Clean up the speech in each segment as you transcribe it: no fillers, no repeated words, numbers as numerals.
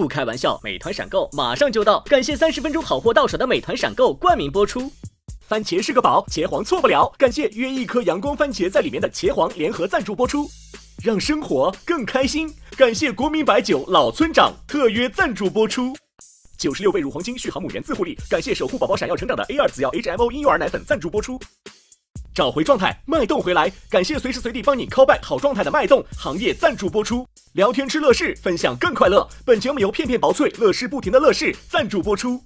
不开玩笑，美团闪购马上就到，感谢30分钟好货到手的美团闪购冠名播出。番茄是个宝，茄皇错不了，感谢约一颗阳光番茄在里面的茄皇联合赞助播出。让生活更开心，感谢国民白酒老村长特约赞助播出。96倍乳黄金续航母源自护理，感谢守护宝宝闪耀成长的 A2 紫药 HMO 婴幼儿奶粉赞助播出。找回状态，脉动回来，感谢随时随地帮你 call back 好状态的脉动行业赞助播出。聊天吃乐事，分享更快乐，本节目由片片薄脆乐事不停的乐事赞助播出。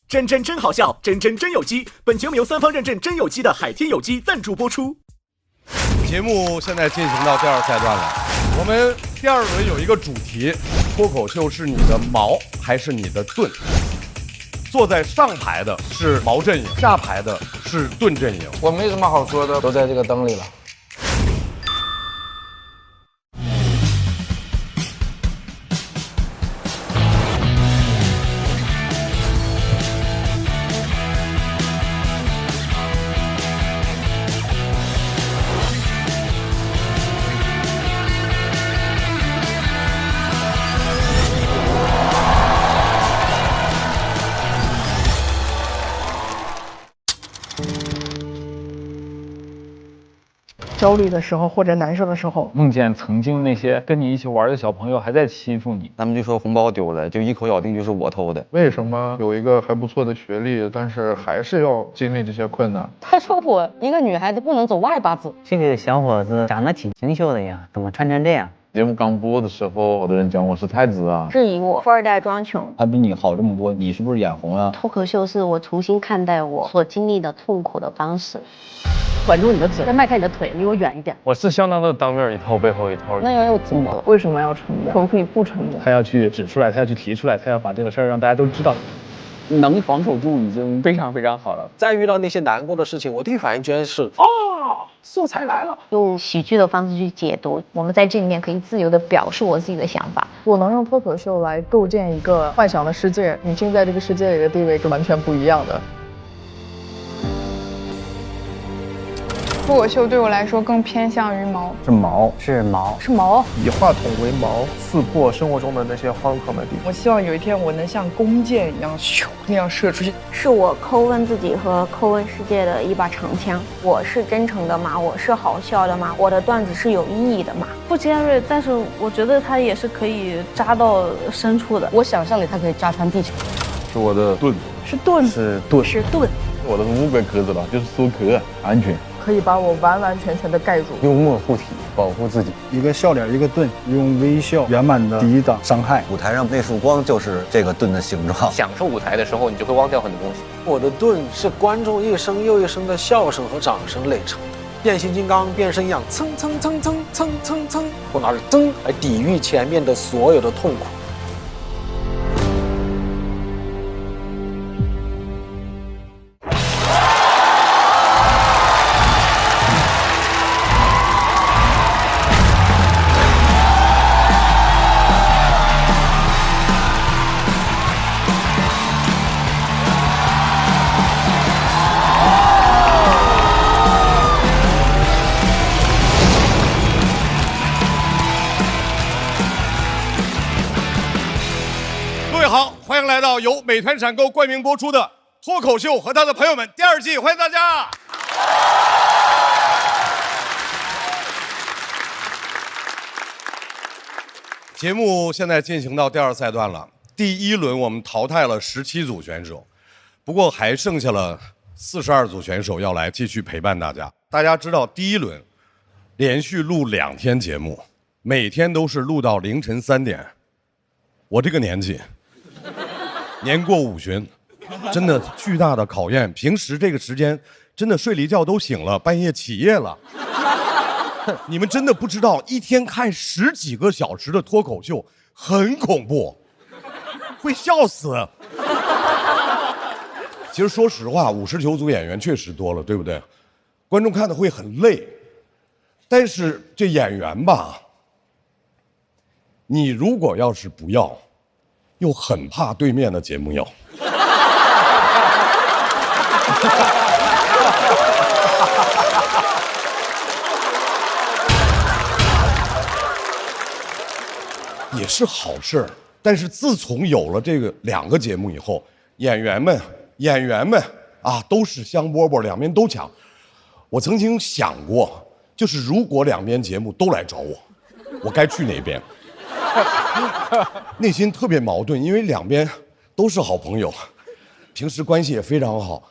真好笑，真有机，本节目由3方认证真有机的海天有机赞助播出。节目现在进行到第2赛段了，我们第2轮有一个主题，脱口秀是你的矛还是你的盾？坐在上排的是矛阵营，下排的是盾阵营。我没什么好说的，都在这个灯里了。焦虑的时候或者难受的时候，梦见曾经那些跟你一起玩的小朋友还在欺负你，他们就说红包丢了，就一口咬定就是我偷的。为什么有一个还不错的学历，但是还是要经历这些困难？他说我一个女孩子不能走外八字。这个小伙子长得挺清秀的呀，怎么穿成这样？节目刚播的时候，好多人讲我是太子啊，质疑我富二代装穷。他比你好这么多，你是不是眼红啊？脱口秀是我重新看待我所经历的痛苦的方式。管住你的嘴，再迈开你的腿，离我远一点。我是相当的当面一套背后一套。那要怎么？为什么要承认？可不可以不承认？他要去指出来，他要去提出来，他要把这个事儿让大家都知道。能防守住已经非常好了。再遇到那些难过的事情，我第一反应居然是素材来了，用喜剧的方式去解读。我们在这里面可以自由地表述我自己的想法。我能用脱口秀来构建一个幻想的世界，女性在这个世界里的地位是完全不一样的。脱口秀对我来说更偏向于矛，是矛，是矛，是矛。以话筒为矛，刺破生活中的那些荒唐的地方。我希望有一天我能像弓箭一样，咻那样射出去。是我叩问自己和叩问世界的一把长枪。我是真诚的吗？我是好笑的吗？我的段子是有意义的吗？不尖锐，但是我觉得它也是可以扎到深处的。我想象里它可以扎穿地球。是我的盾，是盾，是盾，是盾。我的目标壳子了，就是说壳安全。可以把我完完全全的盖住，幽默护体，保护自己。一个笑脸，一个盾，用微笑圆满的抵挡伤害。舞台上那束光就是这个盾的形状。享受舞台的时候，你就会忘掉很多东西。我的盾是观众一声又一声的笑声和掌声累成的。变形金刚变身一样，蹭蹭蹭蹭蹭蹭蹭，我拿着噌来抵御前面的所有的痛苦。来到由美团闪购冠名播出的《脱口秀和他的朋友们》第2季，欢迎大家！节目现在进行到第2赛段了，第1轮我们淘汰了17组选手，不过还剩下了42组选手要来继续陪伴大家。大家知道，第1轮连续录2天节目，每天都是录到凌晨3点。我这个年纪。年过50旬，真的巨大的考验。平时这个时间，真的睡了一觉都醒了，半夜起夜了。你们真的不知道，一天看10几个小时的脱口秀很恐怖，会笑死。其实说实话，59组演员确实多了，对不对？观众看的会很累，但是这演员吧，你如果要是不要。又很怕对面的节目要，也是好事儿。但是自从有了这个2个节目以后，演员们啊都是香饽饽，两边都抢。我曾经想过，就是如果2边节目都来找我，我该去哪边？内心特别矛盾，因为2边都是好朋友，平时关系也非常好。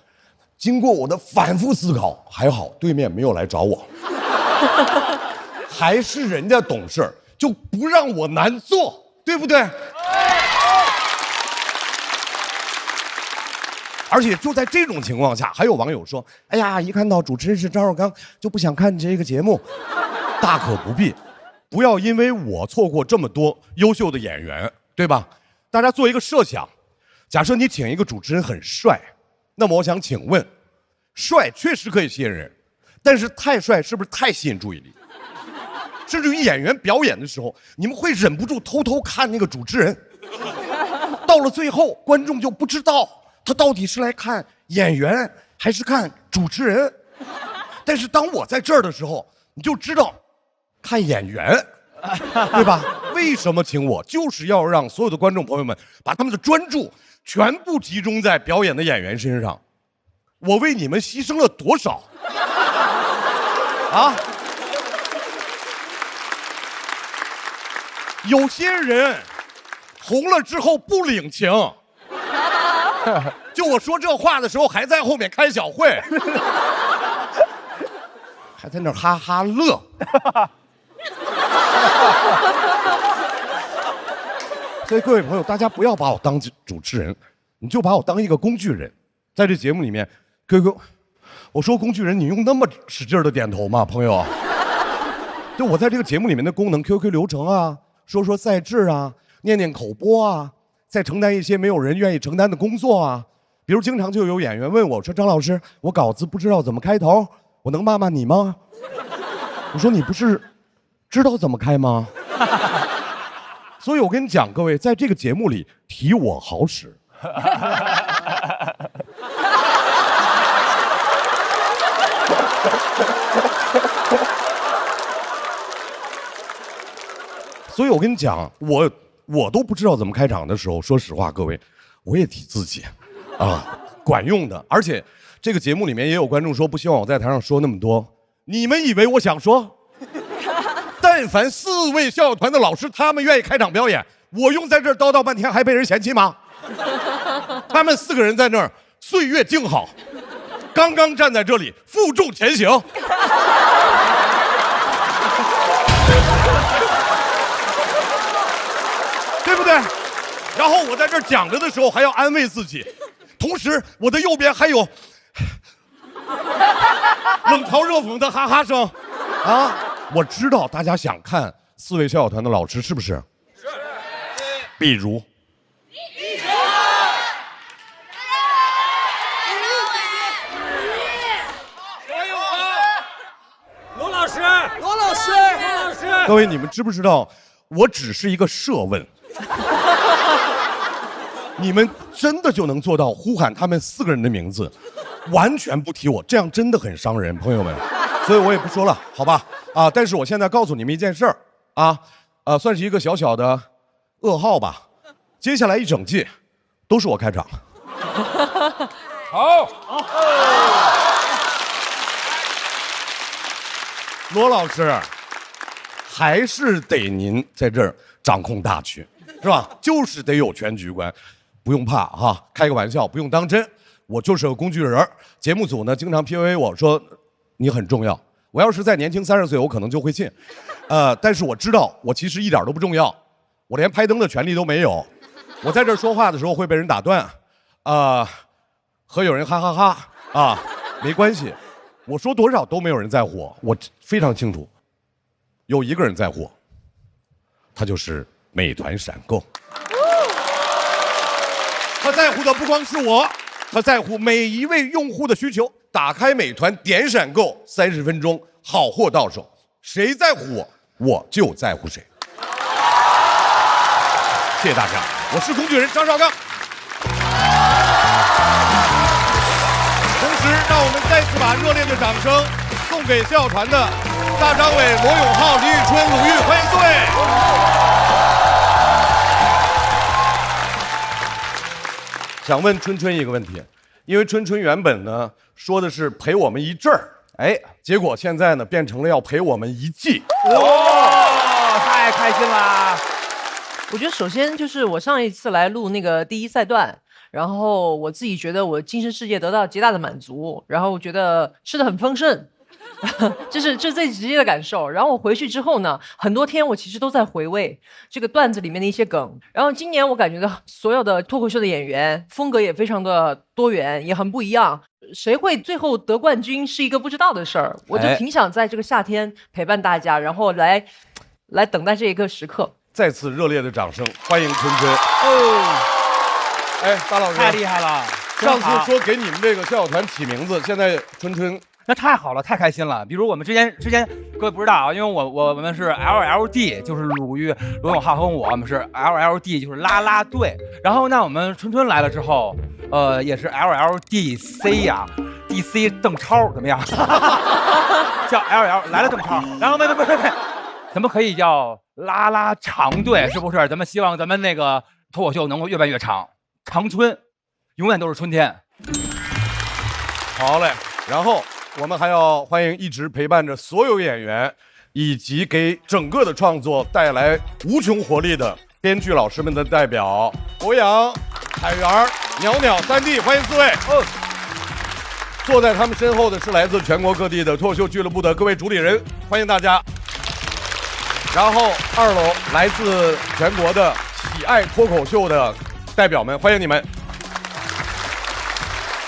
经过我的反复思考，还好对面没有来找我，还是人家懂事，就不让我难做，对不对？而且就在这种情况下，还有网友说：“哎呀，一看到主持人是张绍刚，就不想看这个节目。”大可不必，不要因为我错过这么多优秀的演员，对吧？大家做一个设想，假设你请一个主持人很帅，那么我想请问，帅确实可以吸引人，但是太帅是不是太吸引注意力？甚至于演员表演的时候，你们会忍不住偷偷看那个主持人，到了最后，观众就不知道他到底是来看演员还是看主持人。但是当我在这儿的时候，你就知道看演员，对吧？为什么请我？就是要让所有的观众朋友们把他们的专注全部集中在表演的演员身上。我为你们牺牲了多少啊？有些人红了之后不领情，就我说这话的时候还在后面开小会，还在那儿哈哈乐。所以各位朋友，大家不要把我当主持人，你就把我当一个工具人。在这节目里面，QQ，我说工具人，你用那么使劲的点头吗，朋友？就我在这个节目里面的功能 ，QQ 流程啊，说赛制啊，念口播啊，再承担一些没有人愿意承担的工作啊。比如经常就有演员问我说：“张老师，我稿子不知道怎么开头，我能骂骂你吗？”我说：“你不是知道怎么开吗？”所以我跟你讲，各位，在这个节目里提我好使。所以我跟你讲，我都不知道怎么开场的时候，说实话，各位，我也提自己，管用的。而且这个节目里面也有观众说不希望我在台上说那么多，你们以为我想说？但凡4位校友团的老师，他们愿意开场表演，我用在这儿叨叨半天还被人嫌弃吗？他们4个人在那儿岁月静好，刚刚站在这里负重前行。对不对？然后我在这儿讲着的时候还要安慰自己，同时我的右边还有冷嘲热讽的哈哈声啊！我知道大家想看4位校友团的老师，是不是？是。比如，罗老师，各位，你们知不知道，我只是一个设问。你们真的就能做到呼喊他们4个人的名字，完全不提我，这样真的很伤人，朋友们。所以我也不说了，好吧？但是我现在告诉你们一件事儿算是一个小小的噩耗吧。接下来一整季都是我开场。好。罗老师，还是得您在这儿掌控大局，是吧？就是得有全局观，不用怕哈，开个玩笑，不用当真。我就是个工具人。节目组呢经常 PUA 我说你很重要。我要是再年轻30岁，我可能就会信。但是我知道我其实一点都不重要，我连拍灯的权利都没有。我在这儿说话的时候会被人打断，和有人哈哈哈没关系。我说多少都没有人在乎我非常清楚。有一个人在乎我，他就是美团闪购。他在乎的不光是我，他在乎每一位用户的需求。打开美团点闪购，30分钟好货到手。谁在乎我，我就在乎谁。谢谢大家，我是工具人张绍刚。同时，让我们再次把热烈的掌声送给校团的大张伟、罗永浩、李宇春、鲁豫，欢迎各位。想问春春一个问题，因为春春原本呢说的是陪我们一阵儿，哎，结果现在呢变成了要陪我们一季。哇，太开心啦！我觉得首先就是我上一次来录那个第一赛段，然后我自己觉得我精神世界得到极大的满足，然后我觉得吃得很丰盛。这是最直接的感受。然后我回去之后呢，很多天我其实都在回味这个段子里面的一些梗。然后今年我感觉到所有的脱口秀的演员风格也非常的多元，也很不一样。谁会最后得冠军是一个不知道的事儿。我就挺想在这个夏天陪伴大家，然后来等待这一个时刻。再次热烈的掌声，欢迎春春。哎，大老师太厉害了！上次说给你们这个校友团起名字，现在春春。那太好了，太开心了。比如我们之前各位不知道啊，因为我们是 LLD， 就是鲁豫、罗永浩和我们是 LLD， 就是啦啦队。然后呢，我们春春来了之后，也是 LLDC 呀，DC 邓超怎么样？叫 LL 来了邓超。然后没，咱们可以叫啦啦长队，是不是？咱们希望咱们那个脱口秀能够越办越长，长春永远都是春天。好嘞，然后。我们还要欢迎一直陪伴着所有演员，以及给整个的创作带来无穷活力的编剧老师们的代表博洋、海源、袅袅3弟，欢迎4位。坐在他们身后的是来自全国各地的脱口秀俱乐部的各位主理人，欢迎大家。然后2楼来自全国的喜爱脱口秀的代表们，欢迎你们。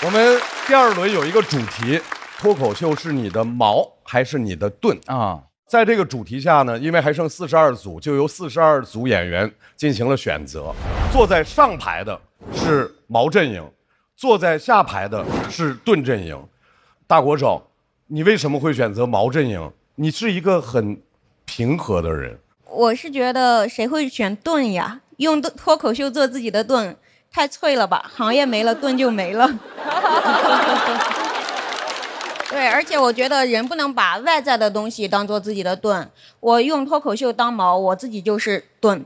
我们第2轮有一个主题。脱口秀是你的矛还是你的盾啊？在这个主题下呢，因为还剩42组，就由42组演员进行了选择。坐在上排的是矛阵营，坐在下排的是盾阵营。大国手，你为什么会选择矛阵营？你是一个很平和的人。我是觉得谁会选盾呀？用脱口秀做自己的盾，太脆了吧？行业没了，盾就没了。对，而且我觉得人不能把外在的东西当做自己的盾。我用脱口秀当矛，我自己就是盾。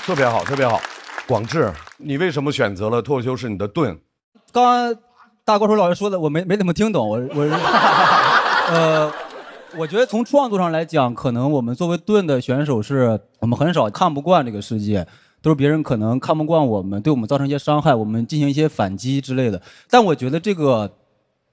特别好，特别好。广智，你为什么选择了脱口秀是你的盾？刚刚大国手老师说的，我没怎么听懂。我觉得从创作上来讲，可能我们作为盾的选手是，我们很少看不惯这个世界。都是别人可能看不惯我们，对我们造成一些伤害，我们进行一些反击之类的。但我觉得这个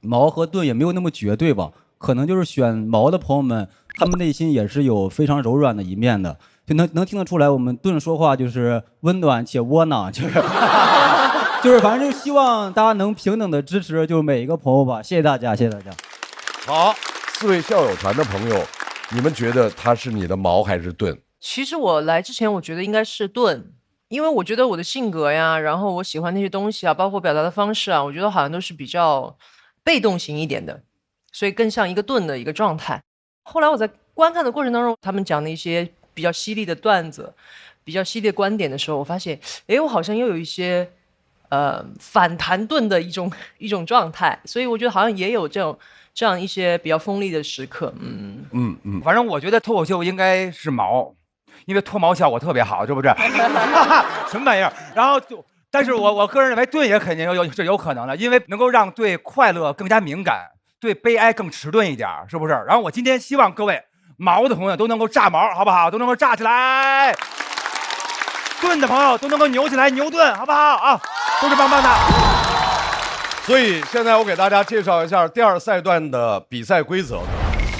矛和盾也没有那么绝对吧，可能就是选矛的朋友们，他们内心也是有非常柔软的一面的，就能听得出来，我们盾说话就是温暖且窝囊，就是反正就希望大家能平等的支持，就是每一个朋友吧。谢谢大家，谢谢大家。好，4位校友团的朋友，你们觉得他是你的矛还是盾？其实我来之前，我觉得应该是盾。因为我觉得我的性格呀，然后我喜欢那些东西啊，包括表达的方式啊，我觉得好像都是比较被动型一点的，所以更像一个盾的一个状态。后来我在观看的过程当中，他们讲的一些比较犀利的段子、比较犀利的观点的时候，我发现，哎，我好像又有一些反弹盾的一种状态，所以我觉得好像也有这样一些比较锋利的时刻。反正我觉得脱口秀应该是矛。因为脱毛效果特别好，是不是？什么玩意儿？然后但是我个人认为盾也肯定是有可能的，因为能够让对快乐更加敏感，对悲哀更迟钝一点，是不是？然后我今天希望各位毛的朋友都能够炸毛，好不好？都能够炸起来。盾的朋友都能够扭起来，牛盾，好不好啊？都是棒棒的。所以现在我给大家介绍一下第2赛段的比赛规则。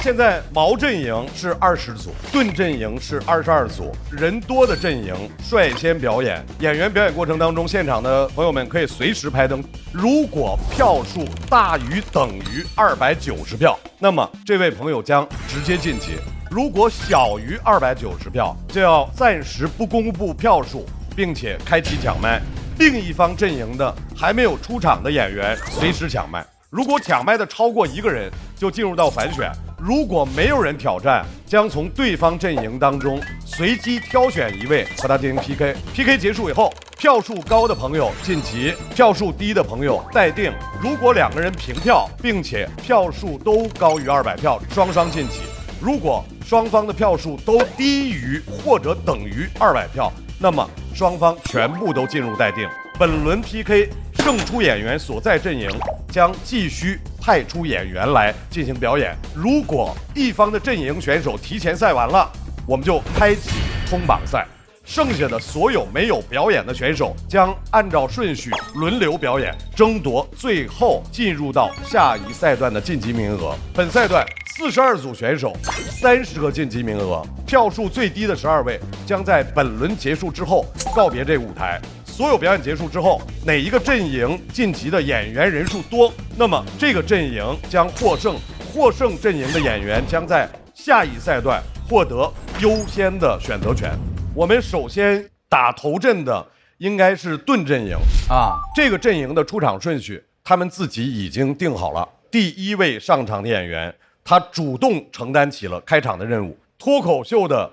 现在矛阵营是20组，盾阵营是22组，人多的阵营率先表演。演员表演过程当中，现场的朋友们可以随时拍灯。如果票数大于等于290票，那么这位朋友将直接晋级；如果小于290票，就要暂时不公布票数，并且开启抢麦。另一方阵营的还没有出场的演员随时抢麦。如果抢麦的超过1个人，就进入到反选。如果没有人挑战，将从对方阵营当中随机挑选1位和他进行 PK。PK 结束以后，票数高的朋友晋级，票数低的朋友待定。如果2个人平票，并且票数都高于200票，双双晋级。如果双方的票数都低于或者等于200票，那么双方全部都进入待定。本轮 PK 胜出演员所在阵营将继续派出演员来进行表演。如果一方的阵营选手提前赛完了，我们就开启冲榜赛。剩下的所有没有表演的选手将按照顺序轮流表演，争夺最后进入到下一赛段的晋级名额。本赛段42组选手，30个晋级名额，票数最低的12位将在本轮结束之后告别这个舞台。所有表演结束之后，哪一个阵营晋级的演员人数多，那么这个阵营将获胜。获胜阵营的演员将在下一赛段获得优先的选择权。我们首先打头阵的应该是盾阵营啊，这个阵营的出场顺序他们自己已经定好了。第一位上场的演员，他主动承担起了开场的任务，脱口秀的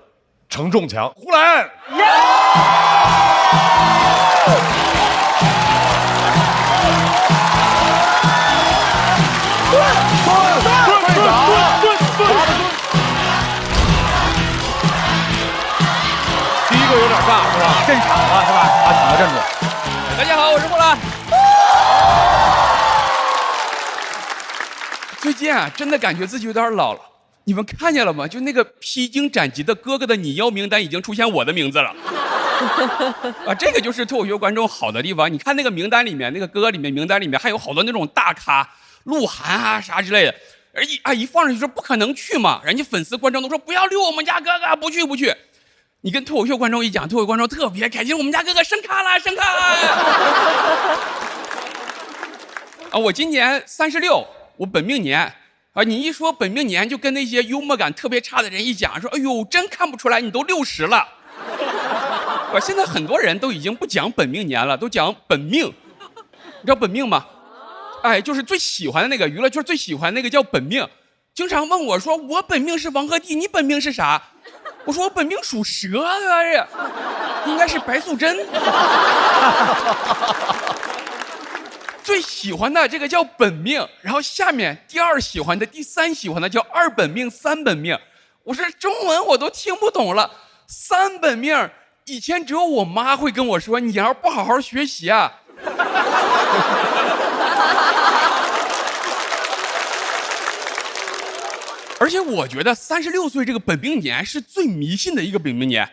承重墙呼兰。第一个有点尬是吧？镇场了是吧？把场子镇住。大家好，我是呼兰。最近啊，真的感觉自己有点老了。你们看见了吗？就那个披荆斩棘的哥哥的拟邀名单已经出现我的名字了。啊，这个就是脱口秀观众好的地方。你看那个名单里面，那个歌里面名单里面还有好多那种大咖，鹿晗啊啥之类的。而一放上去说不可能去嘛，人家粉丝观众都说不要溜我们家哥哥，不去不去。你跟脱口秀观众一讲，脱口秀观众特别开心，我们家哥哥升咖了，升咖了。啊，我今年36，我本命年。啊，你一说本命年，就跟那些幽默感特别差的人一讲，说哎呦，真看不出来你都60了。现在很多人都已经不讲本命年了，都讲本命。你知道本命吗？哎，就是最喜欢的那个娱乐圈最喜欢那个叫本命。经常问我说，我本命是王鹤棣，你本命是啥？我说我本命属蛇啊，应该是白素贞。最喜欢的这个叫本命，然后下面第2喜欢的、第3喜欢的叫2本命、3本命。我说中文我都听不懂了，3本命以前只有我妈会跟我说，你要不好好学习啊。而且我觉得36岁这个本命年是最迷信的一个本命年。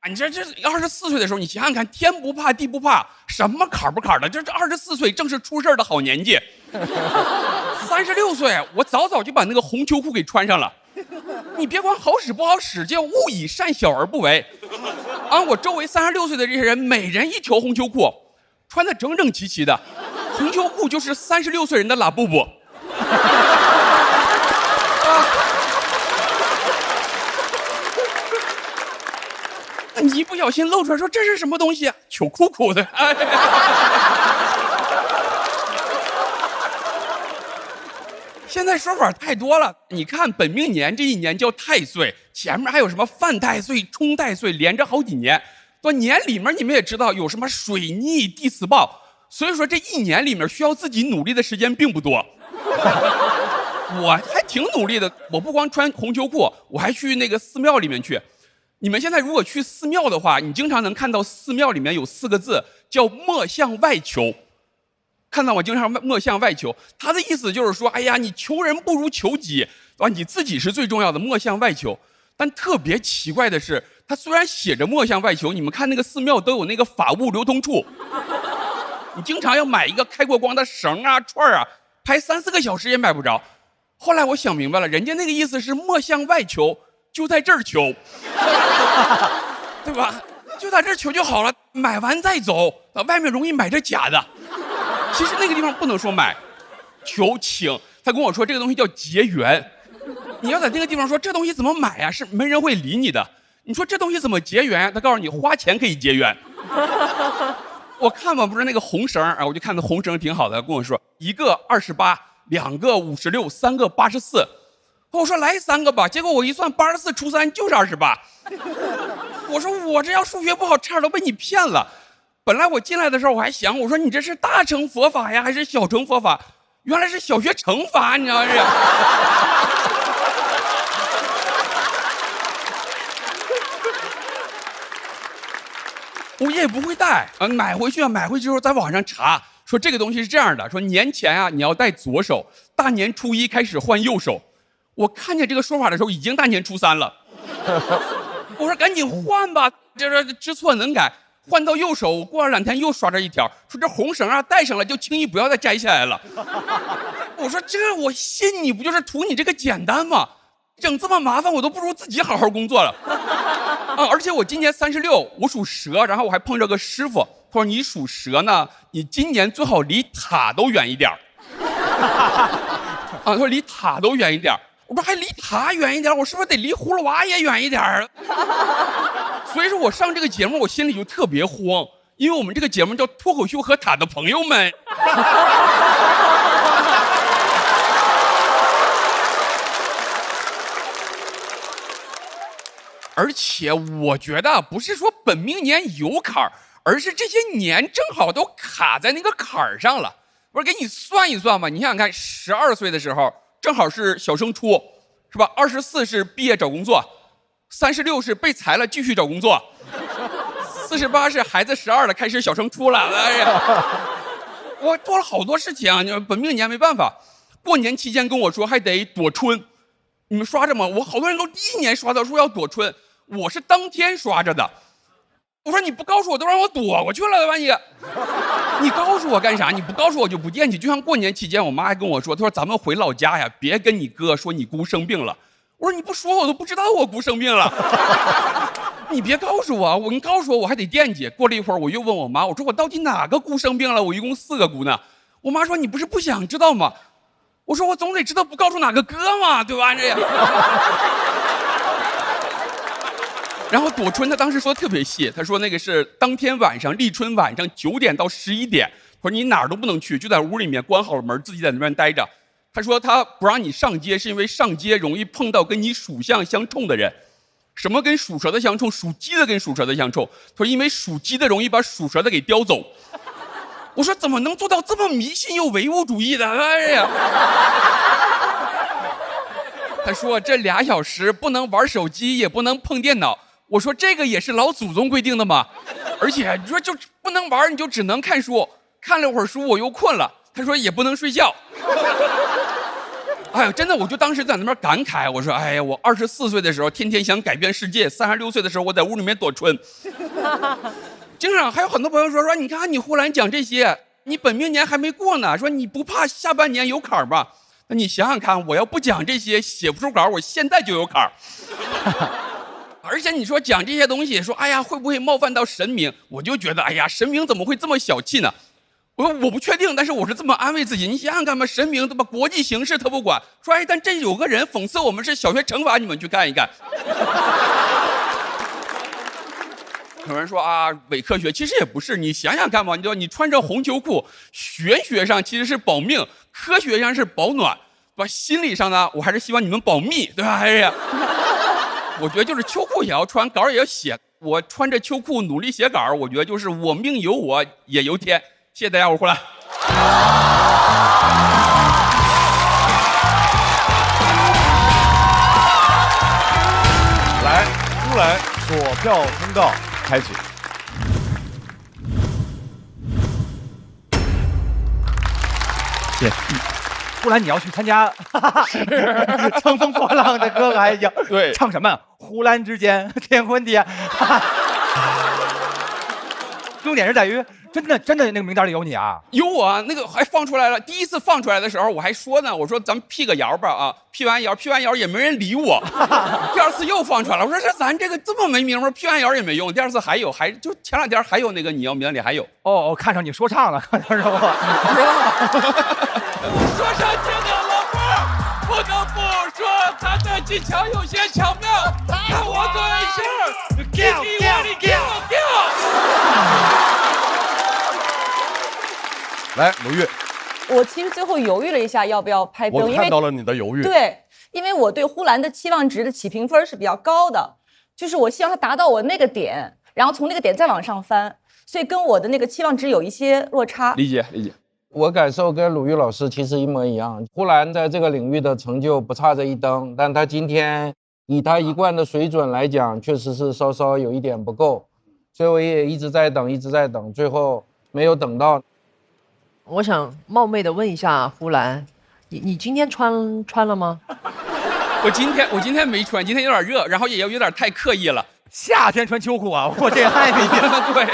啊，你这24岁的时候，你想想看，天不怕地不怕，什么坎不坎的，这24岁正是出事的好年纪。36岁，我早就把那个红秋裤给穿上了。你别管好使不好使，就勿以善小而不为。啊，我周围36岁的这些人，每人一条红秋裤，穿得整整齐齐的。红秋裤就是36岁人的拉布布。你一不小心露出来说这是什么东西啊？球裤裤的。现在说法太多了。你看本命年这一年叫太岁，前面还有什么犯太岁、冲太岁，连着好几年。到年里面你们也知道有什么水逆、地磁暴，所以说这一年里面需要自己努力的时间并不多。我还挺努力的，我不光穿红秋裤，我还去那个寺庙里面去。你们现在如果去寺庙的话，你经常能看到寺庙里面有4个字叫莫向外求。看到我经常莫向外求，他的意思就是说，哎呀，你求人不如求己，啊，你自己是最重要的，莫向外求。但特别奇怪的是，他虽然写着莫向外求，你们看那个寺庙都有那个法物流通处，你经常要买一个开过光的绳啊、串啊，排3-4个小时也买不着。后来我想明白了，人家那个意思是莫向外求，就在这儿求。对吧？就在这儿求就好了，买完再走，外面容易买着假的。其实那个地方不能说买，求请。他跟我说这个东西叫结缘，你要在那个地方说这东西怎么买呀？是没人会理你的。你说这东西怎么结缘？他告诉你花钱可以结缘。我看吧，不是那个红绳啊，我就看那红绳挺好的，跟我说1个28，2个56，3个84。我说来3个吧，结果我一算84除3就是28。我说我这要数学不好，差点都被你骗了。本来我进来的时候我还想，我说你这是大乘佛法呀，还是小乘佛法？原来是小学乘法，你知道是？我也不会戴买回去之后在网上查，说这个东西是这样的，说年前啊你要戴左手，大年初一开始换右手。我看见这个说法的时候已经大年初三了，我说赶紧换吧，这知错能改。换到右手，过了2天又刷着一条，说这红绳啊戴上了就轻易不要再摘下来了。我说这我信你，不就是图你这个简单吗？整这么麻烦，我都不如自己好好工作了。而且我今年36，我属蛇，然后我还碰着个师傅，他说你属蛇呢，你今年最好离塔都远一点。他说离塔都远一点。我说还离塔远一点，我是不是得离葫芦娃也远一点？所以说我上这个节目，我心里就特别慌，因为我们这个节目叫脱口秀和塔的朋友们。而且我觉得不是说本命年有坎儿，而是这些年正好都卡在那个坎儿上了。不是给你算一算嘛？你想想看，12岁的时候正好是小升初，是吧？24是毕业找工作，36是被裁了继续找工作，48是孩子12了开始小升初了。哎呀，我做了好多事情啊！本命年没办法，过年期间跟我说还得躲春，你们刷着吗？我好多人都第1年刷到说要躲春，我是当天刷着的。我说你不告诉我都让我躲过去了吧你告诉我干啥？你不告诉我就不惦记。就像过年期间，我妈还跟我说，她说咱们回老家呀，别跟你哥说你姑生病了。我说你不说我都不知道我姑生病了。你别告诉我，你告诉我我还得惦记。过了一会儿我又问我妈，我说我到底哪个姑生病了？我一共4个姑呢。我妈说你不是不想知道吗？我说我总得知道不告诉哪个哥嘛，对吧？这样。然后躲春他当时说的特别细，他说那个是当天晚上立春晚上9点到11点，他说你哪儿都不能去，就在屋里面关好了门，自己在那边待着。他说他不让你上街是因为上街容易碰到跟你属相相冲的人。什么跟属蛇的相冲？属鸡的跟属蛇的相冲。他说因为属鸡的容易把属蛇的给叼走。我说怎么能做到这么迷信又唯物主义的？哎呀！他说这2小时不能玩手机，也不能碰电脑。我说这个也是老祖宗规定的嘛，而且你说就不能玩，你就只能看书，看了会儿书我又困了。他说也不能睡觉。哎呀，真的，我就当时在那边感慨，我说哎呀，我24岁的时候天天想改变世界，36岁的时候我在屋里面躲春。经常还有很多朋友说你看你呼兰讲这些，你本命年还没过呢，说你不怕下半年有坎儿吗？那你想想看，我要不讲这些，写不出稿，我现在就有坎儿。而且你说讲这些东西，说哎呀会不会冒犯到神明？我就觉得哎呀，神明怎么会这么小气呢？我不确定，但是我是这么安慰自己。你想想看吧，神明他把国际形势他不管，说哎，但这有个人讽刺我们是小学乘法，你们去看一看。有人说啊，伪科学，其实也不是。你想想看吧，你穿着红秋裤，玄学上其实是保命，科学上是保暖，对吧？心理上呢，我还是希望你们保密，对吧？哎呀。我觉得就是秋裤也要穿，稿也要写。我穿着秋裤努力写稿，我觉得就是我命由我也由天。谢谢大家，我回来。来，出来，索票通道开启。谢谢。不然你要去参加乘风破浪的哥哥还行，对，唱什么呼兰之间天昏地暗。重点是在于真的那个名单里有你啊，有我啊，那个还放出来了。第一次放出来的时候我还说呢，我说咱们辟个谣吧啊，辟完谣也没人理我。第2次又放出来了，我说咱这个这么没名吗？辟完谣也没用。第2次还有，就前2天还有那个你要名单里还有。哦，看上你说唱了，是吧？说唱界的老妹，不得不说他的技巧有些巧妙。看我做一下，给我掉。来，鲁豫，我其实最后犹豫了一下，要不要拍灯，我看到了你的犹豫。对，因为我对呼兰的期望值的起评分是比较高的，就是我希望它达到我那个点，然后从那个点再往上翻，所以跟我的那个期望值有一些落差。理解。我感受跟鲁豫老师其实一模一样。呼兰在这个领域的成就不差这一灯，但他今天以他一贯的水准来讲，确实是稍稍有一点不够。所以我也一直在等，一直在等，最后没有等到。我想冒昧的问一下呼兰，你今天穿了吗？我今天没穿，今天有点热，然后也有点太刻意了。夏天穿秋裤啊，我这太没劲了。对。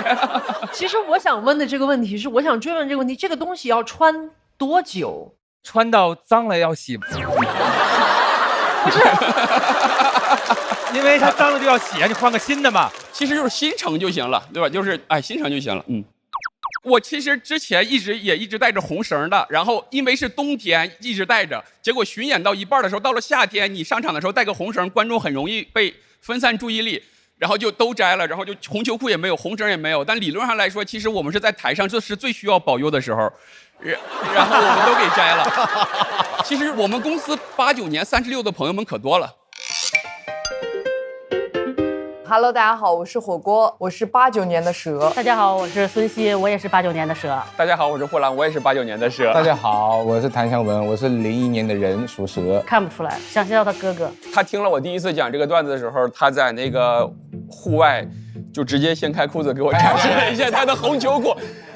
其实我想问的这个问题是，我想追问这个问题，这个东西要穿多久？穿到脏了要洗。不是，因为它脏了就要洗，你换个新的嘛。其实就是新成就行了，对吧？就是新成就行了。我其实之前一直带着红绳的，然后因为是冬天一直带着，结果巡演到一半的时候，到了夏天，你上场的时候带个红绳，观众很容易被分散注意力，然后就都摘了，然后就红球裤也没有，红绳也没有。但理论上来说，其实我们是在台上，这是最需要保佑的时候，然后我们都给摘了。其实我们公司89年36的朋友们可多了。Hello， 大家好，我是火锅，我是89年的蛇。大家好，我是孙熙，我也是89年的蛇。大家好，我是霍兰，我也是89年的蛇。大家好，我是谭湘文，我是01年的人，属蛇。看不出来，想叫他哥哥。他听了我第一次讲这个段子的时候，他在那个户外就直接掀开裤子给我展示了一下他的红球裤。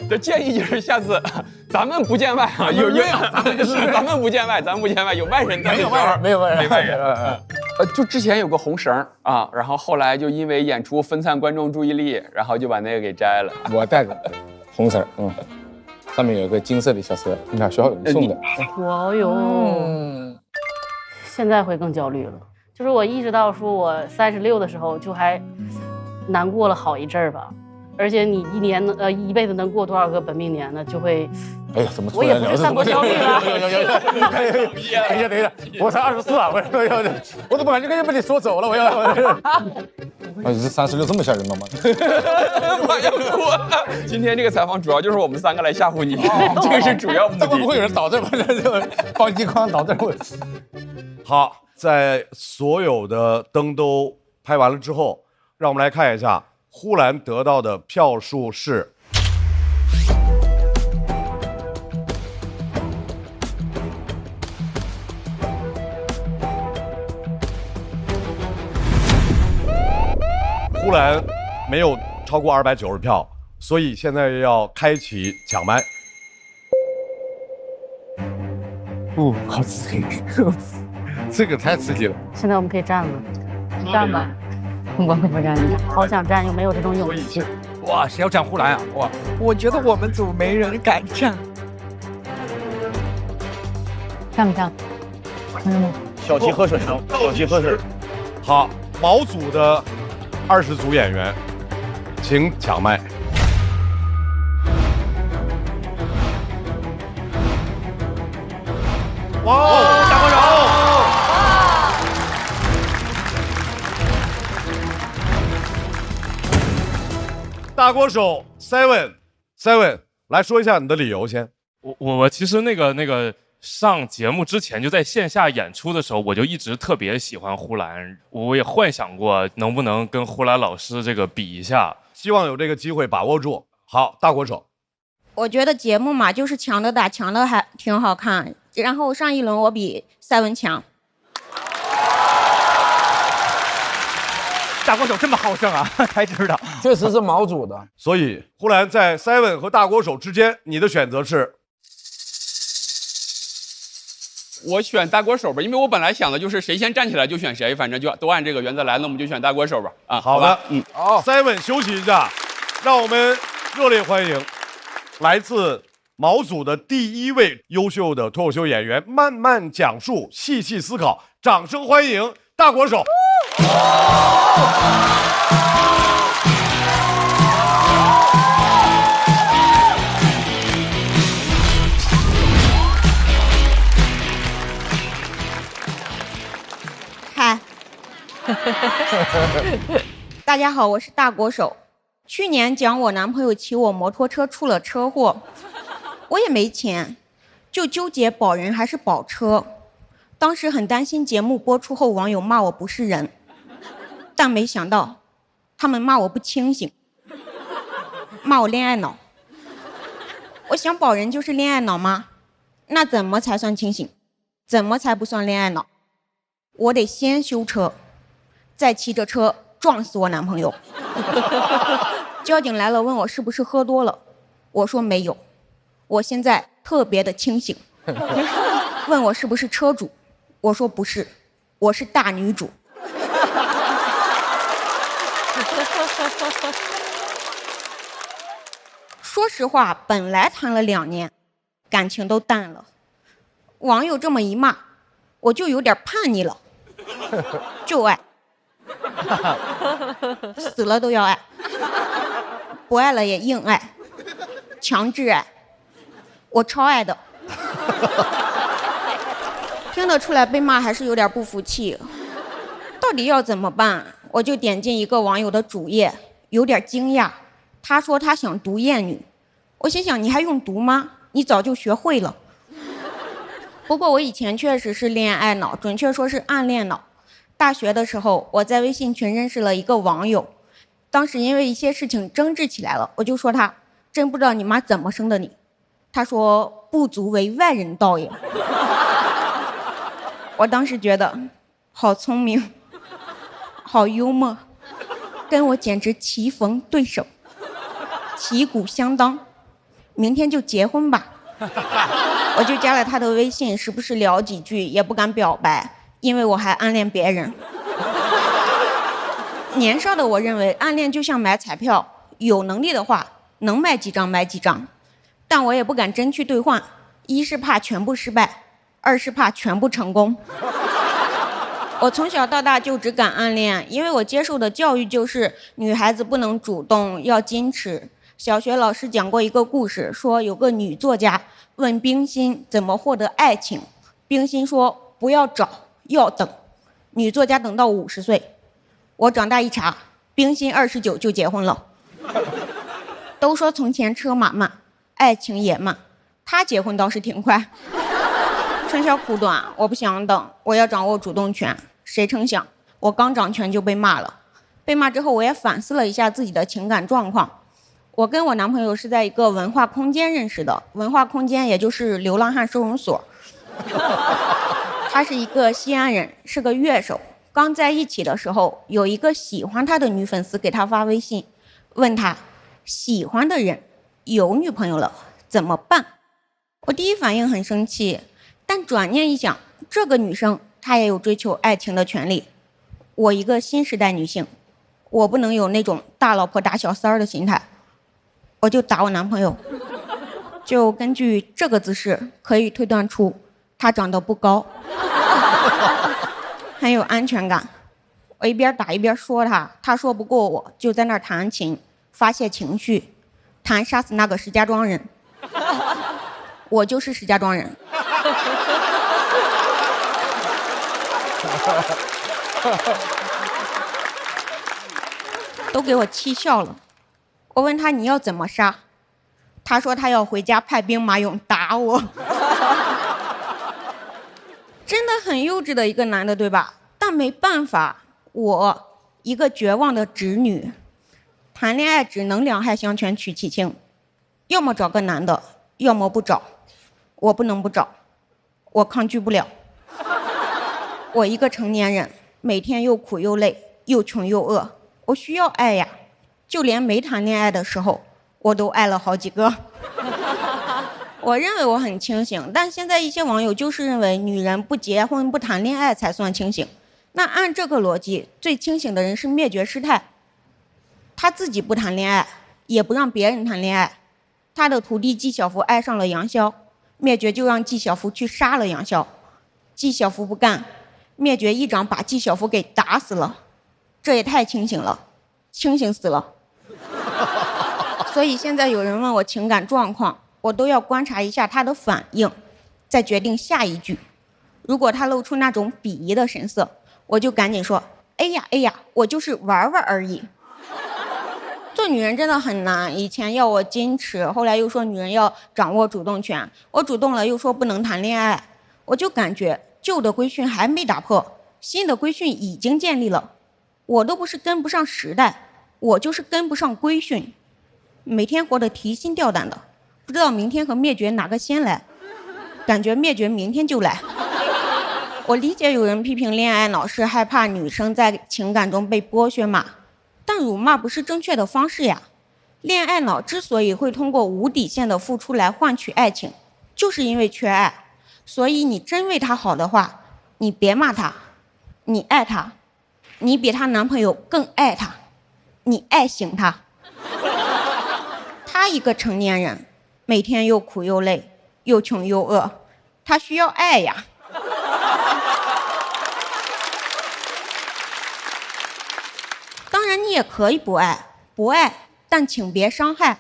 的建议就是下次咱们不见外啊，咱们不见外，有外人在。没有外人。就之前有个红绳啊，然后后来就因为演出分散观众注意力，然后就把那个给摘了。我带着红绳，上面有个金色的小蛇，你看学校有人送的。哇哟，现在会更焦虑了。就是我意识到说，我36的时候就还难过了好一阵儿吧。而且你一辈子能过多少个本命年呢？就会，哎呀，怎么我也不是散播焦虑了。等一下，我才24啊！我怎么感觉跟被你说走了？你是36这么吓人的吗？我要哭了！今天这个采访主要就是我们3个来吓唬你，这个是主要目的。会不会有人倒这吧？放金矿倒这会。好，在所有的灯都拍完了之后，让我们来看一下。呼兰得到的票数是呼兰没有超过290票，所以现在要开启抢麦。好刺激，这个太刺激了。现在我们可以站了，站吧。我可不站，好想站，又没有这种勇气。哇，谁要站呼兰啊？哇，我觉得我们组没人敢站。站不站？小齐喝水，小齐喝水。好，毛组的20组演员，请抢麦。哇，大鼓手！大锅手 Seven， 来说一下你的理由先。我其实那个上节目之前就在线下演出的时候，我就一直特别喜欢呼兰，我也幻想过能不能跟呼兰老师这个比一下，希望有这个机会把握住。好，大锅手。我觉得节目嘛，就是抢的打，抢的还挺好看。然后上一轮我比赛文强。大锅手这么好胜啊，才知道，确实是毛组的。所以呼兰在 Seven 和大锅手之间，你的选择是？我选大锅手吧，因为我本来想的就是谁先站起来就选谁，反正就都按这个原则来，那我们就选大锅手吧。啊，好的，Seven 休息一下，让我们热烈欢迎来自毛组的第一位优秀的脱口秀演员，慢慢讲述，细细思考，掌声欢迎大锅手。嗨，大家好，我是大锅手。去年讲我男朋友骑我摩托车出了车祸，我也没钱，就纠结保人还是保车。当时很担心节目播出后网友骂我不是人，但没想到他们骂我不清醒，骂我恋爱脑。我想保人就是恋爱脑吗？那怎么才算清醒？怎么才不算恋爱脑？我得先修车，再骑着车撞死我男朋友。交警来了，问我是不是喝多了，我说没有，我现在特别的清醒。问我是不是车主，我说不是，我是大女主。说实话，本来谈了2年，感情都淡了，网友这么一骂，我就有点叛逆了，就爱，死了都要爱，不爱了也硬爱，强制爱，我超爱的。听得出来被骂还是有点不服气，到底要怎么办？我就点进一个网友的主页，有点惊讶，他说他想读厌女，我心想你还用读吗？你早就学会了。不过我以前确实是恋爱脑，准确说是暗恋脑。大学的时候，我在微信群认识了一个网友，当时因为一些事情争执起来了，我就说他真不知道你妈怎么生的你。他说不足为外人道也。我当时觉得好聪明，好幽默，跟我简直棋逢对手，旗鼓相当，明天就结婚吧。我就加了他的微信，时不时聊几句，也不敢表白，因为我还暗恋别人。年少的我认为暗恋就像买彩票，有能力的话能买几张买几张，但我也不敢真去兑换，一是怕全部失败，二是怕全部成功。我从小到大就只敢暗恋，因为我接受的教育就是女孩子不能主动，要矜持。小学老师讲过一个故事，说有个女作家问冰心怎么获得爱情，冰心说不要找，要等。女作家等到50岁，我长大一查，冰心29就结婚了。都说从前车马慢，爱情也慢，她结婚倒是挺快。春宵苦短，我不想等，我要掌握主动权。谁成想，我刚掌权就被骂了。被骂之后，我也反思了一下自己的情感状况。我跟我男朋友是在一个文化空间认识的，文化空间也就是流浪汉收容所。他是一个西安人，是个乐手。刚在一起的时候，有一个喜欢他的女粉丝给他发微信，问他喜欢的人有女朋友了怎么办？我第一反应很生气，但转念一想，这个女生她也有追求爱情的权利。我一个新时代女性，我不能有那种大老婆打小三儿的心态。我就打我男朋友，就根据这个姿势可以推断出他长得不高，很有安全感。我一边打一边说他，他说不过我，就在那儿弹琴发泄情绪，弹杀死那个石家庄人。我就是石家庄人。都给我气笑了。我问他你要怎么杀，他说他要回家派兵马俑打我。真的很幼稚的一个男的，对吧？但没办法，我一个绝望的直女，谈恋爱只能两害相权取其轻，要么找个男的，要么不找。我不能不找，我抗拒不了。我一个成年人，每天又苦又累，又穷又饿，我需要爱呀。就连没谈恋爱的时候，我都爱了好几个。我认为我很清醒，但现在一些网友就是认为女人不结婚不谈恋爱才算清醒。那按这个逻辑，最清醒的人是灭绝师太，他自己不谈恋爱，也不让别人谈恋爱。他的徒弟纪晓芙爱上了杨逍，灭绝就让纪晓芙去杀了杨逍。纪晓芙不干，灭绝一掌把纪晓芙给打死了。这也太清醒了，清醒死了。所以现在有人问我情感状况，我都要观察一下他的反应，再决定下一句。如果他露出那种鄙夷的神色，我就赶紧说哎呀哎呀，我就是玩玩而已。做女人真的很难，以前要我矜持，后来又说女人要掌握主动权，我主动了又说不能谈恋爱。我就感觉旧的规训还没打破，新的规训已经建立了。我都不是跟不上时代，我就是跟不上规训，每天活得提心吊胆的，不知道明天和灭绝哪个先来，感觉灭绝明天就来。我理解有人批评恋爱脑是害怕女生在情感中被剥削嘛，但辱骂不是正确的方式呀。恋爱脑之所以会通过无底线的付出来换取爱情，就是因为缺爱。所以你真为他好的话，你别骂他，你爱他，你比她男朋友更爱他，你爱醒他。他一个成年人，每天又苦又累，又穷又饿，他需要爱呀。当然你也可以不爱，但请别伤害。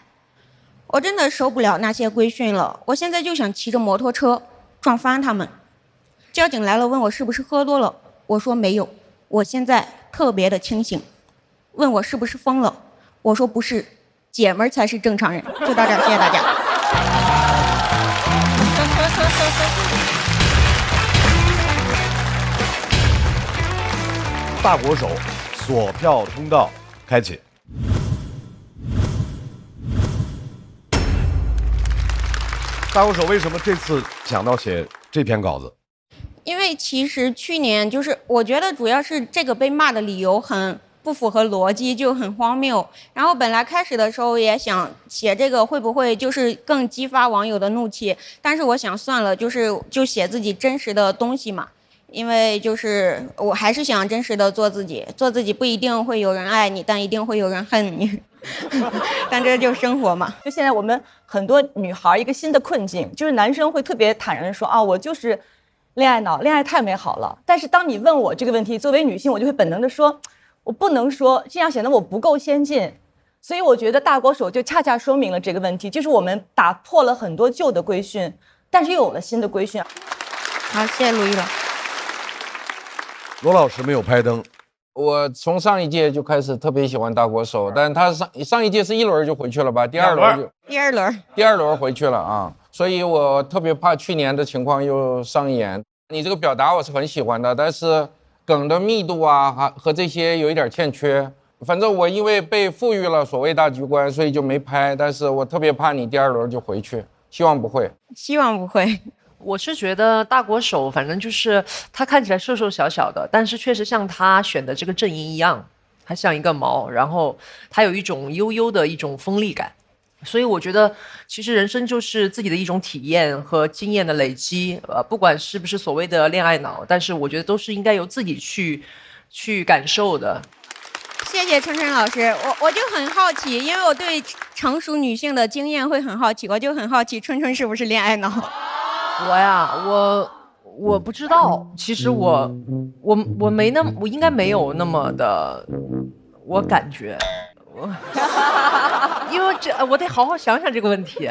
我真的受不了那些规训了，我现在就想骑着摩托车撞翻他们。交警来了，问我是不是喝多了，我说没有，我现在特别的清醒。问我是不是疯了，我说不是，姐们儿才是正常人。就到这儿，谢谢大家。大国手锁票通道开启。大国手为什么这次想到写这篇稿子？因为其实去年我觉得主要是这个被骂的理由很不符合逻辑，就很荒谬。然后本来开始的时候也想写这个会不会就是更激发网友的怒气，但是我想算了，就写自己真实的东西嘛。因为我还是想真实的做自己，做自己不一定会有人爱你，但一定会有人恨你。但这就是生活嘛。就现在我们很多女孩一个新的困境，就是男生会特别坦然的说啊，我就是恋爱脑，恋爱太美好了。但是当你问我这个问题，作为女性，我就会本能的说，我不能说，这样显得我不够先进。所以我觉得大国手就恰恰说明了这个问题，就是我们打破了很多旧的规训，但是又有了新的规训。好，谢谢陆毅了。罗老师没有拍灯。我从上一届就开始特别喜欢大国手，但他上一届是1轮就回去了吧，第二轮回去了啊，所以我特别怕去年的情况又上演。你这个表达我是很喜欢的，但是梗的密度啊和这些有一点欠缺。反正我因为被赋予了所谓大局观，所以就没拍，但是我特别怕你第2轮就回去，希望不会。希望不会。我是觉得大国手反正就是他看起来瘦瘦小小的，但是确实像他选的这个阵营一样，他像一个毛，然后他有一种悠悠的一种锋利感。所以我觉得其实人生就是自己的一种体验和经验的累积，不管是不是所谓的恋爱脑，但是我觉得都是应该由自己去感受的。谢谢春春老师，我就很好奇，因为我对成熟女性的经验会很好奇，我就很好奇春春是不是恋爱脑。我不知道，其实我没那么，我应该没有那么的，我感觉，因为我得好好想想这个问题。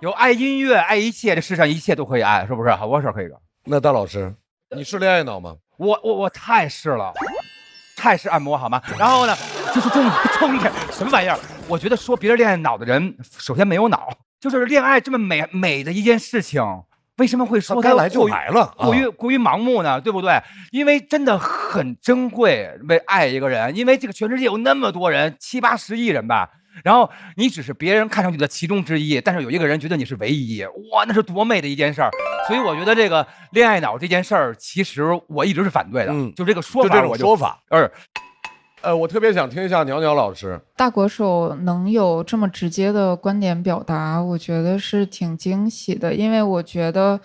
有爱音乐、爱一切，这世上一切都可以爱，是不是？我说可以的。那大老师，你是恋爱脑吗？我太是了，太是按摩好吗？然后呢，就是重点什么玩意儿？我觉得说别人恋爱脑的人，首先没有脑。就是恋爱这么美的一件事情，为什么会说它该来就来了，过于盲目呢？对不对？因为真的很珍贵，为爱一个人，因为这个全世界有那么多人，7、8、10亿人吧，然后你只是别人看上去的其中之一，但是有一个人觉得你是唯一，哇，那是多美的一件事儿。所以我觉得这个恋爱脑这件事儿，其实我一直是反对的，就这个说法，就这种说法，我特别想听一下袅袅老师。大国手能有这么直接的观点表达，我觉得是挺惊喜的，因为我觉得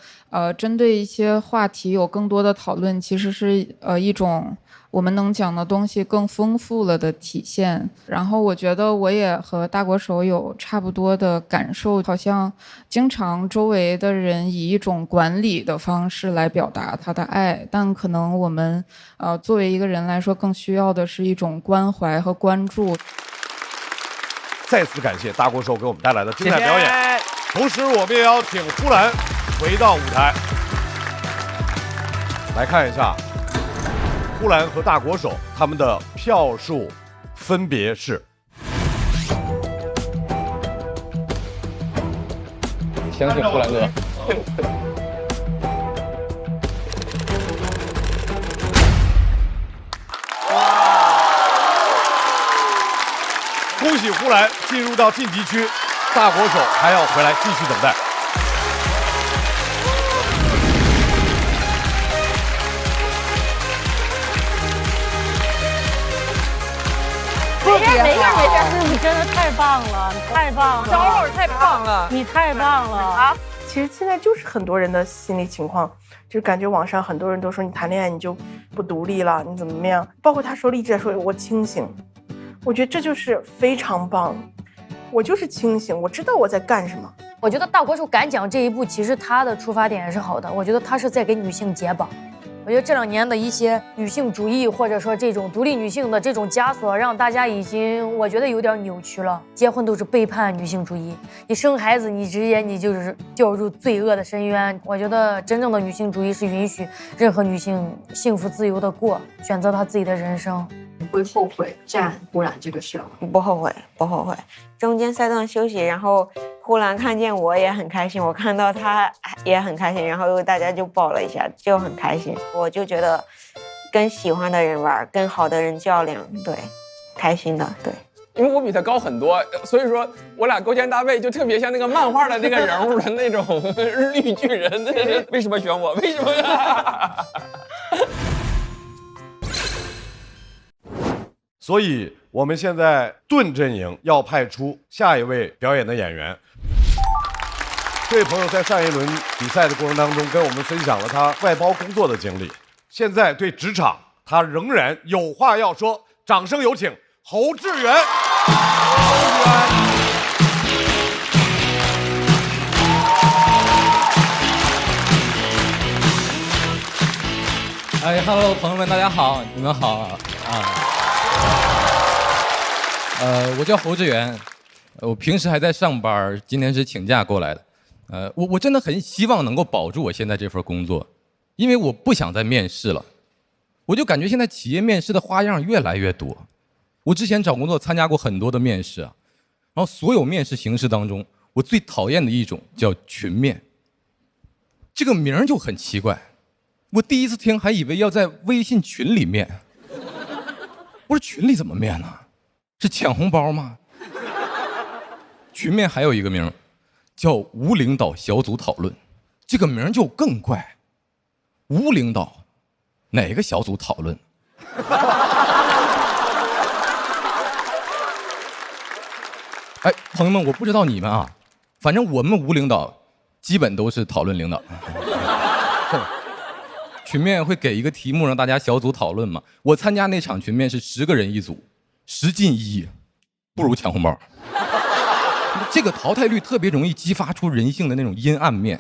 针对一些话题有更多的讨论，其实是一种我们能讲的东西更丰富了的体现。然后我觉得我也和大国手有差不多的感受，好像经常周围的人以一种管理的方式来表达他的爱，但可能我们作为一个人来说，更需要的是一种关怀和关注。再次感谢大国手给我们带来的精彩表演，谢谢。同时我们也要请呼兰回到舞台，来看一下呼兰和大国手他们的票数分别是。相信呼兰哥。恭喜呼兰进入到晋级区，大国手还要回来继续等待。没事，你真的太棒了，你太棒了，小老师太棒了，你太棒了啊！其实现在就是很多人的心理情况，就是感觉网上很多人都说你谈恋爱你就不独立了，你怎么样？包括他说一直在说我清醒，我觉得这就是非常棒。我就是清醒，我知道我在干什么。我觉得大国手敢讲这一步，其实他的出发点也是好的。我觉得他是在给女性解绑。我觉得这2年的一些女性主义，或者说这种独立女性的这种枷锁，让大家已经我觉得有点扭曲了。结婚都是背叛女性主义，你生孩子你直接你就是掉入罪恶的深渊。我觉得真正的女性主义是允许任何女性幸福自由的过，选择她自己的人生。你会后悔站呼兰这个事吗？不后悔，不后悔。中间赛段休息，然后呼兰看见我也很开心，我看到他也很开心，然后大家就抱了一下，就很开心。我就觉得跟喜欢的人玩，跟好的人较量，对，开心的，对。因为我比他高很多，所以说我俩勾肩搭背，就特别像那个漫画的那个人物的那种绿巨人。为什么选我？为什么？所以我们现在盾阵营要派出下一位表演的演员。这位朋友在上一轮比赛的过程当中跟我们分享了他外包工作的经历，现在对职场他仍然有话要说。掌声有请侯志远。哎 ，Hello， 朋友们，大家好，你们好啊！我叫侯志远，我平时还在上班，今天是请假过来的。我真的很希望能够保住我现在这份工作，因为我不想再面试了。我就感觉现在企业面试的花样越来越多。我之前找工作参加过很多的面试啊，然后所有面试形式当中，我最讨厌的一种叫群面。这个名儿就很奇怪，我第一次听还以为要在微信群里面。我说群里怎么面呢？是抢红包吗？群面还有一个名叫无领导小组讨论，这个名就更怪。无领导，哪个小组讨论？哎，朋友们，我不知道你们啊，反正我们无领导基本都是讨论领导。群面会给一个题目让大家小组讨论嘛。我参加那场群面是10个人一组，10进1，不如抢红包。这个淘汰率特别容易激发出人性的那种阴暗面。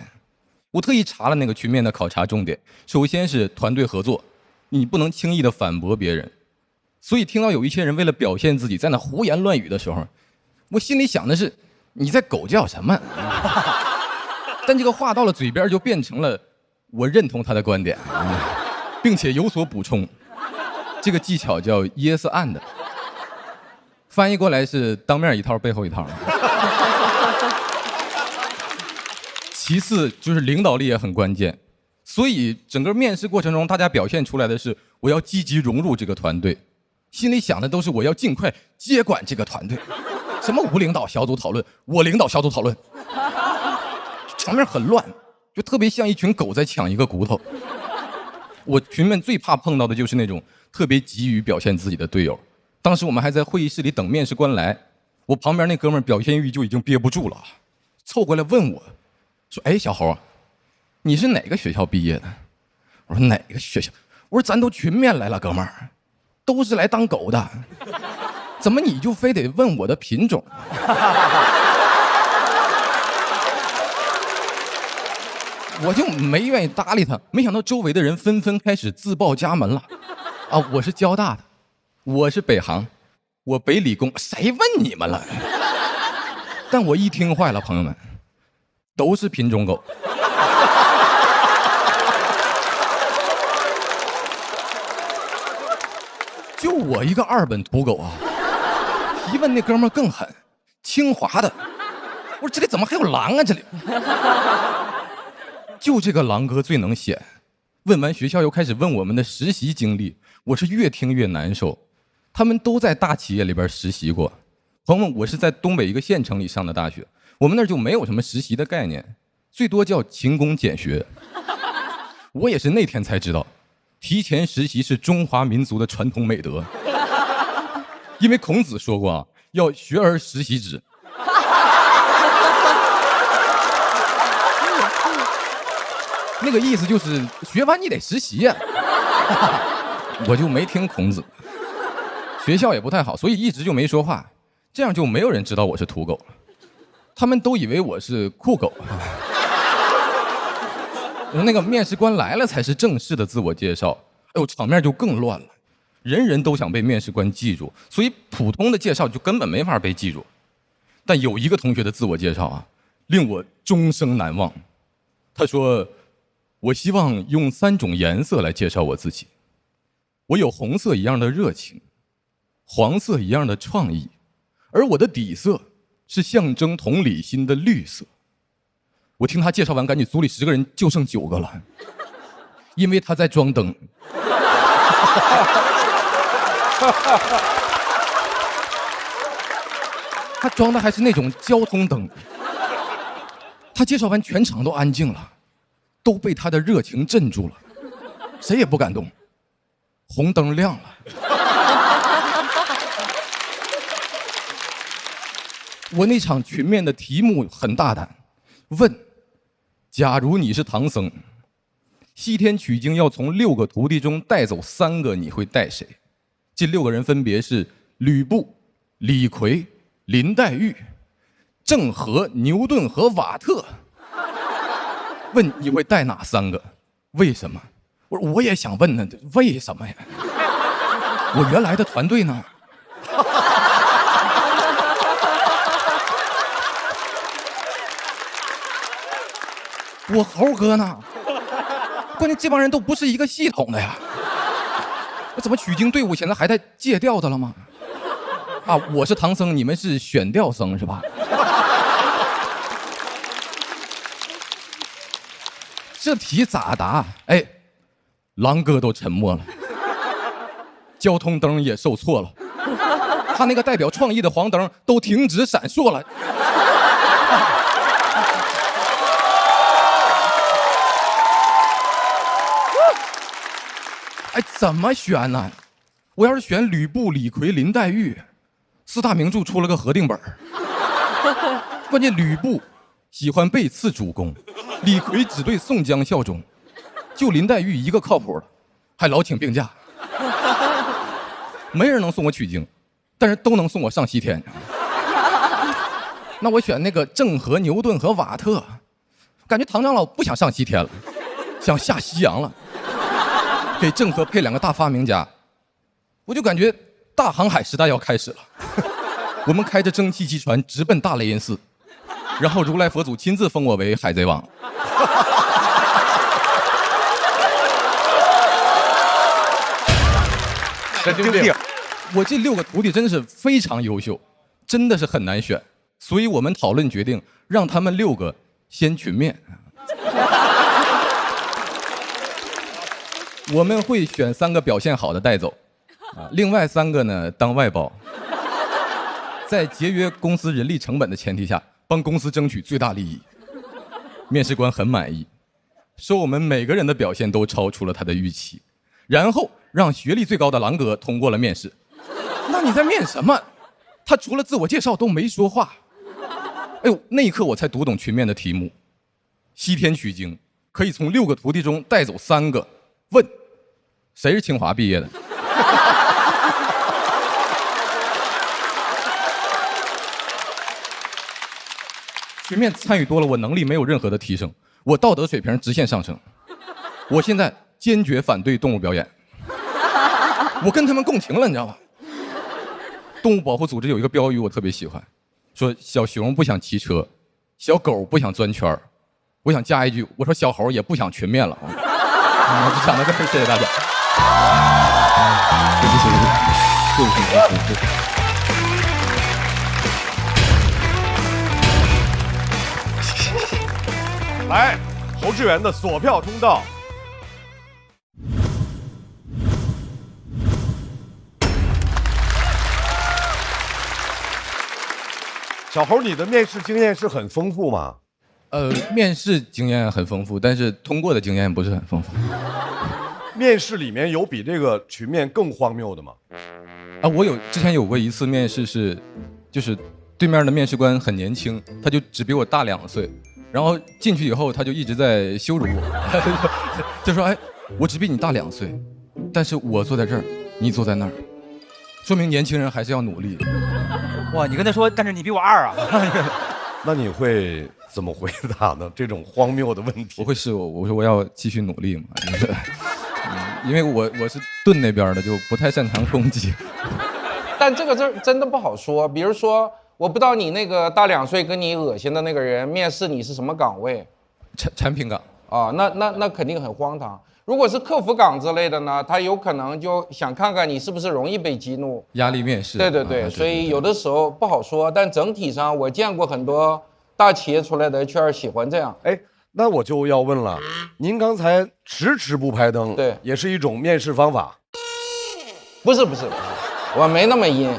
我特意查了那个群面的考察重点，首先是团队合作，你不能轻易的反驳别人。所以听到有一些人为了表现自己在那胡言乱语的时候，我心里想的是你在狗叫什么？但这个话到了嘴边就变成了我认同他的观点，并且有所补充。这个技巧叫 yes and， 翻译过来是当面一套背后一套。其次就是领导力也很关键，所以整个面试过程中大家表现出来的是我要积极融入这个团队，心里想的都是我要尽快接管这个团队。什么无领导小组讨论，我领导小组讨论，场面很乱，就特别像一群狗在抢一个骨头。我群面最怕碰到的就是那种特别急于表现自己的队友。当时我们还在会议室里等面试官来，我旁边那哥们儿表现欲就已经憋不住了，凑过来问我说：“哎，小侯，你是哪个学校毕业的？”我说：“哪个学校？”我说：“咱都群面来了，哥们儿，都是来当狗的，怎么你就非得问我的品种？”我就没愿意搭理他，没想到周围的人纷纷开始自报家门了。啊，我是交大的，我是北航，我北理工，谁问你们了？但我一听坏了，朋友们，都是品种狗。就我一个2本土狗啊！提问那哥们儿更狠，清华的。我说这里怎么还有狼啊？这里。就这个狼哥最能显，问完学校又开始问我们的实习经历，我是越听越难受。他们都在大企业里边实习过，朋友们，我是在东北一个县城里上的大学，我们那儿就没有什么实习的概念，最多叫勤工俭学。我也是那天才知道，提前实习是中华民族的传统美德。因为孔子说过啊，要学而时习之。那个意思就是学完你得实习呀。我就没听孔子，学校也不太好，所以一直就没说话，这样就没有人知道我是土狗了，他们都以为我是酷狗。那个面试官来了才是正式的自我介绍，哎呦，场面就更乱了，人人都想被面试官记住，所以普通的介绍就根本没法被记住。但有一个同学的自我介绍啊，令我终生难忘。他说：“我希望用3种颜色来介绍我自己。我有红色一样的热情，黄色一样的创意，而我的底色是象征同理心的绿色。”我听他介绍完，赶紧组里10个人就剩9个了，因为他在装灯。他装的还是那种交通灯。他介绍完，全场都安静了，都被他的热情镇住了，谁也不敢动。红灯亮了。我那场群面的题目很大胆，问：假如你是唐僧，西天取经要从6个徒弟中带走3个，你会带谁？这6个人分别是吕布、李逵、林黛玉、郑和、牛顿和瓦特。问你会带哪3个？为什么？我说我也想问呢，为什么呀？我原来的团队呢？我猴哥呢？关键这帮人都不是一个系统的呀。那怎么取经队伍现在还在借调的了吗？啊，我是唐僧，你们是选调僧是吧？这题咋答？哎，狼哥都沉默了，交通灯也受挫了，他那个代表创意的黄灯都停止闪烁了。哎，怎么选呢？我要是选吕布、李逵、林黛玉，4大名著出了个核定本。关键吕布喜欢背刺主公，李逵只对宋江效忠，就林黛玉一个靠谱的，还老请病假。没人能送我取经，但是都能送我上西天。那我选那个郑和、牛顿和瓦特，感觉唐长老不想上西天了，想下西洋了。给郑和配2个大发明家，我就感觉大航海时代要开始了。我们开着蒸汽机船直奔大雷音寺，然后如来佛祖亲自封我为海贼王。神经病！我这6个徒弟真是非常优秀，真的是很难选，所以我们讨论决定让他们6个先群面。我们会选3个表现好的带走，另外3个呢当外包，在节约公司人力成本的前提下，帮公司争取最大利益。面试官很满意，说我们每个人的表现都超出了他的预期，然后让学历最高的狼哥通过了面试。那你在面什么？他除了自我介绍都没说话。哎呦，那一刻我才读懂群面的题目：西天取经可以从6个徒弟中带走3个。问，谁是清华毕业的？群面参与多了，我能力没有任何的提升，我道德水平直线上升。我现在坚决反对动物表演，我跟他们共情了，你知道吗？动物保护组织有一个标语我特别喜欢，说小熊不想骑车，小狗不想钻圈，我想加一句，我说小猴也不想群面了。我就讲到这儿，谢谢大家。来，侯志远的锁票通道。小侯，你的面试经验是很丰富吗？面试经验很丰富，但是通过的经验不是很丰富。面试里面有比这个群面更荒谬的吗？啊，我之前有过一次面试是就是对面的面试官很年轻，他就只比我大2岁，然后进去以后他就一直在羞辱我，就说哎，我只比你大2岁，但是我坐在这儿，你坐在那儿，说明年轻人还是要努力。哇，你跟他说，但是你比我2啊。那你会怎么回答呢？这种荒谬的问题，我会是我说我要继续努力嘛，就是因为我是盾那边的，就不太擅长攻击。但这个真的不好说。比如说，我不知道你那个大2岁跟你恶心的那个人面试你是什么岗位？产品岗啊，那肯定很荒唐。如果是客服岗之类的呢，他有可能就想看看你是不是容易被激怒，压力面试。对，所以有的时候不好说。但整体上，我见过很多大企业出来的 HR 喜欢这样。哎，那我就要问了，您刚才迟迟不拍灯，对，也是一种面试方法？不是，我没那么阴，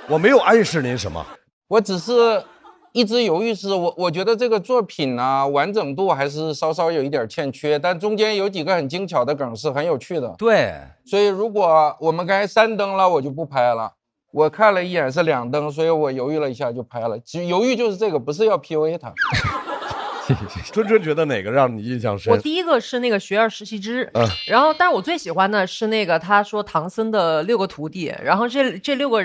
我没有暗示您什么，我只是一直犹豫是我觉得这个作品呢完整度还是稍稍有一点欠缺，但中间有几个很精巧的梗是很有趣的。对，所以如果我们该3灯了，我就不拍了。我看了一眼是2灯，所以我犹豫了一下就拍了。犹豫就是这个，不是要 PUA 他。春春觉得哪个让你印象深？我第一个是那个学而时习之，然后但是我最喜欢的是那个他说唐僧的6个徒弟，然后这6个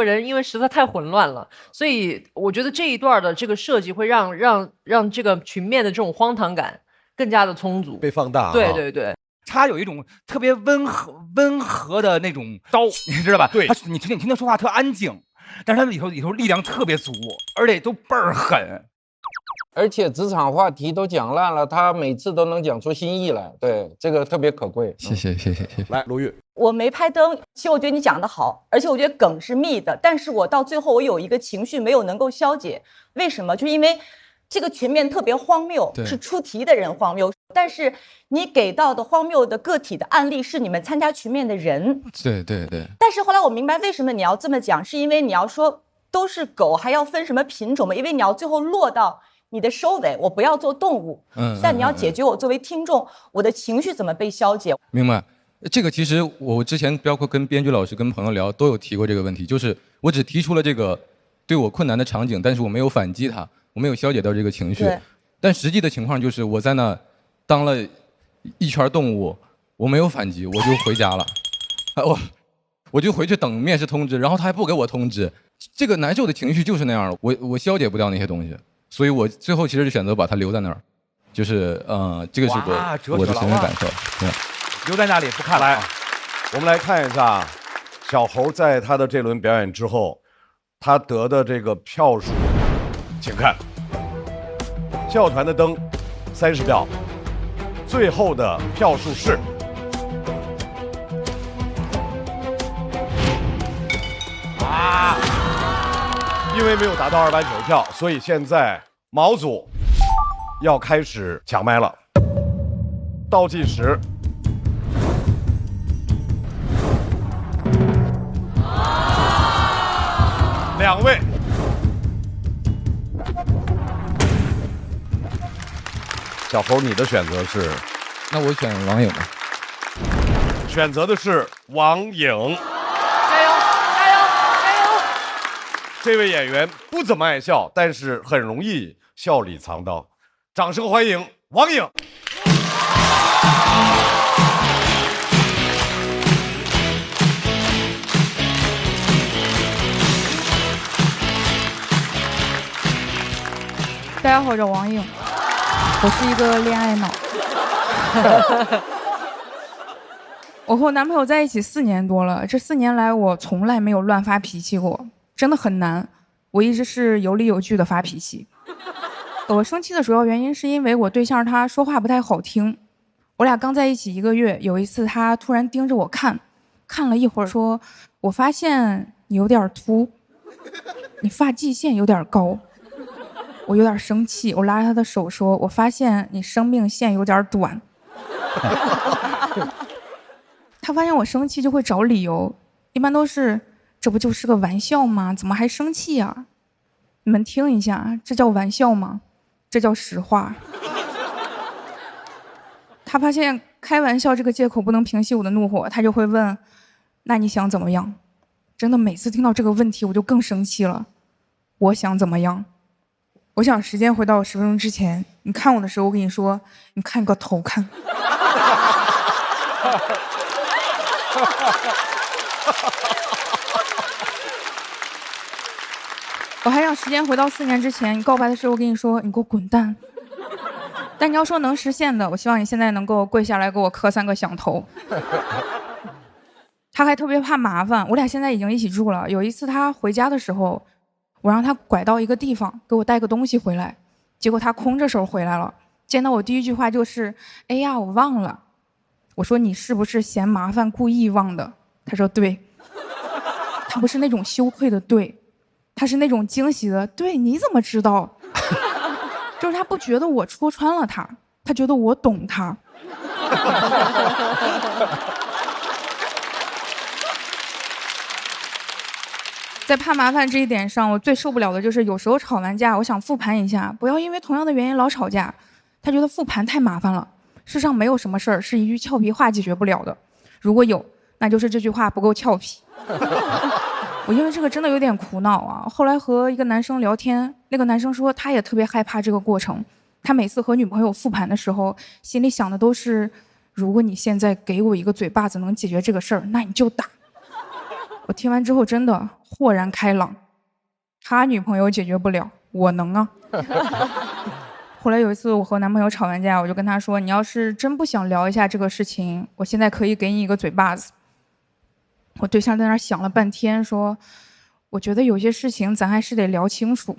人因为实在太混乱了，所以我觉得这一段的这个设计会让这个群面的这种荒唐感更加的充足，被放大。对。他有一种特别温和的那种刀，你知道吧？对，你听他说话特安静，但是他里头力量特别足，而且都倍儿狠。而且职场话题都讲烂了，他每次都能讲出新意来，对，这个特别可贵。谢谢。来，卢玉，我没拍灯，其实我觉得你讲得好，而且我觉得梗是密的，但是我到最后我有一个情绪没有能够消解，为什么？就是因为这个群面特别荒谬，是出题的人荒谬，但是你给到的荒谬的个体的案例是你们参加群面的人。对。但是后来我明白为什么你要这么讲，是因为你要说都是狗，还要分什么品种吗？因为你要最后落到你的收尾，我不要做动物，但你要解决我作为听众，我的情绪怎么被消解。明白。这个其实我之前包括跟编剧老师、跟朋友聊都有提过这个问题，就是我只提出了这个对我困难的场景，但是我没有反击它，我没有消解到这个情绪。但实际的情况就是我在那当了一圈动物，我没有反击，我就回家了。我就回去等面试通知，然后他还不给我通知，这个难受的情绪就是那样了，我消解不掉那些东西。所以我最后其实就选择把它留在那儿，就是这个是我的亲身感受。对，留在那里不看了。我们来看一下小猴在他的这轮表演之后，他得的这个票数，请看，教团的灯30票，最后的票数是因为没有达到290票，所以现在毛组要开始抢麦了。倒计时，2位，小猴，你的选择是？那我选王颖吧。选择的是王颖。这位演员不怎么爱笑，但是很容易笑里藏刀。掌声欢迎王颖。大家好，我叫王颖，我是一个恋爱脑。我和我男朋友在一起4年多了，这4年来我从来没有乱发脾气过。真的很难，我一直是有理有据的发脾气。我生气的主要原因是因为我对象他说话不太好听。我俩刚在一起1个月，有一次他突然盯着我看了一会儿，说：“我发现你有点秃，你发际线有点高。”我有点生气，我拉着他的手说：“我发现你生命线有点短。”他发现我生气就会找理由，一般都是。这不就是个玩笑吗？怎么还生气啊？你们听一下，这叫玩笑吗？这叫实话。他发现开玩笑这个借口不能平息我的怒火，他就会问：“那你想怎么样？”真的每次听到这个问题，我就更生气了。我想怎么样？我想时间回到10分钟之前，你看我的时候，我跟你说，你看个头看。我还想时间回到4年之前，你告白的时候，我跟你说，你给我滚蛋。但你要说能实现的，我希望你现在能够跪下来给我磕3个响头。他还特别怕麻烦，我俩现在已经一起住了。有一次他回家的时候，我让他拐到一个地方给我带个东西回来，结果他空着手回来了。见到我第一句话就是哎呀我忘了。我说你是不是嫌麻烦故意忘的？他说对。他不是那种羞愧的对，他是那种惊喜的对。你怎么知道？就是他不觉得我戳穿了他，他觉得我懂他。在怕麻烦这一点上，我最受不了的就是有时候吵完架，我想复盘一下，不要因为同样的原因老吵架。他觉得复盘太麻烦了，世上没有什么事儿是一句俏皮话解决不了的，如果有，那就是这句话不够俏皮。我因为这个真的有点苦恼啊。后来和一个男生聊天，那个男生说他也特别害怕这个过程，他每次和女朋友复盘的时候，心里想的都是，如果你现在给我一个嘴巴子能解决这个事儿，那你就打。我听完之后真的豁然开朗，他女朋友解决不了，我能啊。后来有一次我和男朋友吵完架，我就跟他说，你要是真不想聊一下这个事情，我现在可以给你一个嘴巴子。我对象在那儿想了半天说，我觉得有些事情咱还是得聊清楚。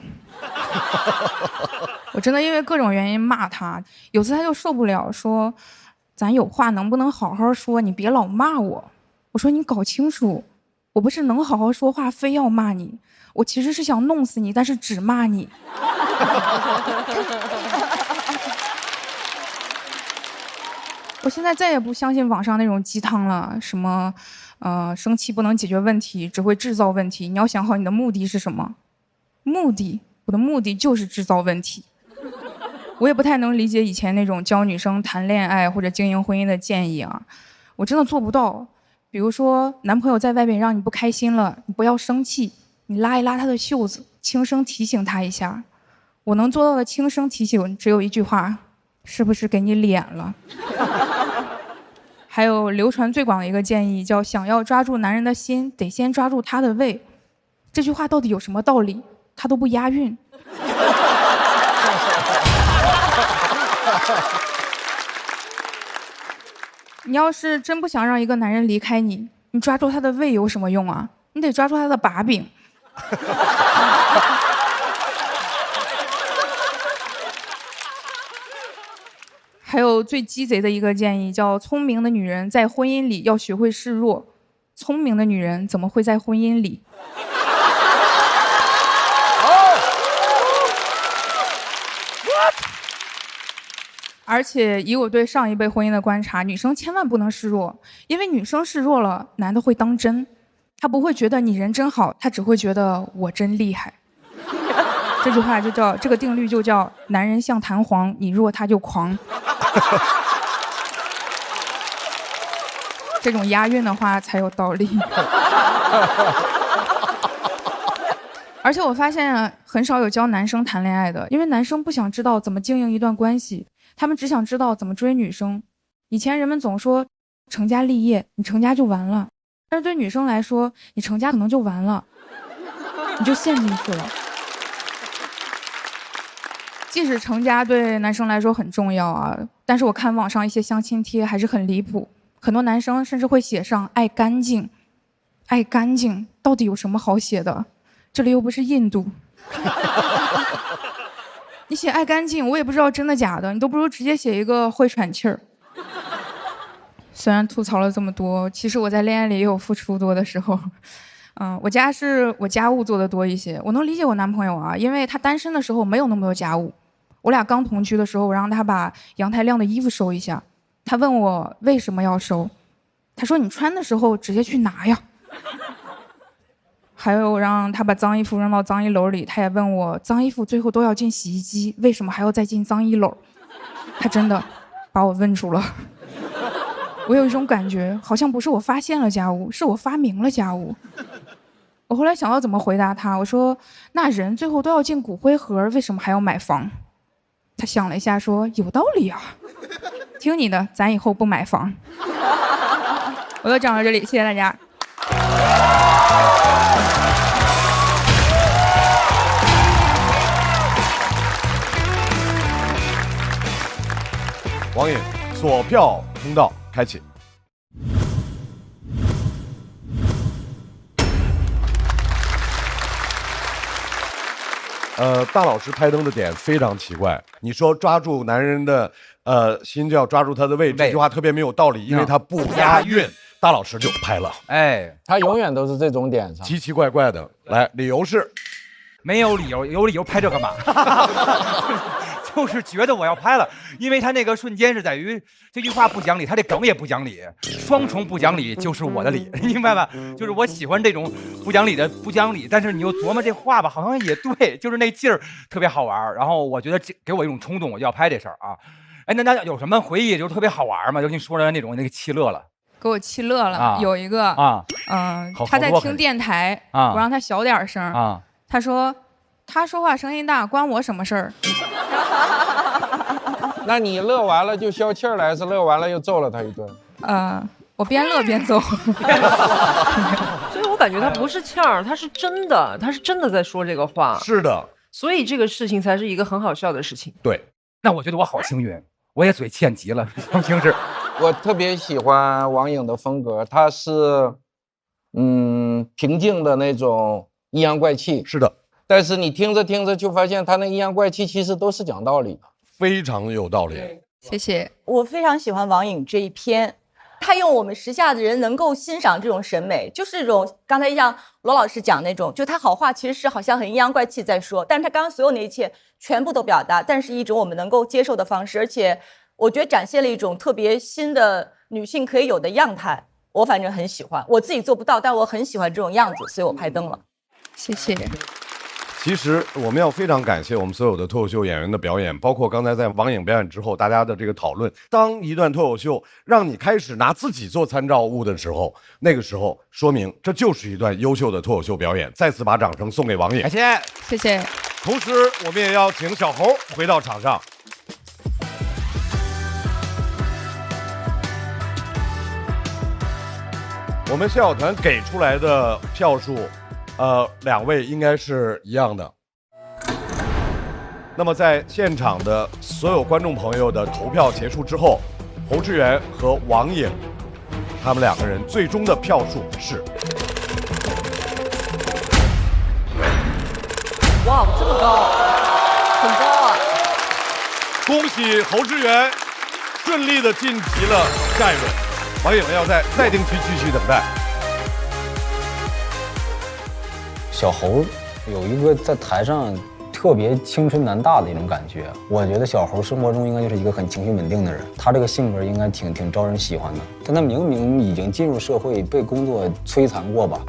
我真的因为各种原因骂他，有次他就受不了说，咱有话能不能好好说，你别老骂我。我说你搞清楚，我不是能好好说话非要骂你，我其实是想弄死你，但是只骂你。我现在再也不相信网上那种鸡汤了，什么生气不能解决问题，只会制造问题。你要想好你的目的是什么。我的目的就是制造问题。我也不太能理解以前那种教女生谈恋爱或者经营婚姻的建议啊，我真的做不到。比如说男朋友在外面让你不开心了，你不要生气，你拉一拉他的袖子，轻声提醒他一下。我能做到的轻声提醒只有一句话，是不是给你脸了？还有流传最广的一个建议叫，想要抓住男人的心，得先抓住他的胃。这句话到底有什么道理？他都不押韵。你要是真不想让一个男人离开你，你抓住他的胃有什么用啊？你得抓住他的把柄。还有最鸡贼的一个建议叫，聪明的女人在婚姻里要学会示弱，聪明的女人怎么会在婚姻里？而且以我对上一辈婚姻的观察，女生千万不能示弱，因为女生示弱了，男的会当真，他不会觉得你人真好，他只会觉得我真厉害。这句话就叫，这个定律就叫，男人像弹簧，你弱他就狂。这种押韵的话才有道理。而且我发现很少有教男生谈恋爱的，因为男生不想知道怎么经营一段关系，他们只想知道怎么追女生。以前人们总说成家立业，你成家就完了，但是对女生来说，你成家可能就完了，你就陷进去了。即使成家对男生来说很重要啊，但是我看网上一些相亲贴还是很离谱，很多男生甚至会写上爱干净。爱干净到底有什么好写的？这里又不是印度。你写爱干净，我也不知道真的假的，你都不如直接写一个会喘气儿。虽然吐槽了这么多，其实我在恋爱里也有付出多的时候。我家是我家务做的多一些，我能理解我男朋友啊，因为他单身的时候没有那么多家务。我俩刚同居的时候，我让他把阳台晾的衣服收一下，他问我为什么要收，他说你穿的时候直接去拿呀。还有让他把脏衣服扔到脏衣篓里，他也问我脏衣服最后都要进洗衣机，为什么还要再进脏衣篓？他真的把我问住了。我有一种感觉，好像不是我发现了家务，是我发明了家务。我我后来想到怎么回答他，我说那人最后都要进骨灰盒，为什么还要买房？他想了一下说有道理啊，听你的，咱以后不买房。我就讲到这里，谢谢大家。王颖锁票通道开启。大老师拍灯的点非常奇怪。你说抓住男人的心就要抓住他的胃，这句话特别没有道理，因为他不押韵。大老师就拍了，哎，他永远都是这种点上，奇奇怪怪的。来，理由是，没有理由，有理由拍这干嘛？就是觉得我要拍了，因为他那个瞬间是在于这句话不讲理，他这梗也不讲理，双重不讲理就是我的理，你明白吧？就是我喜欢这种不讲理的不讲理，但是你又琢磨这话吧，好像也对，就是那劲儿特别好玩。然后我觉得给我一种冲动，我就要拍这事儿啊。哎，那有什么回忆就特别好玩吗？就跟你说的那种，那个气乐了。给我气乐了，啊、有一个他在听电台，我让他小点声啊，他说他说话声音大，关我什么事儿？那你乐完了就消气儿了，还是乐完了又揍了他一顿？我边乐边揍。所以我感觉他不是呛儿，他是真的，他是真的在说这个话。是的，所以这个事情才是一个很好笑的事情。对，那我觉得我好幸运，我也嘴欠极了，平时。我特别喜欢王颖的风格，他是平静的那种阴阳怪气。是的，但是你听着听着就发现他那阴阳怪气其实都是讲道理的，非常有道理。谢谢。我非常喜欢王颖这一篇，他用我们时下的人能够欣赏这种审美，就是这种刚才像罗老师讲那种，就他好话其实是好像很阴阳怪气在说，但是他刚刚所有那一切全部都表达，但是一种我们能够接受的方式，而且我觉得展现了一种特别新的女性可以有的样态，我反正很喜欢，我自己做不到，但我很喜欢这种样子，所以我拍灯了。谢谢。其实我们要非常感谢我们所有的脱口秀演员的表演，包括刚才在王颖表演之后大家的这个讨论。当一段脱口秀让你开始拿自己做参照物的时候，那个时候说明这就是一段优秀的脱口秀表演。再次把掌声送给王颖，感谢，谢谢。同时，我们也要请小猴回到场上。我们笑团给出来的票数，两位应该是一样的。那么在现场的所有观众朋友的投票结束之后，侯志远和王颖他们两个人最终的票数是。哇，这么高，很高啊！恭喜侯志远顺利的晋级了下一轮。王颖要在待定区继续等待。小猴有一个在台上特别青春男大的一种感觉，我觉得小猴生活中应该就是一个很情绪稳定的人，他这个性格应该挺招人喜欢的。但他明明已经进入社会，被工作摧残过吧？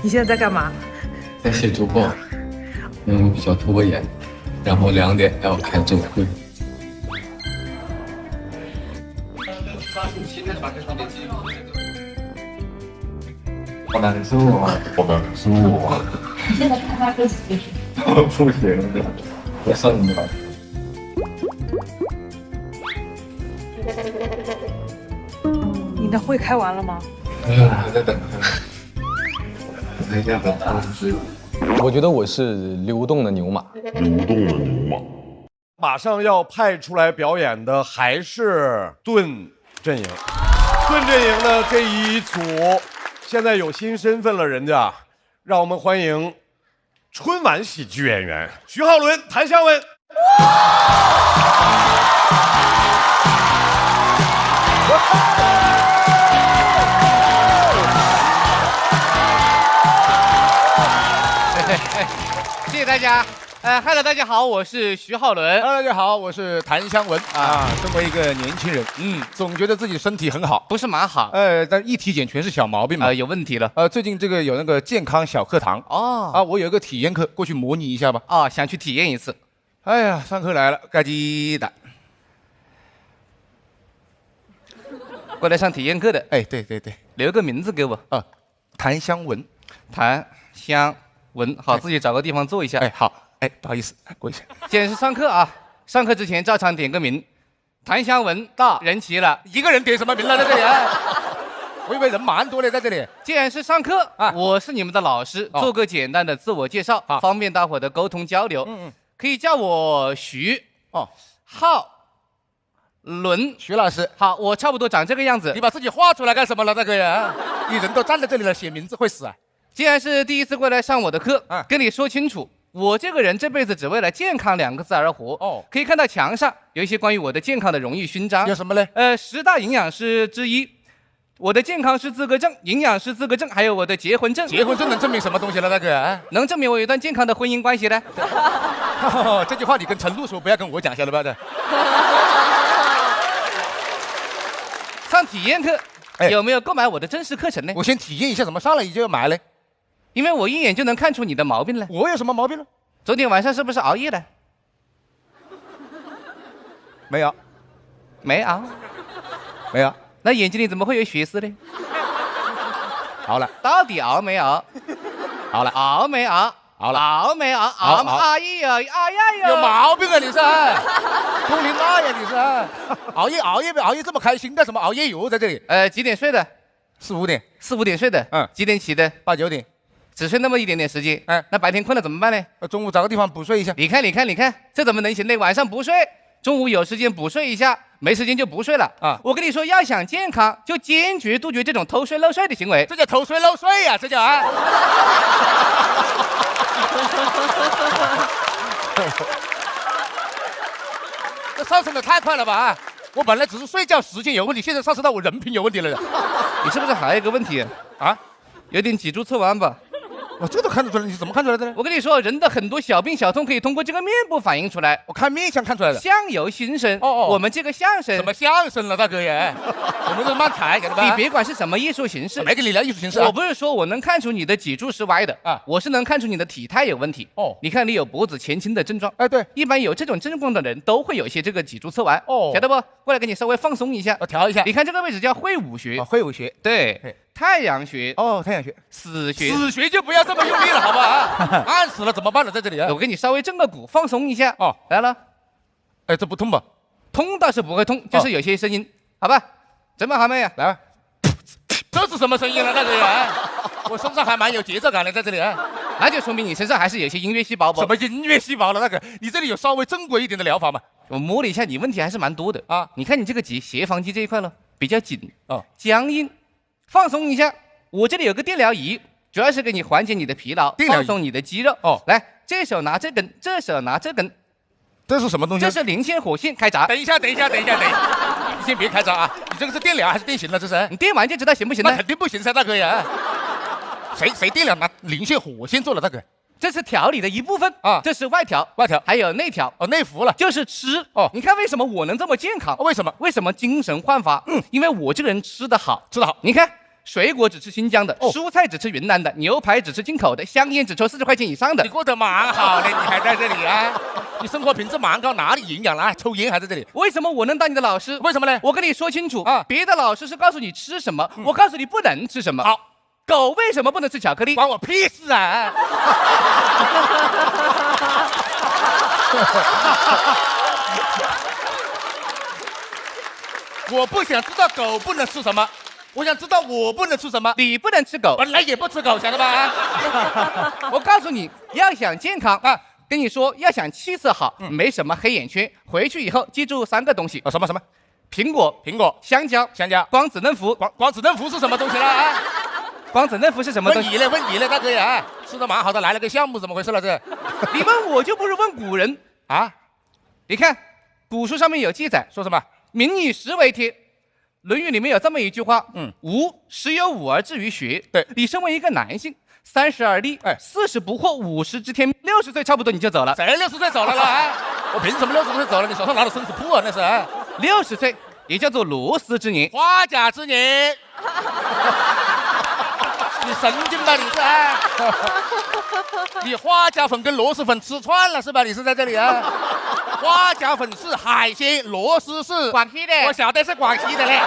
你现在在干嘛？在写周报，因为我比较拖延，然后2点要开周会。好难受啊！好难受啊！你现在开发科技技术？不行，我上你了。你的会开完了吗？没有，我还在等他。我在家等他睡。我觉得我是流动的牛马。流动的牛马。马上要派出来表演的还是盾阵营。盾阵营的这一组现在有新身份了，人家让我们欢迎春晚喜剧演员徐浩伦、谭湘文。谢谢大家。Hello， 大家好，我是徐浩伦。Hello， 大家好，我是谭湘文啊。身为一个年轻人，总觉得自己身体很好，不是蛮好。但一体检全是小毛病嘛，有问题了。最近这个有那个健康小课堂哦，我有一个体验课，过去模拟一下吧。哦，想去体验一次。哎呀，上课来了，该鸡蛋。过来上体验课的。哎，对对对，留个名字给我。谭香文，谭香文，好，自己找个地方坐一下。哎，好，哎，不好意思，过一下。既然是上课啊，上课之前照常点个名。谭香文到，人齐了，一个人点什么名了在这里啊？我以为人蛮多的在这里。既然是上课啊，我是你们的老师，做个简单的自我介绍，方便大伙的沟通交流。可以叫我徐浩伦，徐老师。好，我差不多长这个样子。你把自己画出来干什么了，大哥呀？你人都站在这里了，写名字会死啊！既然是第一次过来上我的课，跟你说清楚，我这个人这辈子只为了健康2个字而活。可以看到墙上有一些关于我的健康的荣誉勋章。有什么嘞？10大营养师之一，我的健康师资格证、营养师资格证，还有我的结婚证。结婚证能证明什么东西了，大哥？能证明我有一段健康的婚姻关系呢。这句话你跟陈露说，不要跟我讲，晓得吧？上体验课，有没有购买我的真实课程呢？我先体验一下，怎么上来你就要买嘞？因为我一眼就能看出你的毛病了。我有什么毛病了？昨天晚上是不是熬夜了？没有，没熬，没有。那眼睛里怎么会有血丝呢？熬了，到底熬没熬？熬了，熬没熬？熬了，熬没熬？熬哎呀哎呀呀！有毛病啊你是？通灵妈呀你是？熬夜这么开心干什么？熬夜游在这里？几点睡的？4、5点，4、5点睡的。几点起的？8、9点。只睡那么一点点时间。那白天困了怎么办呢？中午找个地方补睡一下。你看，这怎么能行呢？晚上不睡，中午有时间补睡一下，没时间就不睡了啊！我跟你说，要想健康，就坚决杜绝这种偷睡漏睡的行为。这叫偷睡漏睡呀，这叫啊！这上升的太快了吧！我本来只是睡觉时间有问题，现在上升到我人品有问题了。你是不是还有一个问题啊？有点脊柱侧弯吧？我这都看得出来，你怎么看出来的呢？我跟你说，人的很多小病小痛可以通过这个面部反映出来。我看面相看出来的。相由心生。我们这个相声什么相声了，大哥呀？我们这慢才，晓得吧？你别管是什么艺术形式，没跟你聊艺术形式。我不是说我能看出你的脊柱是歪的啊，我是能看出你的体态有问题。你看你有脖子前倾的症状。哎，对，一般有这种症状的人都会有一些这个脊柱侧弯。晓得不？过来给你稍微放松一下，我调一下。你看这个位置叫会武穴。会武穴。对。太阳穴太阳穴，死穴，死穴就不要这么用力了，好不好？按死了怎么办呢？在这里啊，我给你稍微正个骨，放松一下。来了，哎，这不痛吧？痛倒是不会痛，就是有些声音，好吧？准备好没有？来，这是什么声音了？大哥呀，我身上还蛮有节奏感的，在这里啊，那就说明你身上还是有些音乐细胞不？什么音乐细胞了？那个，你这里有稍微正规一点的疗法吗？我摸了一下，你问题还是蛮多的啊。你看你这个斜方肌这一块了，比较紧僵硬。放松一下，我这里有个电疗仪，主要是给你缓解你的疲劳，放松你的肌肉。来，这手拿这根，这手拿这根，这是什么东西？这是零线火线开闸。等一下，你先别开闸啊！你这个是电疗还是电刑了？这是？你电完就知道行不行了？那肯定不行噻，大哥呀！谁电疗拿零线火线做了，大哥？这是调理的一部分啊，这是外调，还有内调。内服了，就是吃。你看为什么我能这么健康？为什么？为什么精神焕发？因为我这个人吃得好，你看，水果只吃新疆的，蔬菜只吃云南的，牛排只吃进口的，香烟只抽40块钱以上的。你过得蛮好的，你还在这里啊？你生活品质蛮高，哪里营养了？抽烟还在这里？为什么我能当你的老师？为什么呢？我跟你说清楚啊，别的老师是告诉你吃什么，我告诉你不能吃什么。好。狗为什么不能吃巧克力？关我屁事啊！我不想知道狗不能吃什么，我想知道我不能吃什么。你不能吃狗，本来也不吃狗，晓得吧？我告诉你，要想健康啊，跟你说，要想气色好，没什么黑眼圈，回去以后记住3个东西。什么？苹果、香蕉、光子嫩肤。光子嫩肤是什么东西了啊？光子嫩肤是什么东西？问你了，大哥呀！吃的蛮好的，来了个项目，怎么回事了这？你问我就不如问古人啊！你看古书上面有记载，说什么？民以食为天。《论语》里面有这么一句话：吾十有5而志于学。对，你身为一个男性，30而立，40不惑，50知天命，60岁差不多你就走了。谁60岁走了啦？我凭什么60岁走了？你手上拿的生死簿啊，那是。60岁也叫做螺丝之年，花甲之年。你神经吧你是啊？你花甲粉跟螺蛳粉吃串了是吧？你是在这里啊？花甲粉是海鲜，螺蛳是广西的，我晓得是广西的嘞。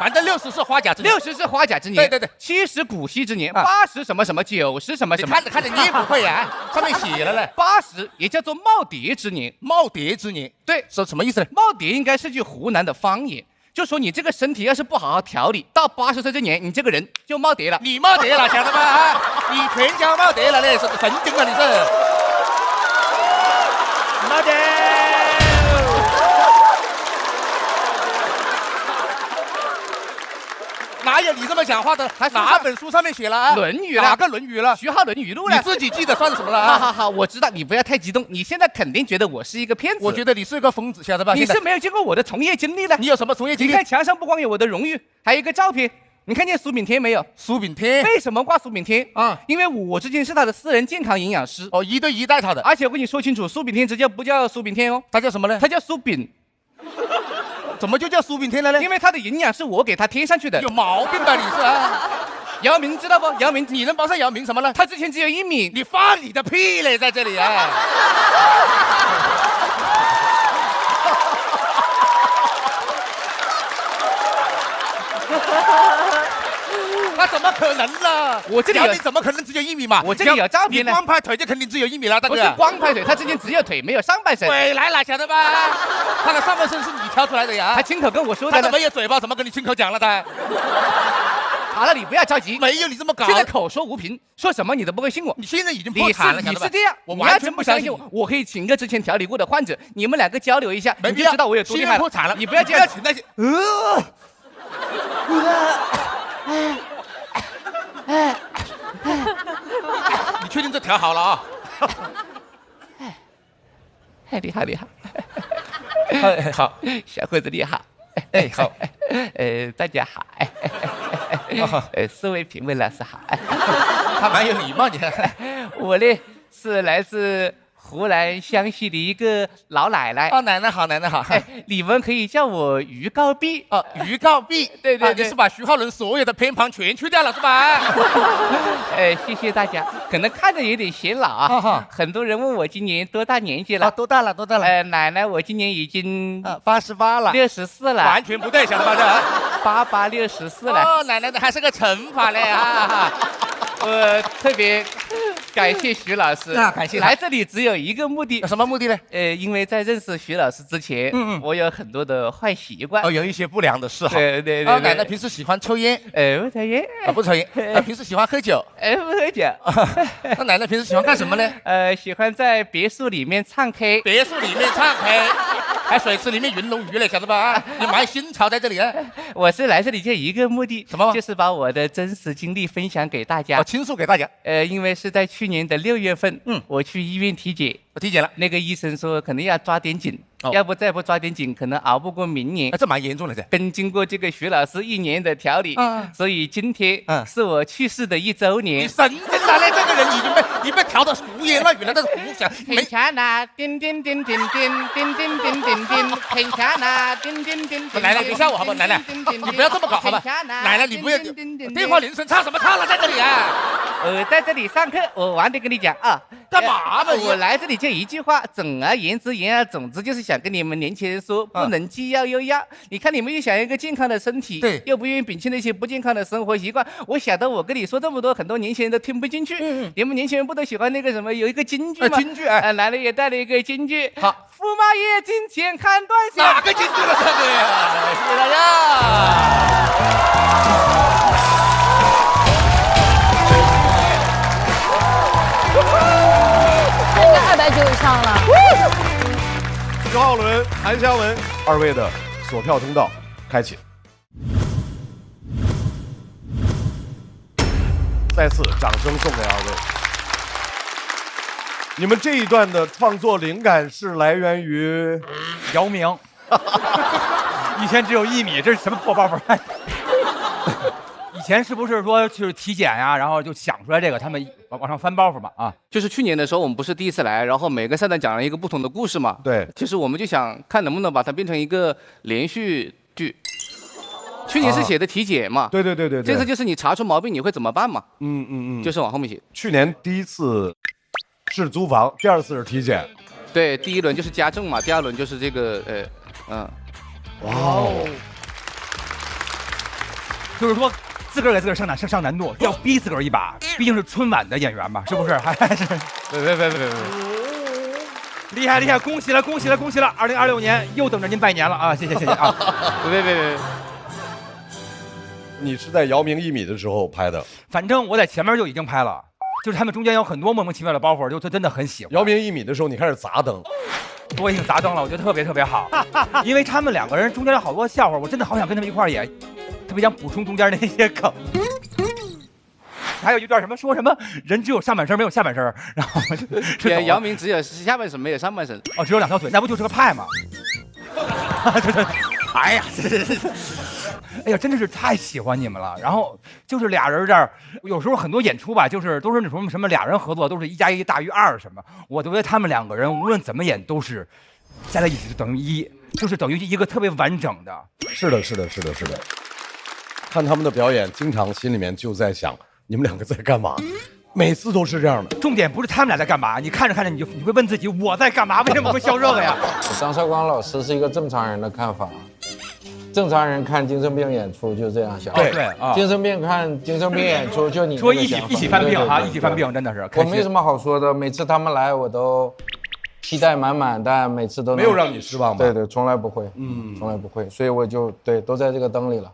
反正60是花甲之年，60是花甲之年，对对对，70古稀之年，80什么什么，90什么什么。你看着你也不会啊，上面写了嘞。80也叫做耄耋之年，耄耋之年，对，是什么意思呢？耄耋应该是句湖南的方言。就说你这个身体要是不好好调理，到80岁这年，你这个人就耄耋了。你耄耋了，晓得吧？啊，你全家耄耋了嘞，是神经啊你是。耄耋。哪有你这么讲话的？还哪本书上面写了啊？《论语》了，哪个《论语》了？徐浩《论语录》了。你自己记得算什么了啊？好，我知道，你不要太激动。你现在肯定觉得我是一个骗子，我觉得你是个疯子，晓得吧？你是没有经过我的从业经历的。你有什么从业经历？你看墙上不光有我的荣誉，还有一个照片。你看见苏炳添没有？苏炳添为什么挂苏炳添啊？因为我之前是他的私人健康营养师。哦，1对1带他的。而且我跟你说清楚，苏炳添不叫苏炳添哦，他叫什么呢？他叫苏炳。怎么就叫苏炳添了呢？因为他的营养是我给他贴上去的。有毛病吧你是啊？姚明知道不？姚明，你能帮上姚明什么了？他之前只有1米。你放你的屁嘞，在这里啊！那怎么可能呢？我这里有，你怎么可能只有1米嘛？我这里有照片呢。你光拍腿就肯定只有1米了，大哥。不是光拍腿，他之前只有腿没有上半身。鬼来了，晓得吧？他的上半身是你挑出来的呀。他亲口跟我说的。他怎么有嘴巴？怎么跟你亲口讲了的？好了，你不要着急，没有你这么搞。现在口说无凭，说什么你都不会信我。你现在已经破产了，你是这样，我完全不相信我。我可以请个之前调理过的患者，你们2个交流一下，你就知道我有多厉害了。破产了，你不要这样，请那些。你确定这调好了啊？厉害，好，小伙子你好，好，大家好，4位评委老师好，他蛮有礼貌你看，我呢是来自湖南湘西的一个老奶奶。哦，奶奶好，奶奶好。你们可以叫我于告弼。哦，于告弼。对，你是把徐浩伦所有的偏旁全去掉了是吧？谢谢大家。可能看着有点显老啊。很多人问我今年多大年纪了？多大了？奶奶，我今年已经88了，64了。完全不对，晓得吧？这88、64了。哦，奶奶的还是个乘法嘞啊！我特别感谢徐老师感谢来这里只有一个目的。什么目的呢？因为在认识徐老师之前，我有很多的坏习惯。有一些不良的嗜好。对。奶奶平时喜欢抽烟？不抽烟。不抽烟。平时喜欢喝酒？不喝酒。那奶奶平时喜欢干什么呢？喜欢在别墅里面唱 K。别墅里面唱 K， 还水池里面云龙鱼嘞，晓得吧？你蛮新潮在这里啊！我是来这里就一个目的，什么？就是把我的真实经历分享给大家，倾诉给大家。因为是在去年的6月份，我去医院体检，我体检了，那个医生说可能要抓点紧。要不再不抓点紧，可能熬不过明年。这蛮严重的噻。跟经过这个徐老师1年的调理，所以今天是我去世的1周年。你神经了嘞！这个人已经被调得胡言乱语了，这是胡想。天下那点点点点点点点点点点，天下那点点点点。奶奶，等一下我好不好？奶奶，你不要这么搞好吧？奶奶，你不要电话铃声唱什么唱了，在这里啊！我在这里上课，我晚点跟你讲啊。干嘛嘛？我来这里就一句话，总而言之，言而总之，就是想跟你们年轻人说，不能既要又要。你看你们又想要一个健康的身体，对，又不愿意摒弃那些不健康的生活习惯。我晓得我跟你说这么多，很多年轻人都听不进去。你们年轻人不都喜欢那个什么？有一个京剧吗？京剧奶奶也带了一个京剧。好，驸马爷金钱看短线。哪个京剧了？这个呀，谢谢大家。290以上了。徐浩伦、韩湘文2位的索票通道开启。再次掌声送给2位。你们这一段的创作灵感是来源于姚明。以前只有1米，这是什么破包袱？以前是不是说就是体检呀，然后就想出来这个，他们往上翻包袱嘛啊？就是去年的时候，我们不是第一次来，然后每个赛段讲了一个不同的故事嘛。对，其实我们就想看能不能把它变成一个连续剧。去年是写的体检嘛？对，这次就是你查出毛病你会怎么办嘛？就是往后面写。去年第一次是租房，第二次是体检。对，第一轮就是家政嘛，第二轮就是这个哇哦，就是说自个儿给自个儿上难度，要逼自个儿一把，毕竟是春晚的演员嘛，是不是？还是别，厉害，恭喜了！2026年又等着您拜年了啊！谢谢啊！别，你是在姚明1米的时候拍的？反正我在前面就已经拍了。就是他们中间有很多莫名其妙的包袱，就真的很喜欢。姚明1米的时候，你开始砸灯，我已经砸灯了，我觉得特别好，因为他们两个人中间有好多笑话，我真的好想跟他们一块儿演，特别想补充中间那些梗。还有一段说什么人只有上半身没有下半身，然后对，姚明只有下半身没有上半身，只有2条腿，那不就是个派吗？哎呀，哎呀，真的是太喜欢你们了。然后就是俩人这儿，有时候很多演出吧，就是都是那什么俩人合作，都是1+1大于2什么。我觉得他们两个人无论怎么演都是加在一起就等于1，就是等于一个特别完整的。是的。看他们的表演，经常心里面就在想，你们两个在干嘛？每次都是这样的。重点不是他们俩在干嘛，你看着你会问自己，我在干嘛？为什么会笑这个呀？张绍刚老师是一个正常人的看法。正常人看精神病演出就这样想，对啊，精神病看精神病演出就你说一起犯病啊，一起犯病真的是。我没什么好说的，每次他们来我都期待满满，但每次都没有让你失望吧？对，从来不会，从来不会，所以我就都在这个灯里了。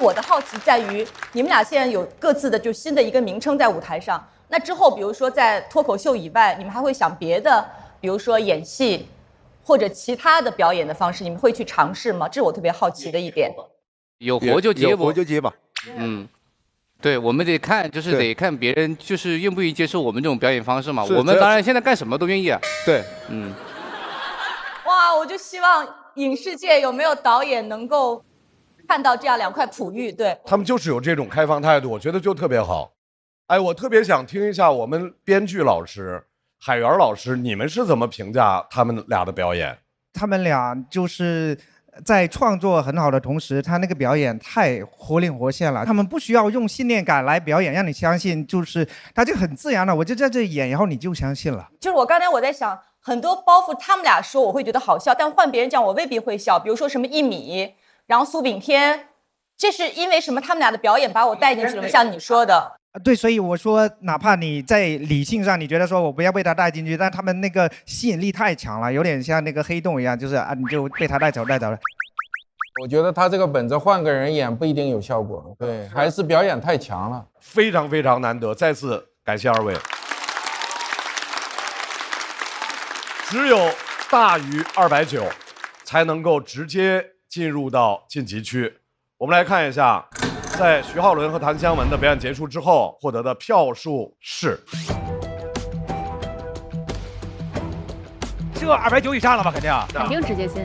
我的好奇在于，你们俩现在有各自的就新的一个名称在舞台上，那之后比如说在脱口秀以外，你们还会想别的，比如说演戏。或者其他的表演的方式，你们会去尝试吗？这是我特别好奇的一点。有活就接吧。对，我们得看，就是得看别人就是愿不愿意接受我们这种表演方式嘛。我们当然现在干什么都愿意啊。对，哇，我就希望影视界有没有导演能够看到这样2块璞玉，对。他们就是有这种开放态度，我觉得就特别好。哎，我特别想听一下我们编剧老师。海源老师，你们是怎么评价他们俩的表演？他们俩就是在创作很好的同时，他那个表演太活灵活现了。他们不需要用信念感来表演，让你相信，就是他就很自然了，我就在这演，然后你就相信了。就是我刚才在想，很多包袱他们俩说我会觉得好笑，但换别人讲我未必会笑。比如说什么1米，然后苏炳添，这是因为什么？他们俩的表演把我带进去了吗？像你说的。对，所以我说，哪怕你在理性上你觉得说我不要被他带进去，但他们那个吸引力太强了，有点像那个黑洞一样，就是你就被他带走了。我觉得他这个本子换个人演不一定有效果，对，还是表演太强了，非常难得，再次感谢2位。只有大于290才能够直接进入到晋级区。我们来看一下。在徐浩伦和谭湘文的表演结束之后，获得的票数是这290以上了吧？肯定直接进。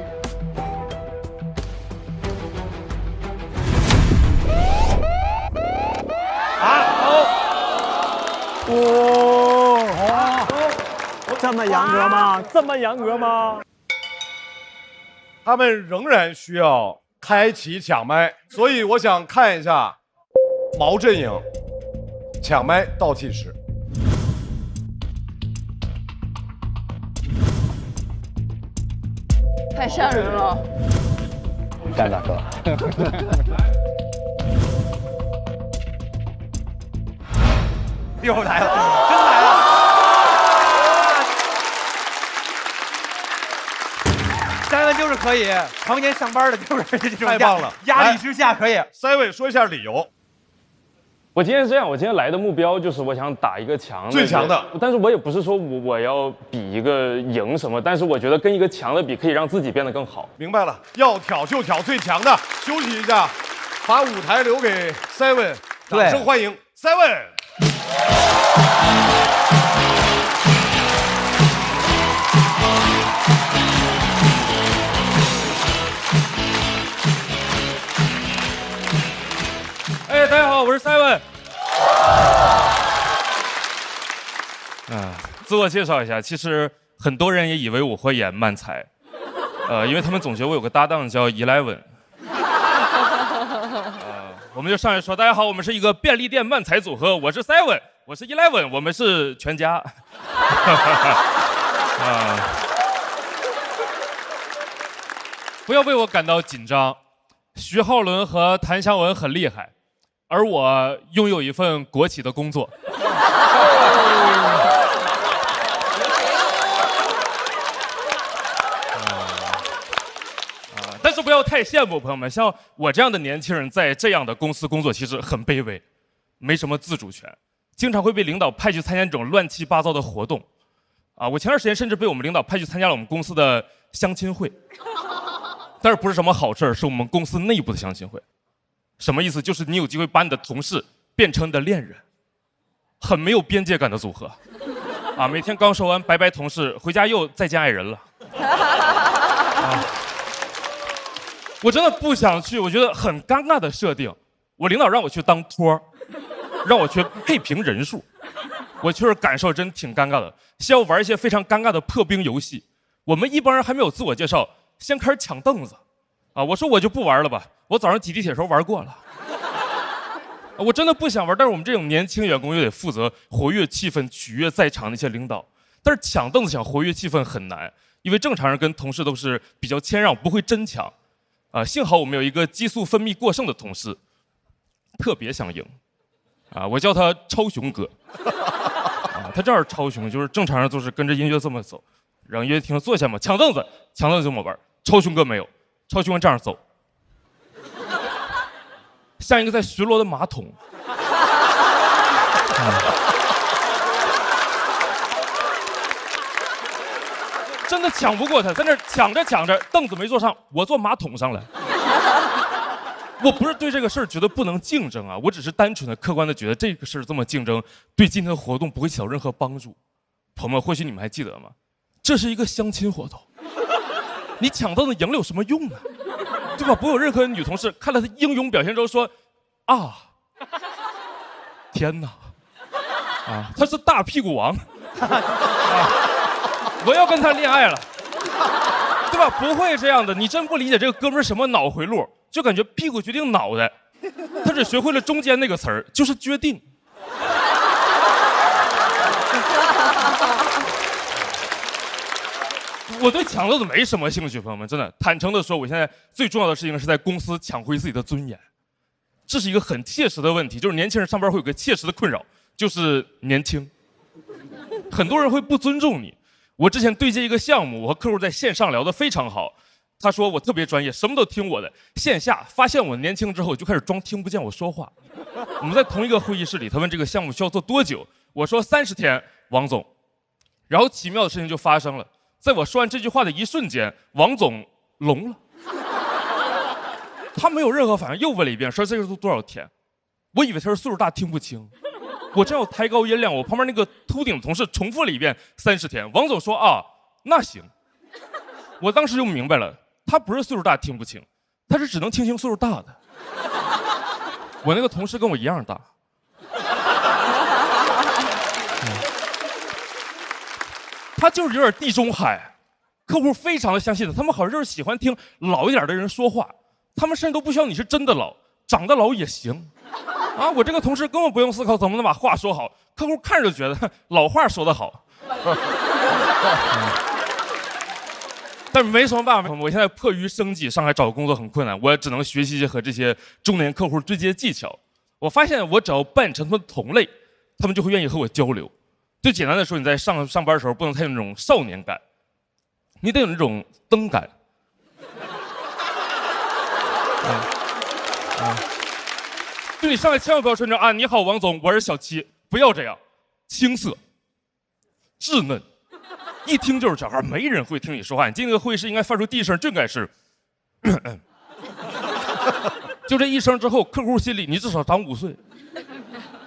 这么严格吗？这么严格吗？他们仍然需要开启抢麦，所以我想看一下毛阵营抢麦倒计时。太吓人了！干大哥。又来了，真来了！三文就是可以，常年上班的就是这种太棒了，压力之下可以。Simon说一下理由。我今天是这样，我今天来的目标就是我想打一个强，最强的。但是我也不是说我要比一个赢什么，但是我觉得跟一个强的比，可以让自己变得更好。明白了，要挑就挑最强的。休息一下，把舞台留给 Simon， 掌声欢迎 Simon。大家好，我是 Simon。自我介绍一下，其实很多人也以为我会演漫才，因为他们总觉得我有个搭档叫 Eleven。我们就上来说，大家好，我们是一个便利店漫才组合，我是 Seven， 我是 Eleven， 我们是全家。啊，不要为我感到紧张，徐浩伦和谭湘文很厉害，而我拥有一份国企的工作。但是不要太羡慕，朋友们，像我这样的年轻人，在这样的公司工作，其实很卑微，没什么自主权，经常会被领导派去参加这种乱七八糟的活动。啊，我前段时间甚至被我们领导派去参加了我们公司的相亲会，但是不是什么好事，是我们公司内部的相亲会。什么意思？就是你有机会把你的同事变成你的恋人，很没有边界感的组合。啊，每天刚说完拜拜同事，回家又再见爱人了。啊，我真的不想去，我觉得很尴尬的设定。我领导让我去当托，让我去配评人数，我确实感受真挺尴尬的。需要玩一些非常尴尬的破冰游戏。我们一帮人还没有自我介绍，先开始抢凳子。啊，我说我就不玩了吧，我早上挤地铁的时候玩过了。我真的不想玩，但是我们这种年轻员工又得负责活跃气氛，取悦在场的一些领导。但是抢凳子想活跃气氛很难，因为正常人跟同事都是比较谦让，不会真抢。啊，幸好我们有一个激素分泌过剩的同事，特别想赢。啊，我叫他超雄哥。啊，他这样超雄，就是正常人都是跟着音乐这么走，让音乐厅坐下嘛，抢凳子这么玩。超雄哥没有，超雄哥这样走。像一个在巡逻的马桶。真的抢不过他，在那抢着抢着，凳子没坐上，我坐马桶上了。我不是对这个事儿觉得不能竞争啊，我只是单纯的、客观的觉得这个事儿这么竞争，对今天的活动不会起到任何帮助。朋友们，或许你们还记得吗？这是一个相亲活动，你抢凳子赢了有什么用呢？对吧？不会有任何女同事看了他英勇表现之后说：“啊，天哪，啊，他是大屁股王，啊，我要跟他恋爱了，对吧？不会这样的，你真不理解这个哥们儿什么脑回路，就感觉屁股决定脑袋，他只学会了中间那个词儿，就是决定。”我对抢凳子没什么兴趣，朋友们，真的，坦诚的说，我现在最重要的事情是在公司抢回自己的尊严，这是一个很切实的问题，就是年轻人上班会有个切实的困扰，就是年轻，很多人会不尊重你。我之前对接一个项目，我和客户在线上聊得非常好，他说我特别专业，什么都听我的，线下发现我年轻之后，就开始装听不见我说话。我们在同一个会议室里，他问这个项目需要做多久，我说30天，王总，然后奇妙的事情就发生了。在我说完这句话的一瞬间，王总聋了，他没有任何反应，又问了一遍，说这个都多少天？我以为他是岁数大听不清，我正要抬高音量，我旁边那个秃顶同事重复了一遍30天。王总说啊，那行。我当时就明白了，他不是岁数大听不清，他是只能听清岁数大的。我那个同事跟我一样大。他就是有点地中海，客户非常的相信他，他们好像就是喜欢听老一点的人说话，他们甚至都不需要你是真的老，长得老也行。啊，我这个同事根本不用思考怎么能把话说好，客户看着就觉得老话说得好。但是没什么办法，我现在迫于生计，上海找工作很困难，我也只能学习和这些中年客户对接技巧。我发现我只要扮成他们的同类，他们就会愿意和我交流。最简单的说，你在上班的时候不能太有那种少年感，你得有那种登感。就你上来千万不要说啊，你好，王总，我是小七，不要这样，青涩、稚嫩，一听就是小孩，没人会听你说话。你进那个会议室应该发出第一声就应该是，就这一声之后，客户心里你至少长5岁，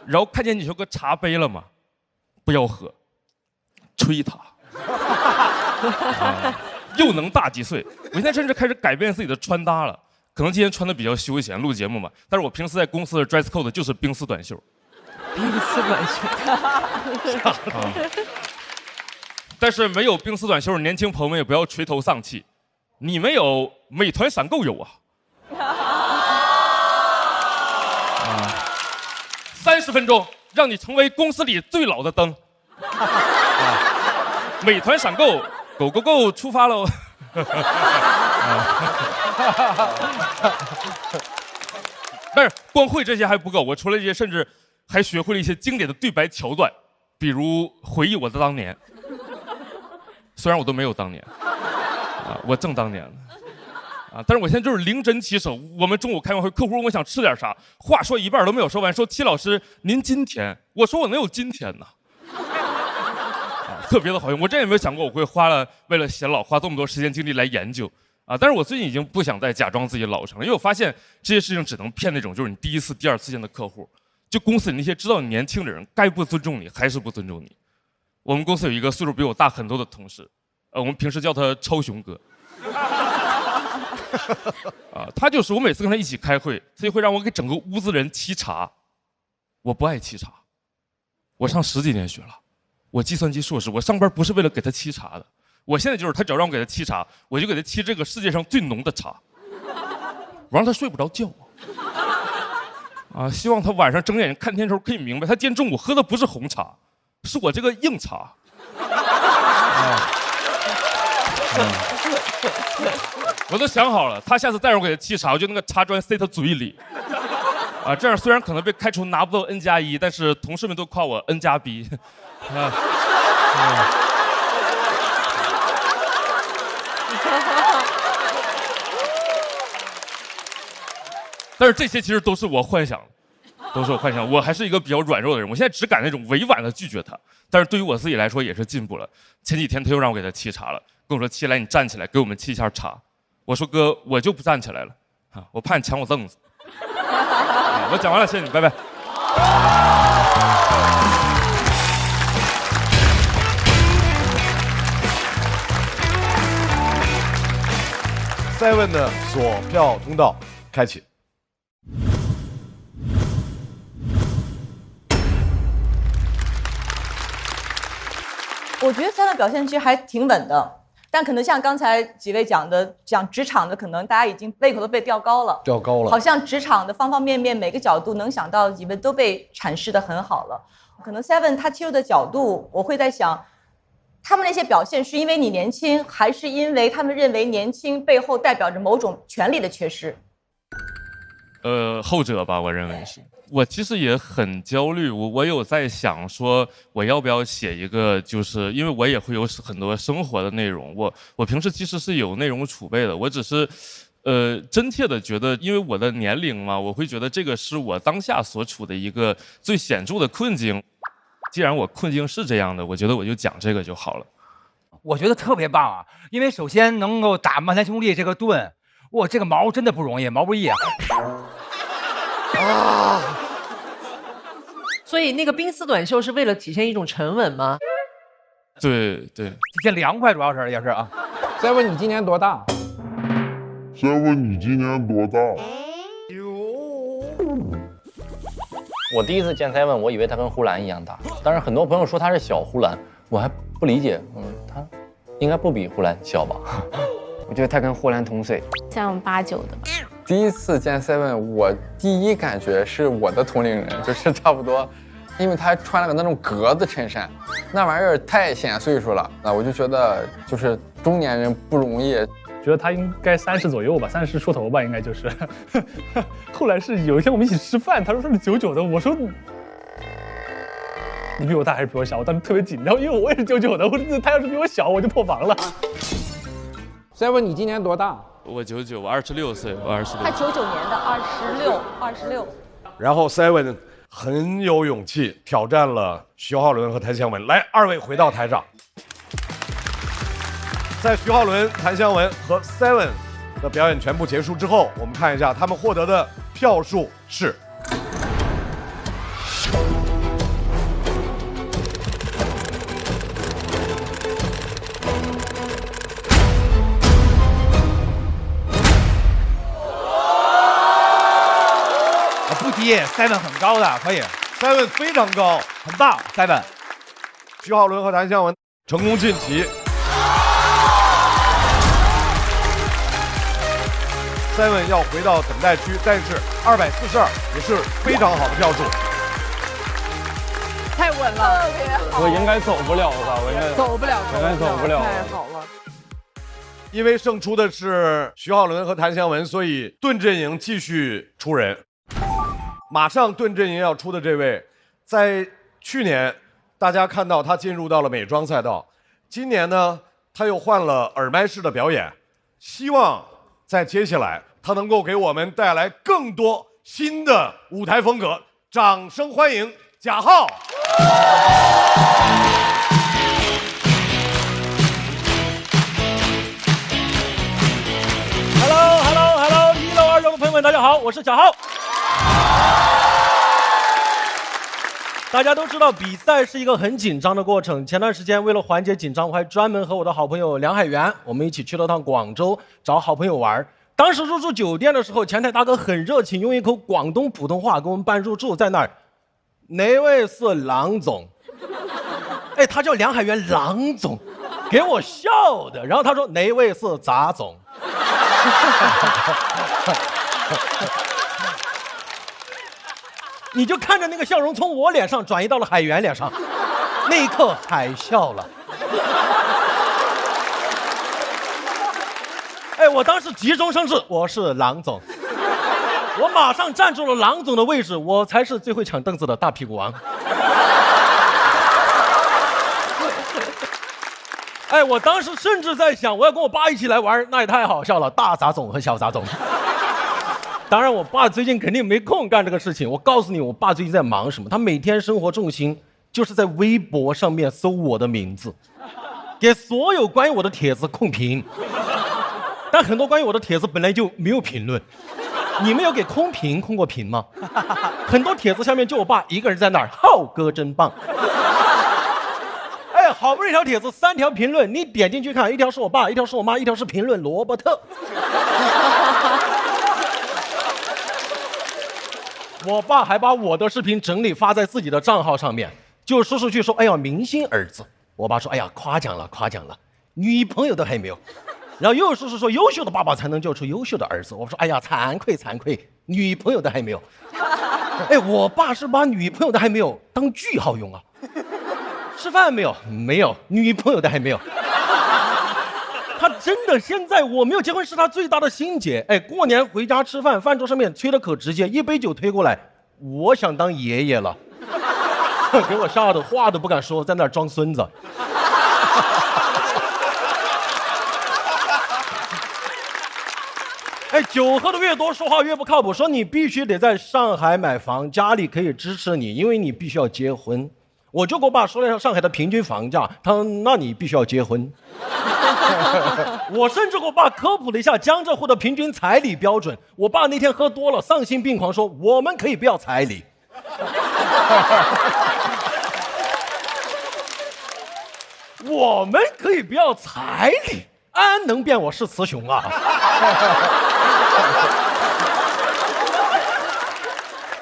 然后看见你有个茶杯了吗？不要喝，吹他，又能大几岁。我现在甚至开始改变自己的穿搭了，可能今天穿的比较休闲，录节目嘛。但是我平时在公司的 dress code 就是冰丝短袖。冰丝短袖。但是没有冰丝短袖，年轻朋友们也不要垂头丧气，你们有美团闪购有啊。30分钟，让你成为公司里最老的灯。美团闪购，Go Go Go 出发喽！但是光会这些还不够，我除了这些，甚至还学会了一些经典的对白桥段，比如回忆我的当年。虽然我都没有当年，我正当年了。但是我现在就是零针起手。我们中午开完会，客户问我想吃点啥，话说一半都没有说完，说戚老师您今天，我说我能有今天呢？特别的好用。我真也没有想过我会为了显老花这么多时间精力来研究但是我最近已经不想再假装自己老成了，因为我发现这些事情只能骗那种就是你第一次、第二次见的客户。就公司里那些知道你年轻的人，该不尊重你还是不尊重你。我们公司有一个岁数比我大很多的同事，我们平时叫他超雄哥。他就是我每次跟他一起开会，他就会让我给整个屋子人沏茶。我不爱沏茶，我上10几年学了，我计算机硕士，我上班不是为了给他沏茶的。我现在就是他只要让我给他沏茶，我就给他沏这个世界上最浓的茶，我让他睡不着觉。希望他晚上睁眼睛看天的时候可以明白，他今天中午喝的不是红茶，是我这个硬茶。我都想好了，他下次再让我给他沏茶，我就那个茶砖塞他嘴里。这样虽然可能被开除拿不到 N+1，但是同事们都夸我 N+B。但是这些其实都是我幻想的，我还是一个比较软弱的人，我现在只敢那种委婉的拒绝他。但是对于我自己来说也是进步了。前几天他又让我给他沏茶了，跟我说：“七来，你站起来给我们沏一下茶。”我说：“哥，我就不站起来了，我怕你抢我凳子。”我讲完了，谢谢你，拜拜。Seven 的索票通道开启。我觉得Seven表现其实还挺稳的，但可能像刚才几位讲的，讲职场的，可能大家已经胃口都被吊高了，好像职场的方方面面每个角度能想到，你们都被阐释得很好了。可能Seven他切入的角度，我会在想，他们那些表现是因为你年轻，还是因为他们认为年轻背后代表着某种权利的缺失？后者吧，我认为是。我其实也很焦虑，我有在想说，我要不要写一个，就是因为我也会有很多生活的内容，我平时其实是有内容储备的，我只是，真切的觉得，因为我的年龄嘛，我会觉得这个是我当下所处的一个最显著的困境。既然我困境是这样的，我觉得我就讲这个就好了。我觉得特别棒啊，因为首先能够打漫才兄弟这个盾，哇，这个毛真的不容易，毛不易啊。所以那个冰丝短袖是为了体现一种沉稳吗？对对，体现凉快，主要是也是啊。再问你今年多大？再问你今年多大？我第一次见Seven，我以为他跟呼兰一样大，但是很多朋友说他是小呼兰，我还不理解，他应该不比呼兰小吧？我觉得他跟呼兰同岁，像89的吧。第一次见Seven，我第一感觉是我的同龄人，就是差不多，因为他还穿了个那种格子衬衫，那玩意儿太显岁数了，那我就觉得就是中年人不容易。觉得他应该30左右吧，30出头吧，应该就是。后来是有一天我们一起吃饭，他说是99的，我说你比我大还是比我小？我当时特别紧张，因为我也是99的，他要是比我小，我就破防了。Seven，你今年多大？我99，我26岁，我26。他99年的26。然后 Seven 很有勇气挑战了徐浩伦和谭湘文，来，二位回到台上。在徐浩伦、谭湘文和 Seven 的表演全部结束之后，我们看一下他们获得的票数是。不低 ，Seven 很高的，可以 ，Seven 非常高，很棒 ，Seven。徐浩伦和谭湘文成功晋级。Seven 要回到等待区，但是242也是非常好的票数。太稳了，特别好。我应该走不了吧？我应该走不了，应该走不了。太好了。因为胜出的是徐浩伦和谭湘文，所以盾阵营继续出人。马上盾阵营要出的这位，在去年大家看到他进入到了美妆赛道，今年呢他又换了耳麦式的表演，希望在接下来他能够给我们带来更多新的舞台风格。掌声欢迎贾浩。Hello， 1楼2楼的朋友们，大家好，我是贾浩。大家都知道比赛是一个很紧张的过程。前段时间为了缓解紧张，我还专门和我的好朋友梁海源，我们一起去了趟广州找好朋友玩。当时入住酒店的时候，前台大哥很热情，用一口广东普通话给我们办入住，在那儿，哪位是郎总？哎，他叫梁海源，郎总，给我笑的。然后他说哪位是杂总？你就看着那个笑容从我脸上转移到了海源脸上，那一刻海笑了。哎，我当时急中生智，我是郎总，我马上站住了郎总的位置，我才是最会抢凳子的大屁股王。哎，我当时甚至在想，我要跟我爸一起来玩，那也太好笑了，大杂种和小杂种。当然，我爸最近肯定没空干这个事情。我告诉你，我爸最近在忙什么？他每天生活重心就是在微博上面搜我的名字，给所有关于我的帖子控评。但很多关于我的帖子本来就没有评论。你们有给空评控过评吗？很多帖子下面就我爸一个人在那儿，浩哥真棒。哎，好不容易一条帖子3条评论，你点进去看，一条是我爸，一条是我妈，一条是评论罗伯特。我爸还把我的视频整理发在自己的账号上面，就说出去说，哎呀，明星儿子。我爸说，哎呀，夸奖了，夸奖了，女朋友都还没有。然后又说优秀的爸爸才能教出优秀的儿子。我说，哎呀，惭愧惭愧，女朋友都还没有。哎，我爸是把女朋友的还没有当句号用啊。吃饭没有？没有，女朋友的还没有。他真的现在我没有结婚是他最大的心结。哎，过年回家吃饭，饭桌上面催得可直接，一杯酒推过来，我想当爷爷了，给我吓得话都不敢说，在那儿装孙子。哎，酒喝的越多，说话越不靠谱。说你必须得在上海买房，家里可以支持你，因为你必须要结婚。我就给我爸说了一下上海的平均房价，他说那你必须要结婚。我甚至给我爸科普了一下江浙沪的平均彩礼标准。我爸那天喝多了，丧心病狂说我们可以不要彩礼。我们可以不要彩礼，安能辨我是雌雄啊。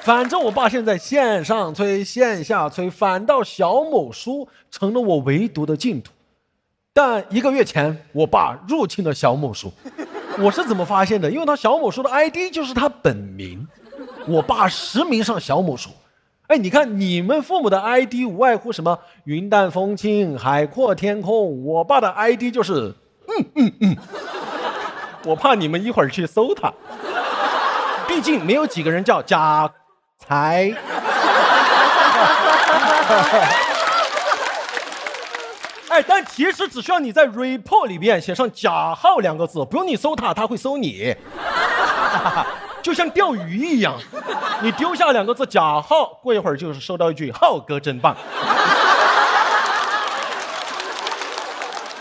反正我爸现在线上催线下催，反倒小某书成了我唯独的净土。但1个月前我爸入侵了小某书，我是怎么发现的？因为他小某书的 ID 就是他本名，我爸实名上小某书。哎，你看你们父母的 ID 无外乎什么云淡风轻、海阔天空，我爸的 ID 就是我怕你们一会儿去搜他，毕竟没有几个人叫贾才。哎，但其实只需要你在 report 里边写上贾浩2个字，不用你搜他，他会搜你。就像钓鱼一样，你丢下2个字贾浩，过一会儿就是收到一句浩哥真棒。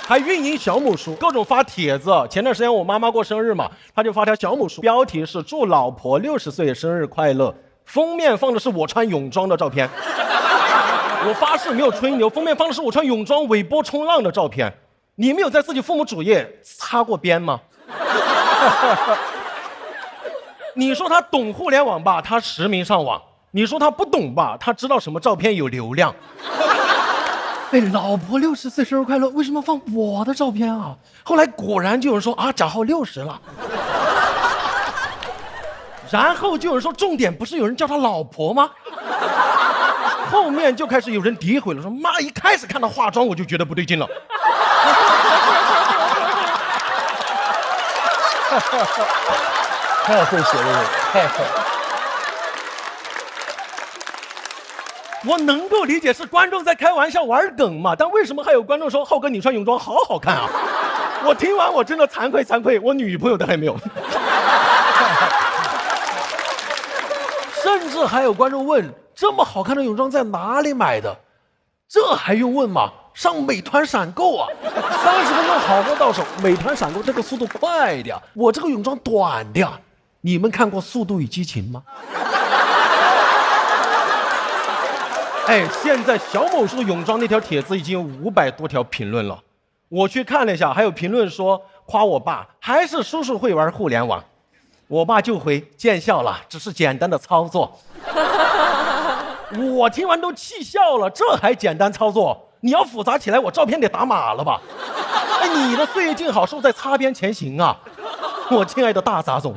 还运营小某书，各种发帖子。前段时间我妈妈过生日嘛，她就发条小某书，标题是祝老婆60岁生日快乐，封面放的是我穿泳装的照片。我发誓没有吹牛，封面放的是我穿泳装尾波冲浪的照片。你们有在自己父母主页擦过边吗？你说他懂互联网吧，他实名上网；你说他不懂吧，他知道什么照片有流量。哎，老婆60岁生日快乐，为什么放我的照片啊？后来果然就有人说啊，贾浩60了。然后就有人说，重点不是有人叫他老婆吗？后面就开始有人诋毁了，说妈一开始看到化妆我就觉得不对劲了。太会写了，太会。我能够理解是观众在开玩笑玩梗嘛，但为什么还有观众说浩哥你穿泳装好好看啊？我听完我真的惭愧，我女朋友都还没有。甚至还有观众问，这么好看的泳装在哪里买的？这还用问吗？上美团闪购啊，30分钟好货到手。美团闪购这个速度快的，我这个泳装短的。你们看过《速度与激情》吗？哎，现在小某书泳装那条帖子已经有500多条评论了，我去看了一下，还有评论说夸我爸还是叔叔会玩互联网，我爸就回见笑了，只是简单的操作。我听完都气笑了，这还简单操作？你要复杂起来，我照片得打码了吧？哎，你的岁月静好是不是在擦边前行啊？我亲爱的大杂种。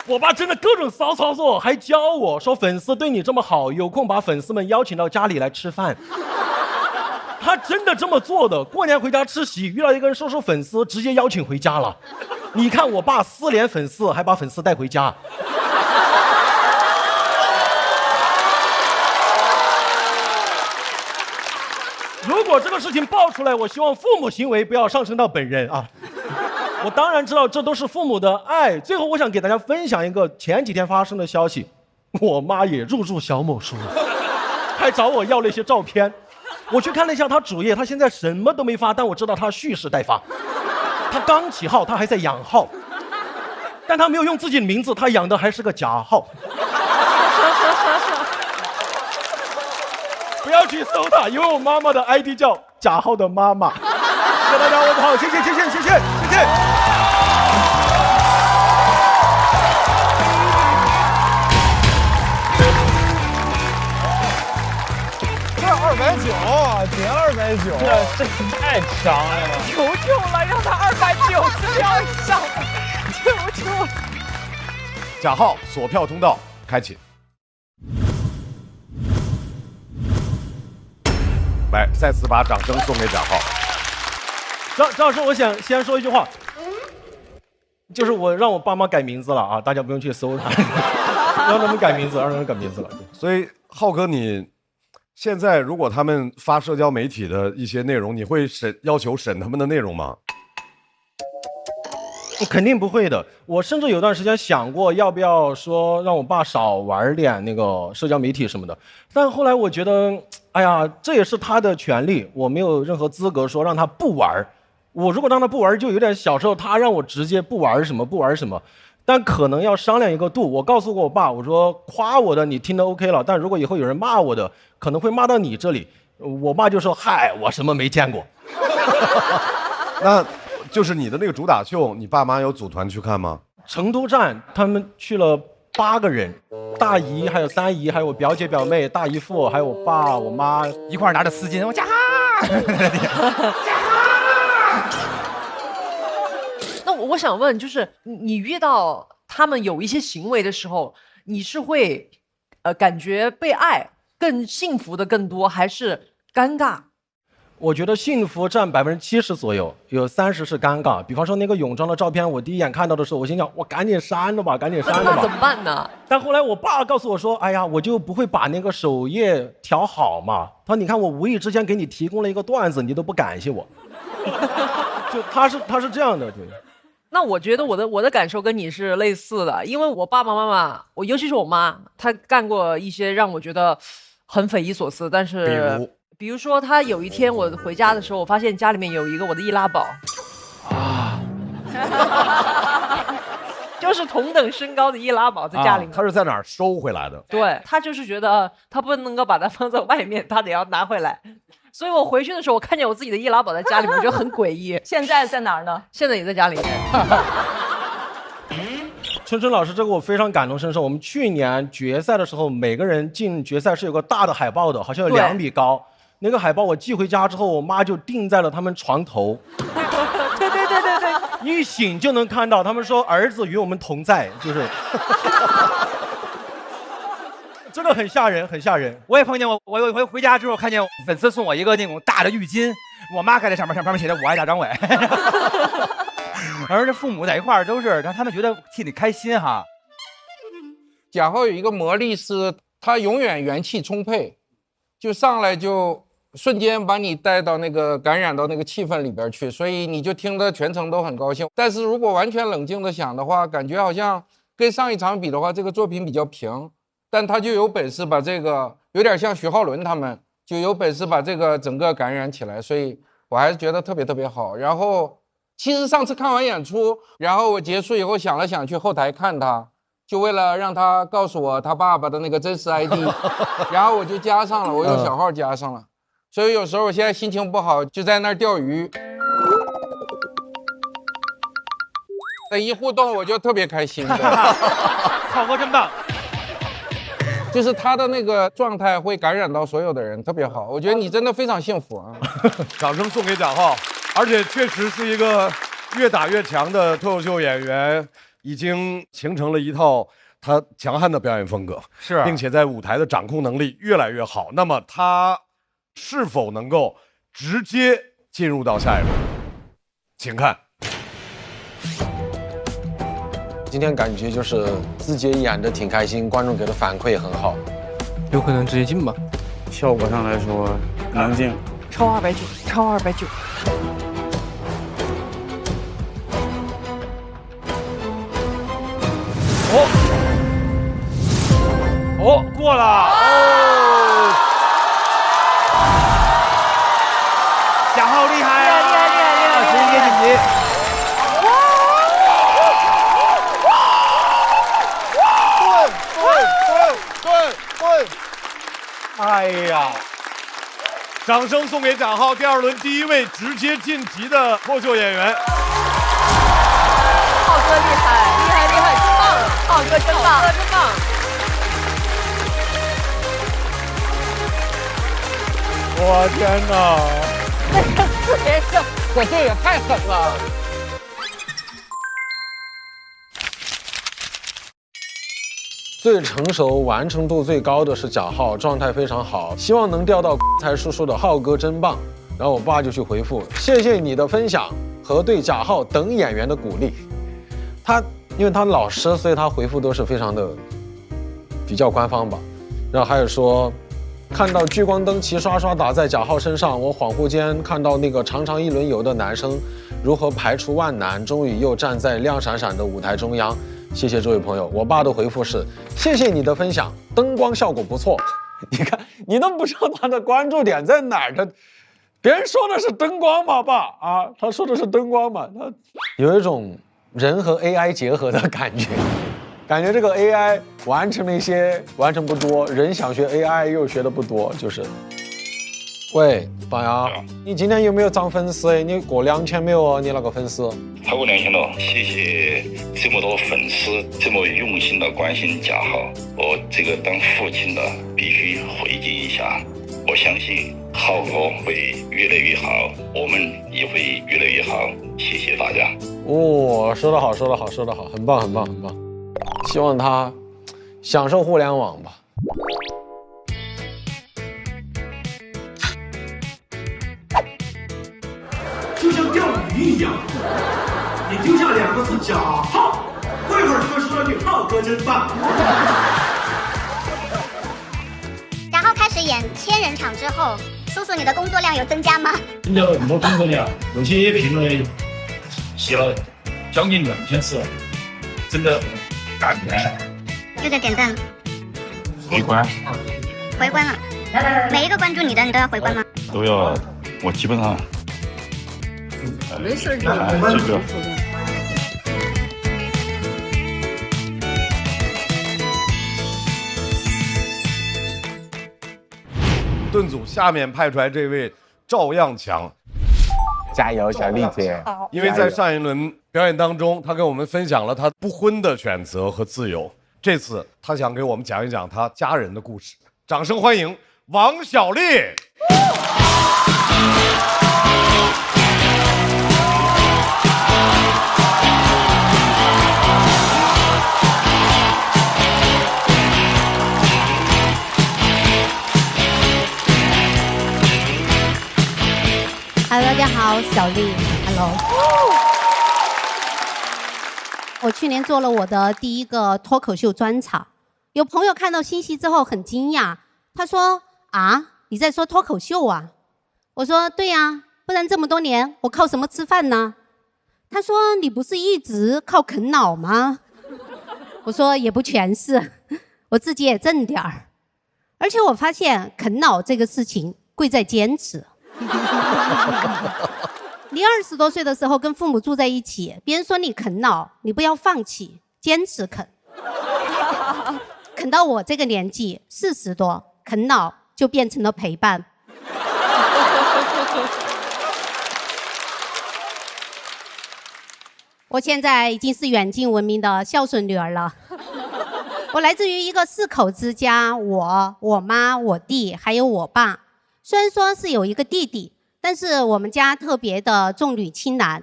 我爸真的各种骚操作，还教我说粉丝对你这么好，有空把粉丝们邀请到家里来吃饭。他真的这么做的，过年回家吃席，遇到一个人说粉丝，直接邀请回家了。你看我爸私联粉丝，还把粉丝带回家。如果这个事情爆出来，我希望父母行为不要上升到本人啊。我当然知道这都是父母的爱。最后我想给大家分享一个前几天发生的消息，我妈也入驻小某书了，还找我要了一些照片。我去看了一下她主页，她现在什么都没发，但我知道她蓄势待发。她刚起号，她还在养号，但她没有用自己的名字，她养的还是个假号。不要去搜她，因为我妈妈的 ID 叫假号的妈妈。谢谢大家，我好，谢谢。这290，减290，这太强了！求求了，让他290票以上，求求了。假号锁票通道开启。来，再次把掌声送给假号。张老师，我想先说一句话，就是我让我爸妈改名字了啊，大家不用去搜他，让他们改名字了。所以浩哥，你现在如果他们发社交媒体的一些内容，你会要求审他们的内容吗？肯定不会的。我甚至有段时间想过要不要说让我爸少玩点那个社交媒体什么的，但后来我觉得，哎呀，这也是他的权利，我没有任何资格说让他不玩。我如果让他不玩，就有点小时候他让我直接不玩什么，但可能要商量一个度。我告诉过我爸，我说夸我的你听得 OK 了，但如果以后有人骂我的，可能会骂到你这里。我爸就说：“嗨，我什么没见过。”那就是你的那个主打秀，你爸妈有组团去看吗？成都站他们去了8个人，大姨还有3姨，还有我表姐表妹、大姨父，还有我爸我妈一块拿着丝巾，我加。那我想问，就是你遇到他们有一些行为的时候，你是会感觉被爱更幸福的更多，还是尴尬？我觉得幸福占70%左右，有30%是尴尬。比方说那个泳装的照片，我第一眼看到的时候，我心想我赶紧删了吧。那怎么办呢？但后来我爸告诉我说，哎呀，我就不会把那个首页调好嘛。他说你看我无意之间给你提供了一个段子，你都不感谢我。就他是这样的，对。那我觉得我的感受跟你是类似的，因为我爸爸妈妈，尤其是我妈，她干过一些让我觉得很匪夷所思，但是比如说她有一天我回家的时候，我发现家里面有一个我的易拉宝啊，就是同等身高的易拉宝在家里面。他是在哪儿收回来的？对，他就是觉得他不能够把它放在外面，他得要拿回来。所以我回去的时候，我看见我自己的易拉宝在家里面，我觉得很诡异。现在在哪儿呢？现在也在家里面。春春老师，这个我非常感同身受。我们去年决赛的时候，每个人进决赛是有个大的海报的，好像有2米高。那个海报我寄回家之后，我妈就钉在了他们床头。对。一醒就能看到，他们说儿子与我们同在，就是真的很吓人，很吓人。我也碰见我有一回回家之后看见粉丝送我一个那种大的浴巾，我妈盖在上面写的“我爱大张伟”。而这父母在一块儿都是，让他们觉得替你开心哈。贾浩有一个魔力是，他永远元气充沛，就上来就瞬间把你带到那个感染到那个气氛里边去，所以你就听得全程都很高兴。但是如果完全冷静的想的话，感觉好像跟上一场比的话，这个作品比较平，但他就有本事把这个有点像徐浩伦他们，就有本事把这个整个感染起来，所以我还是觉得特别特别好。然后其实上次看完演出，然后我结束以后想了想去后台看他，就为了让他告诉我他爸爸的那个真实 ID， 然后我就加上了，我用小号加上了。所以有时候我现在心情不好，就在那儿钓鱼，一互动我就特别开心。浩哥真棒，就是他的那个状态会感染到所有的人，特别好。我觉得你真的非常幸福啊！掌声送给贾浩，而且确实是一个越打越强的脱口秀演员，已经形成了一套他强悍的表演风格，是，并且在舞台的掌控能力越来越好。那么他是否能够直接进入到下一轮？请看。今天感觉就是自己演的挺开心，观众给的反馈也很好，有可能直接进吧。效果上来说能进，超290，超290。哦，过了哦，贾浩厉害啊，厉害，直接晋级。对，哎呀！掌声送给贾浩，第二轮第一位直接晋级的脱口秀演员。浩哥厉害，真棒！浩哥真棒，真棒！我天哪！可这也太狠了！最成熟、完成度最高的是贾浩，状态非常好，希望能钓到才叔叔的浩哥真棒。然后我爸就去回复：谢谢你的分享和对贾浩等演员的鼓励。因为他老师，所以他回复都是非常的比较官方吧。然后还有说，看到聚光灯齐刷刷打在贾浩身上，我恍惚间看到那个常常一轮游的男生如何排除万难，终于又站在亮闪闪的舞台中央。谢谢这位朋友，我爸的回复是：谢谢你的分享，灯光效果不错。你看，你都不知道他的关注点在哪儿，别人说的是灯光嘛，爸啊，他说的是灯光嘛，他有一种人和 AI 结合的感觉，感觉这个 AI 完成了一些，完成不多，人想学 AI 又学的不多，就是。喂，爸呀，你今天有没有涨粉丝？你过2000没有哦？你那个粉丝？超过2000了，谢谢这么多粉丝这么用心的关心贾浩，我这个当父亲的必须回敬一下。我相信浩哥会越来越好，我们也会越来越好。谢谢大家。哦，说得好，说得好，说得好，很棒，很棒，很棒。希望他享受互联网吧。就像钓鱼一样，你丢下2个字贾浩，过一会儿就会说句浩哥真棒。贾浩开始演1000人场之后，叔叔你的工作量有增加吗？增加了很多工作量，有些评论写了将近2000次，真的感慨。又在点赞了，回关了。每一个关注你的，你都要回关吗？都要，我基本上。没事，这个。盾组下面派出来这位赵样强，加油，小丽姐！因为在上一轮表演当中，他跟我们分享了他不婚的选择和自由。这次他想给我们讲一讲他家人的故事。掌声欢迎王小丽。Hello， 大家好，小丽。Hello。我去年做了我的第一个脱口秀专场，有朋友看到信息之后很惊讶，他说：“啊，你在说脱口秀啊？”我说：“对呀，不然这么多年我靠什么吃饭呢？”他说：“你不是一直靠啃老吗？”我说：“也不全是，我自己也挣点儿。而且我发现啃老这个事情贵在坚持。”你20多岁的时候跟父母住在一起，别人说你啃老，你不要放弃，坚持啃。啃到我这个年纪40多，啃老就变成了陪伴。我现在已经是远近闻名的孝顺女儿了。我来自于一个4口之家，我妈、我弟还有我爸。虽然说是有一个弟弟，但是我们家特别的重女轻男。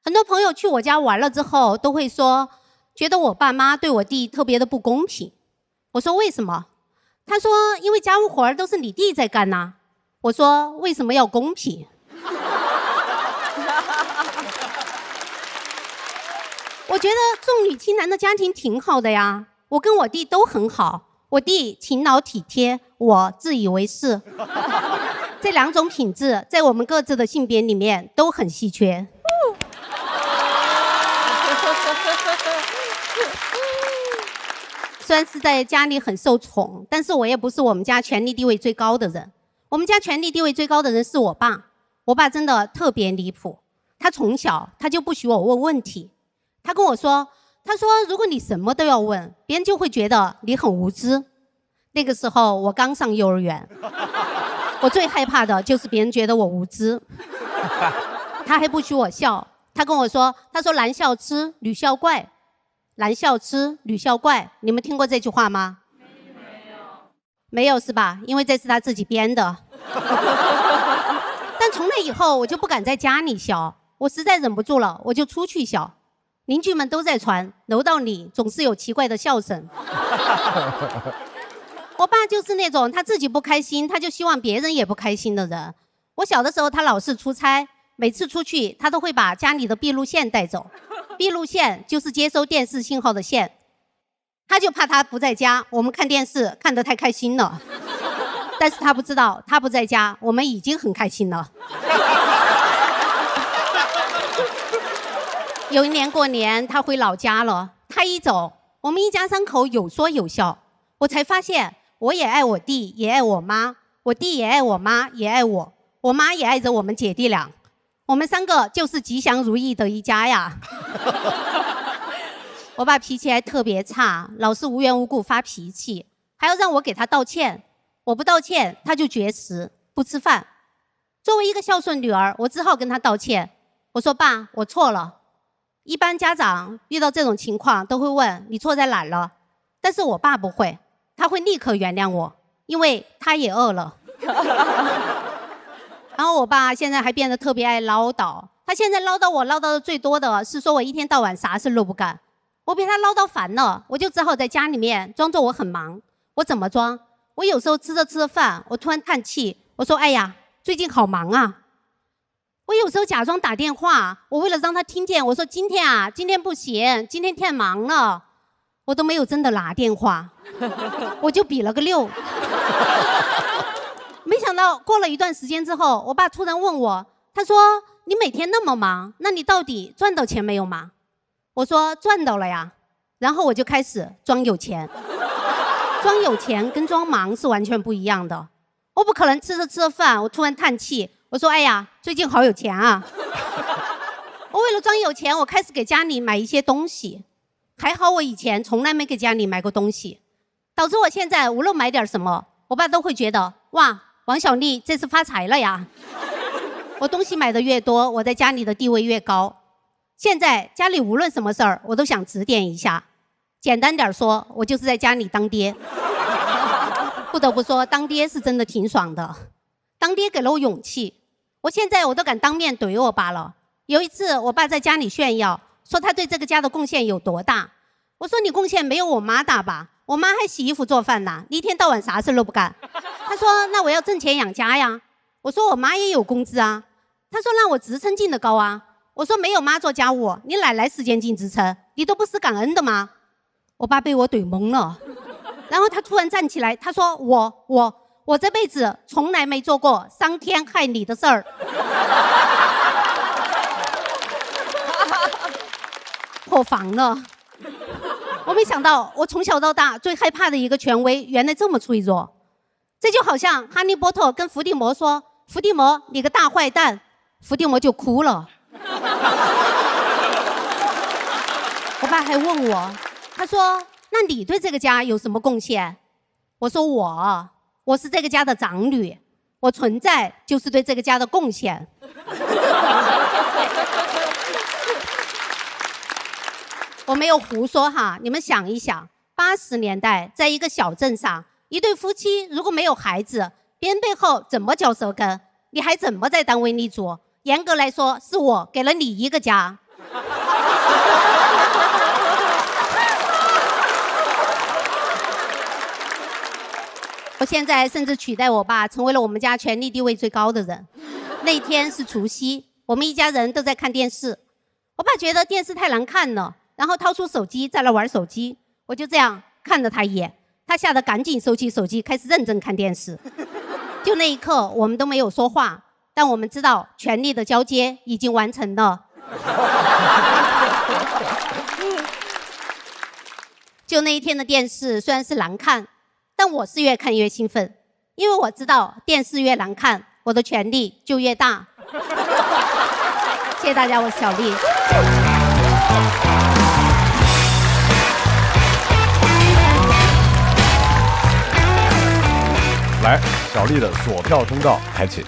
很多朋友去我家玩了之后，都会说，觉得我爸妈对我弟特别的不公平。我说为什么？他说因为家务活都是你弟在干呐。我说为什么要公平？我觉得重女轻男的家庭挺好的呀，我跟我弟都很好。我弟勤劳体贴，我自以为是。这2种品质在我们各自的性别里面都很稀缺。虽然是在家里很受宠，但是我也不是我们家权力地位最高的人。我们家权力地位最高的人是我爸。我爸真的特别离谱，他从小他就不许我问问题。他跟我说，他说如果你什么都要问，别人就会觉得你很无知。那个时候我刚上幼儿园，我最害怕的就是别人觉得我无知。他还不许我笑，他跟我说，他说男笑痴，女笑怪。男笑痴，女笑怪，你们听过这句话吗？没有是吧？因为这是他自己编的。但从那以后我就不敢在家里笑，我实在忍不住了，我就出去笑。邻居们都在传，楼道里总是有奇怪的笑声。我爸就是那种他自己不开心，他就希望别人也不开心的人。我小的时候他老是出差，每次出去他都会把家里的闭路线带走。闭路线就是接收电视信号的线，他就怕他不在家，我们看电视看得太开心了。但是他不知道，他不在家，我们已经很开心了。有一年过年，他回老家了，他一走，我们一家3口有说有笑，我才发现我也爱我弟，也爱我妈，我弟也爱我妈，也爱我，我妈也爱着我们姐弟俩。我们3个就是吉祥如意的一家呀。我爸脾气还特别差，老是无缘无故发脾气，还要让我给他道歉。我不道歉，他就绝食不吃饭。作为一个孝顺女儿，我只好跟他道歉。我说爸，我错了。一般家长遇到这种情况都会问你错在哪儿了，但是我爸不会，他会立刻原谅我，因为他也饿了。然后我爸现在还变得特别爱唠叨，他现在唠叨我唠叨的最多的是说我一天到晚啥事都不干。我被他唠叨烦了，我就只好在家里面装作我很忙。我怎么装？我有时候吃着饭，我突然叹气，我说哎呀，最近好忙啊。我有时候假装打电话，我为了让他听见，我说今天不行，今天太忙了。我都没有真的拿电话，我就比了个6。没想到过了一段时间之后，我爸突然问我，他说你每天那么忙，那你到底赚到钱没有吗？我说赚到了呀。然后我就开始装有钱。装有钱跟装忙是完全不一样的。我不可能吃着饭，我突然叹气，我说哎呀，最近好有钱啊。我为了装有钱，我开始给家里买一些东西。还好我以前从来没给家里买过东西，导致我现在无论买点什么，我爸都会觉得哇，王小丽这次发财了呀。我东西买的越多，我在家里的地位越高。现在家里无论什么事儿，我都想指点一下。简单点说，我就是在家里当爹。不得不说，当爹是真的挺爽的。当爹给了我勇气，我现在我都敢当面怼我爸了。有一次，我爸在家里炫耀，说他对这个家的贡献有多大。我说你贡献没有我妈大吧？我妈还洗衣服做饭呢，你一天到晚啥事都不干。他说那我要挣钱养家呀。我说我妈也有工资啊。他说让我职称进得高啊。我说没有妈做家务，你哪来时间进职称？你都不思感恩的吗？我爸被我怼懵了，然后他突然站起来，他说我这辈子从来没做过伤天害理的事儿。破防了。我没想到，我从小到大最害怕的一个权威，原来这么脆弱。这就好像哈利波特跟伏地魔说：“伏地魔，你个大坏蛋。”伏地魔就哭了。我爸还问我，他说：“那你对这个家有什么贡献？”我说：“我是这个家的长女，我存在就是对这个家的贡献。”我没有胡说哈，你们想一想，80年代在一个小镇上，一对夫妻如果没有孩子，别人背后怎么嚼舌根？你还怎么在单位立足？严格来说，是我给了你一个家。我现在甚至取代我爸，成为了我们家权力地位最高的人。那天是除夕，我们一家人都在看电视。我爸觉得电视太难看了，然后掏出手机在那玩手机。我就这样看了他一眼，他吓得赶紧收起手机，开始认真看电视。就那一刻，我们都没有说话，但我们知道权力的交接已经完成了。就那一天的电视虽然是难看，但我是越看越兴奋，因为我知道电视越难看，我的权力就越大。谢谢大家，我是小丽。来，小丽的锁票通道开启。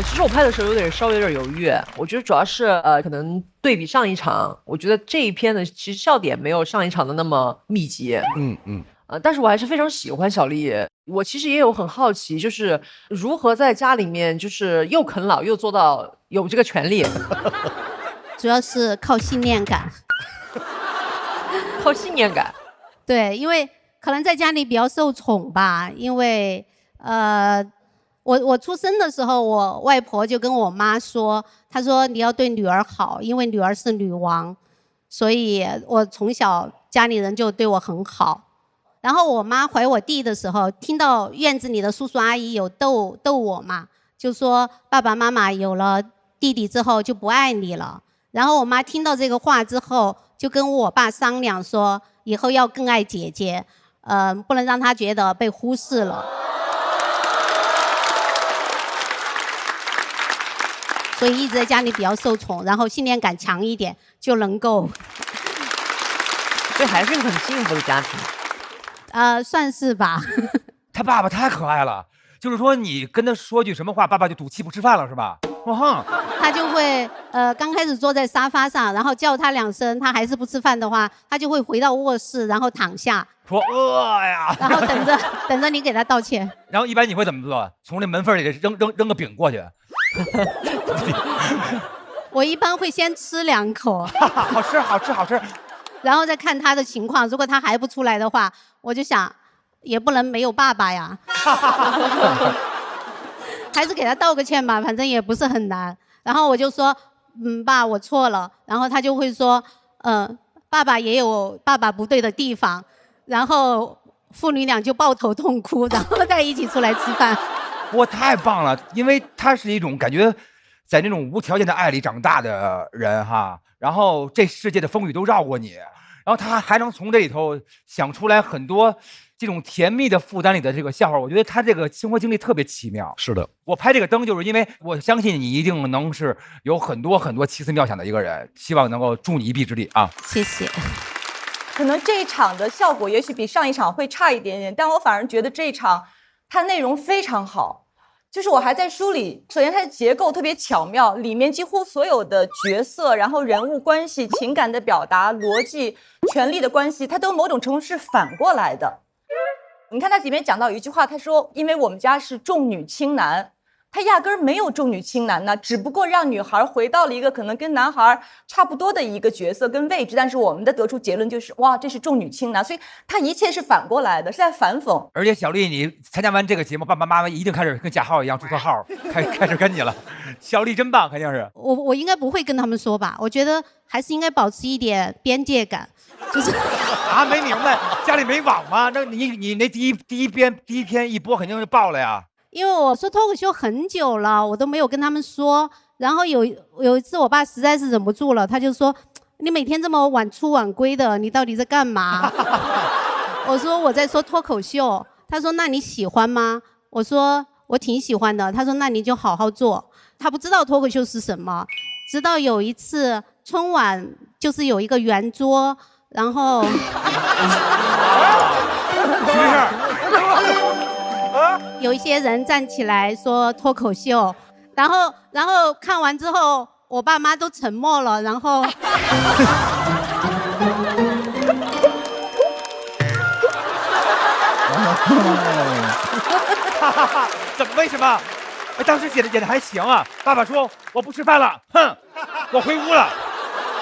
其实我拍的时候稍微有点犹豫，我觉得主要是可能对比上一场，我觉得这一篇的其实笑点没有上一场的那么密集。但是我还是非常喜欢小丽。我其实也有很好奇，就是如何在家里面就是又啃老又做到有这个权利。主要是靠信念感。靠信念感。对，因为可能在家里比较受宠吧，因为我出生的时候，我外婆就跟我妈说，她说你要对女儿好，因为女儿是女王，所以我从小家里人就对我很好。然后我妈怀我弟的时候，听到院子里的叔叔阿姨有逗我嘛，就说爸爸妈妈有了弟弟之后就不爱你了。然后我妈听到这个话之后，就跟我爸商量说，以后要更爱姐姐，不能让她觉得被忽视了。所以一直在家里比较受宠，然后信念感强一点，就能够。这还是个很幸福的家庭。算是吧。他爸爸太可爱了，就是说你跟他说句什么话，爸爸就赌气不吃饭了，是吧？他就会刚开始坐在沙发上，然后叫他2声，他还是不吃饭的话，他就会回到卧室，然后躺下说饿呀，然后等着你给他道歉。然后一般你会怎么做？从这门缝里扔个饼过去。我一般会先吃2口，好吃，然后再看他的情况。如果他还不出来的话，我就想也不能没有爸爸呀。还是给他道个歉吧，反正也不是很难。然后我就说，爸，我错了。然后他就会说，爸爸也有爸爸不对的地方。然后父女俩就抱头痛哭，然后再一起出来吃饭。哇，太棒了！因为他是一种感觉，在那种无条件的爱里长大的人哈。然后这世界的风雨都绕过你，然后他还能从这里头想出来很多这种甜蜜的负担里的这个笑话。我觉得他这个生活经历特别奇妙。是的，我拍这个灯就是因为我相信你一定能是有很多奇思妙想的一个人，希望能够助你一臂之力啊！谢谢。可能这一场的效果也许比上一场会差一点点，但我反而觉得这一场它内容非常好。就是我还在梳理，首先它的结构特别巧妙，里面几乎所有的角色，然后人物关系、情感的表达、逻辑、权力的关系，它都某种程度是反过来的。你看它里面讲到一句话，他说因为我们家是重女轻男，他压根儿没有重女轻男呢，只不过让女孩回到了一个可能跟男孩差不多的一个角色跟位置，但是我们的得出结论就是哇，这是重女轻男，所以他一切是反过来的，是在反讽。而且小丽，你参加完这个节目，爸爸妈妈一定开始跟贾浩一样注册号，开始跟你了。小丽真棒，肯定是。我应该不会跟他们说吧？我觉得还是应该保持一点边界感，就是啊，没明白，家里没网吗？那你那第一篇一播肯定就爆了呀。因为我说脱口秀很久了，我都没有跟他们说。然后有一次，我爸实在是忍不住了，他就说：“你每天这么晚出晚归的，你到底在干嘛？”我说：“我在说脱口秀。”他说：“那你喜欢吗？”我说：“我挺喜欢的。”他说：“那你就好好做。”他不知道脱口秀是什么，直到有一次春晚，就是有一个圆桌，然后没事。有一些人站起来说脱口秀，然后看完之后，我爸妈都沉默了，然后怎么？为什么？哎，当时演的还行啊。爸爸说我不吃饭了，哼，我回屋了。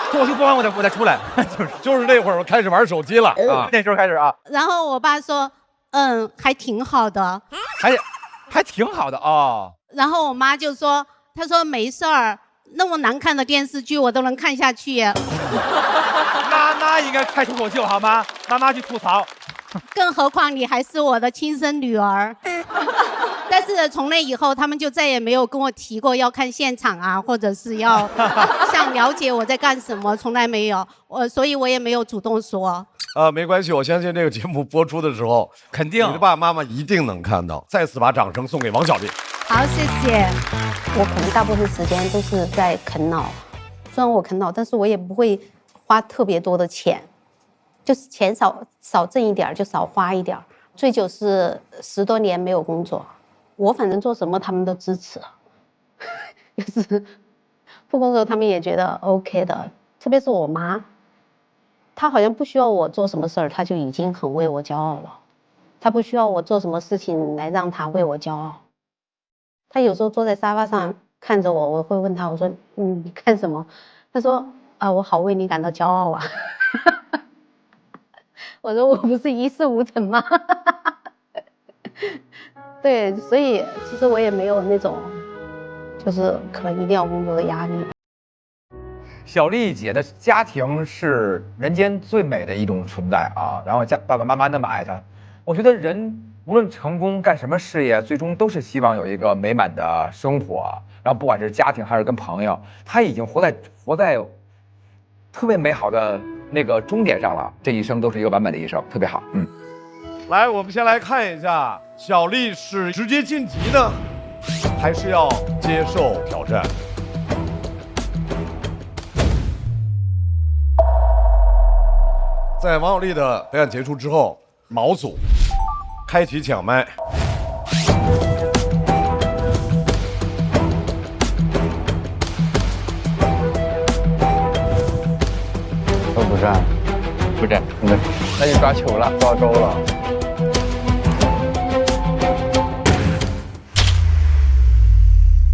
脱口秀播完我再出来，就是那会儿我开始玩手机了啊，那时候开始啊。然后我爸说，还挺好的，还挺好的哦。然后我妈就说，她说没事儿，那么难看的电视剧我都能看下去。妈妈应该开脱口秀好吗？妈妈去吐槽。更何况你还是我的亲生女儿。但是从那以后，他们就再也没有跟我提过要看现场啊，或者是要想了解我在干什么，从来没有。所以我也没有主动说。没关系，我相信这个节目播出的时候，肯定你的爸爸妈妈一定能看到。再次把掌声送给王小丽。好，谢谢。我可能大部分时间都是在啃老，虽然我啃老，但是我也不会花特别多的钱，就是钱少挣一点就少花一点。最久是10多年没有工作，我反正做什么他们都支持，就是不工作他们也觉得 OK 的，特别是我妈。他好像不需要我做什么事儿，他就已经很为我骄傲了。他不需要我做什么事情来让他为我骄傲。他有时候坐在沙发上看着我，我会问他，我说：“你看什么？”他说：“我好为你感到骄傲啊。”我说：“我不是一事无成吗？”对，所以其实我也没有那种，就是可能一定要工作的压力。小丽姐的家庭是人间最美的一种存在啊，然后爸爸妈妈那么爱她，我觉得人无论成功干什么事业，最终都是希望有一个美满的生活，然后不管是家庭还是跟朋友，她已经活在特别美好的那个终点上了，这一生都是一个完美的一生，特别好。来，我们先来看一下，小丽是直接晋级呢，还是要接受挑战？在王小丽的表演结束之后，毛组开启抢麦。都不站，不站，那就抓球了，抓钩了。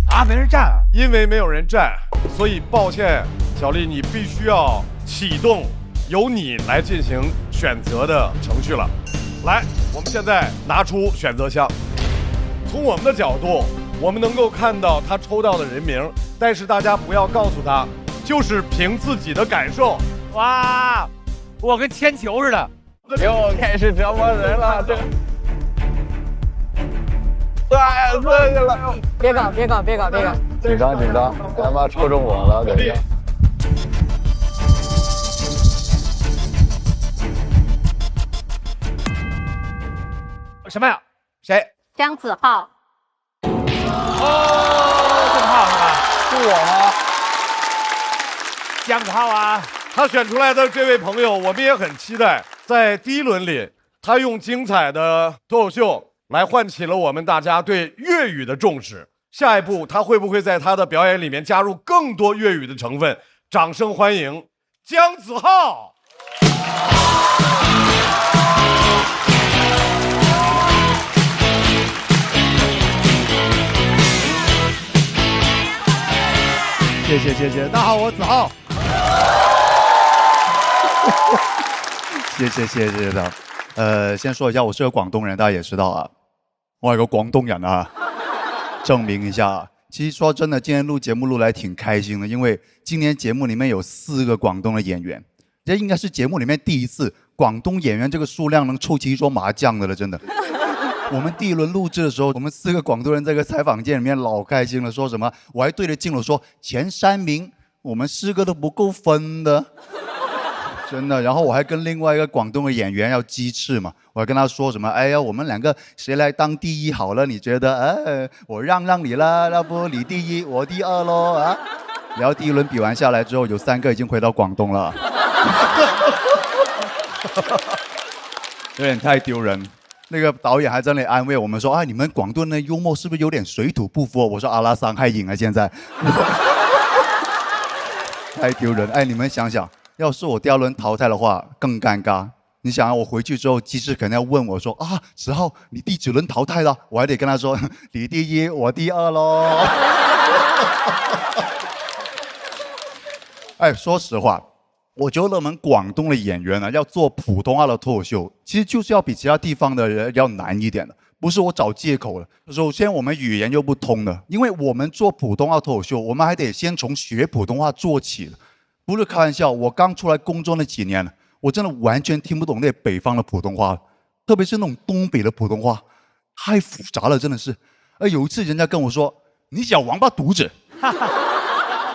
啊，没人站，因为没有人站，所以抱歉，小丽，你必须要启动由你来进行选择的程序了。来，我们现在拿出选择箱。从我们的角度，我们能够看到他抽到的人名，但是大家不要告诉他，就是凭自己的感受。哇，我跟铅球似的，又开始折磨人了，这。哎呀，这个了！别搞！紧张！他妈抽中我了，等一下。什么呀？谁？姜子浩。哦，姜子浩是吧？是我吗？姜子浩啊！他选出来的这位朋友，我们也很期待。在第一轮里，他用精彩的脱口秀来唤起了我们大家对粤语的重视。下一步，他会不会在他的表演里面加入更多粤语的成分？掌声欢迎姜子浩！谢谢。大家好，我子浩。谢谢大家。先说一下，我是个广东人，大家也知道啊，我有个广东人啊，证明一下。其实说真的，今天录节目录来挺开心的，因为今年节目里面有4个广东的演员，这应该是节目里面第一次广东演员这个数量能凑齐一桌麻将的了，真的。我们第1轮录制的时候，我们4个广东人在个采访间里面老开心了，说什么？我还对着镜头说，前3名我们4个都不够分的，真的。然后我还跟另外一个广东的演员要鸡翅嘛，我还跟他说什么？哎呀，我们2个谁来当第1好了？你觉得？我让你啦，要不你第1，我第2咯啊？然后第1轮比完下来之后，有3个已经回到广东了，有点太丢人。那个导演还在那里安慰我们说：“啊，你们广东的幽默是不是有点水土不服？”我说：“阿拉桑还赢啊，现在。”太丢人！哎，你们想想，要是我第2轮淘汰的话，更尴尬。你想我回去之后，鸡翅肯定要问我说：“啊，10号，你第几轮淘汰了？”我还得跟他说：“你第1，我第2咯。”哎，说实话。我觉得我们广东的演员呢，要做普通话的脱口秀，其实就是要比其他地方的人要难一点的。不是我找借口了。首先，我们语言又不通的，因为我们做普通话脱口秀，我们还得先从学普通话做起的。不是开玩笑，我刚出来工作那几年，我真的完全听不懂那北方的普通话，特别是那种东北的普通话，太复杂了，真的是。有一次人家跟我说：“你小王八犊子。”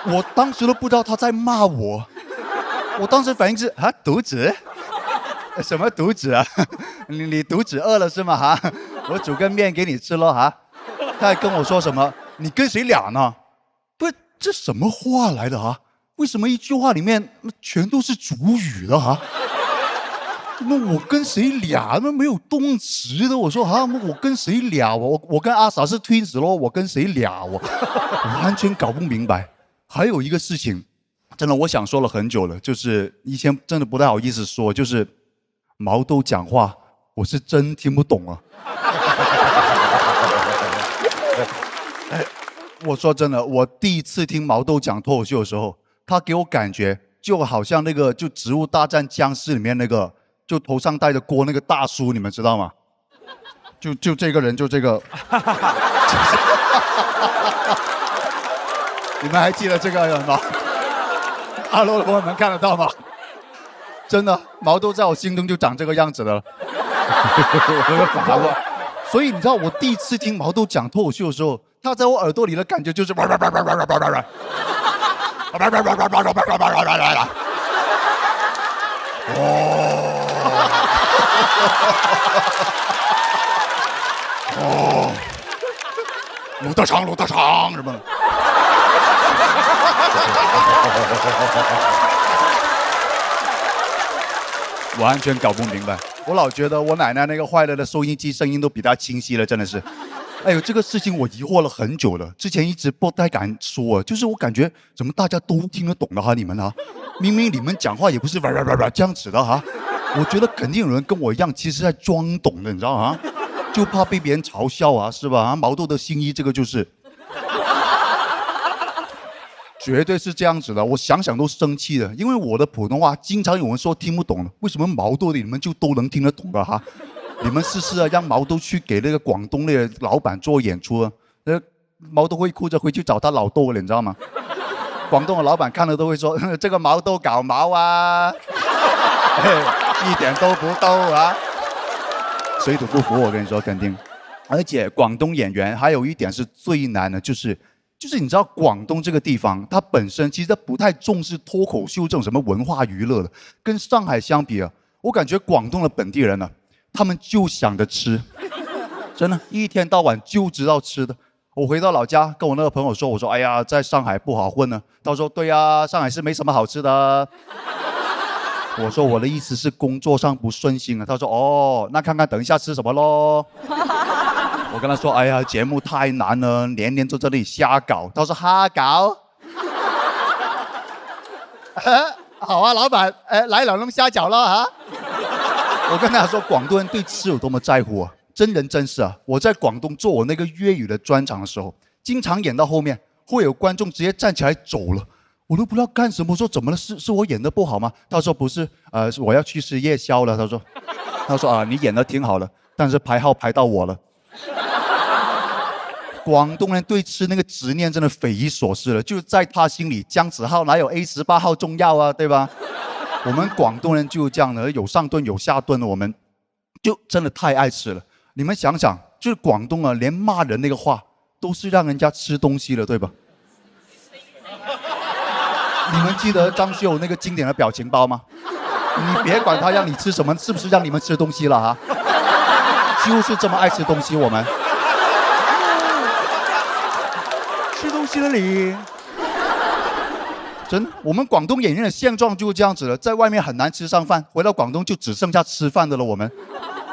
我当时都不知道他在骂我。我当时反应是啊，犊子？什么犊子啊？你肚子饿了是吗？哈，我煮个面给你吃咯哈。他还跟我说什么？你跟谁俩呢？不是，这什么话来的啊？为什么一句话里面全都是主语的哈？那我跟谁俩？那没有动词的。我说啊，我跟谁俩？我跟阿傻是 twins 咯，我跟谁俩？我完全搞不明白。还有一个事情。真的，我想说了很久了，就是以前真的不太好意思说，就是毛豆讲话，我是真听不懂啊。我说真的，我第一次听毛豆讲脱口秀的时候，他给我感觉就好像那个就《植物大战僵尸》里面那个，就头上戴着锅那个大叔，你们知道吗？就这个人，就这个。你们还记得这个人吗？哈喽的朋友们看得到吗？真的，毛豆在我心中就长这个样子了。那个法子。所以你知道，我第一次听毛豆讲脱口秀的时候，他在我耳朵里的感觉就是。鲁德昌什么？完全搞不明白，我老觉得我奶奶那个坏了的收音机声音都比她清晰了，真的是。哎呦，这个事情我疑惑了很久了，之前一直不太敢说，就是我感觉怎么大家都听得懂的哈，你们啊，明明你们讲话也不是这样子的哈，我觉得肯定有人跟我一样，其实在装懂的，你知道啊，就怕被别人嘲笑啊，是吧？毛豆的新衣这个就是。绝对是这样子的，我想想都生气的，因为我的普通话经常有人说听不懂的，为什么毛豆的你们就都能听得懂的哈？你们试试啊，让毛豆去给那个广东的老板做演出啊，毛豆会哭着回去找他老豆了，你知道吗？广东的老板看了都会说这个毛豆搞毛啊，一点都不逗啊，水土不服，我跟你说肯定。而且广东演员还有一点是最难的，就是你知道广东这个地方，它本身其实不太重视脱口秀这种什么文化娱乐的。跟上海相比啊，我感觉广东的本地人呢，他们就想着吃，真的，一天到晚就知道吃的。我回到老家跟我那个朋友说，我说哎呀，在上海不好混呢。他说对呀，上海是没什么好吃的。我说我的意思是工作上不顺心啊。他说哦，那看看等一下吃什么咯。我跟他说：“哎呀，节目太难了，年年都在那里瞎搞。”他说：“瞎搞？好啊，老板，来2笼虾饺了啊！”我跟他说，广东人对吃有多么在乎啊！真人真事啊！我在广东做我那个粤语的专场的时候，经常演到后面，会有观众直接站起来走了，我都不知道干什么。我说怎么了？是我演的不好吗？他说不是，我要去吃夜宵了。他说啊，你演的挺好的，但是排号排到我了。广东人对吃那个执念真的匪夷所思了，就是在他心里，姜子浩哪有 A18号重要啊，对吧？我们广东人就是这样的，有上顿有下顿的，我们就真的太爱吃了。你们想想，就是广东啊，连骂人那个话都是让人家吃东西了，对吧？你们记得张学友那个经典的表情包吗？你别管他让你吃什么，是不是让你们吃东西了哈？就是这么爱吃东西，我们吃东西了你。真，我们广东演员的现状就是这样子了，在外面很难吃上饭，回到广东就只剩下吃饭的了。我们，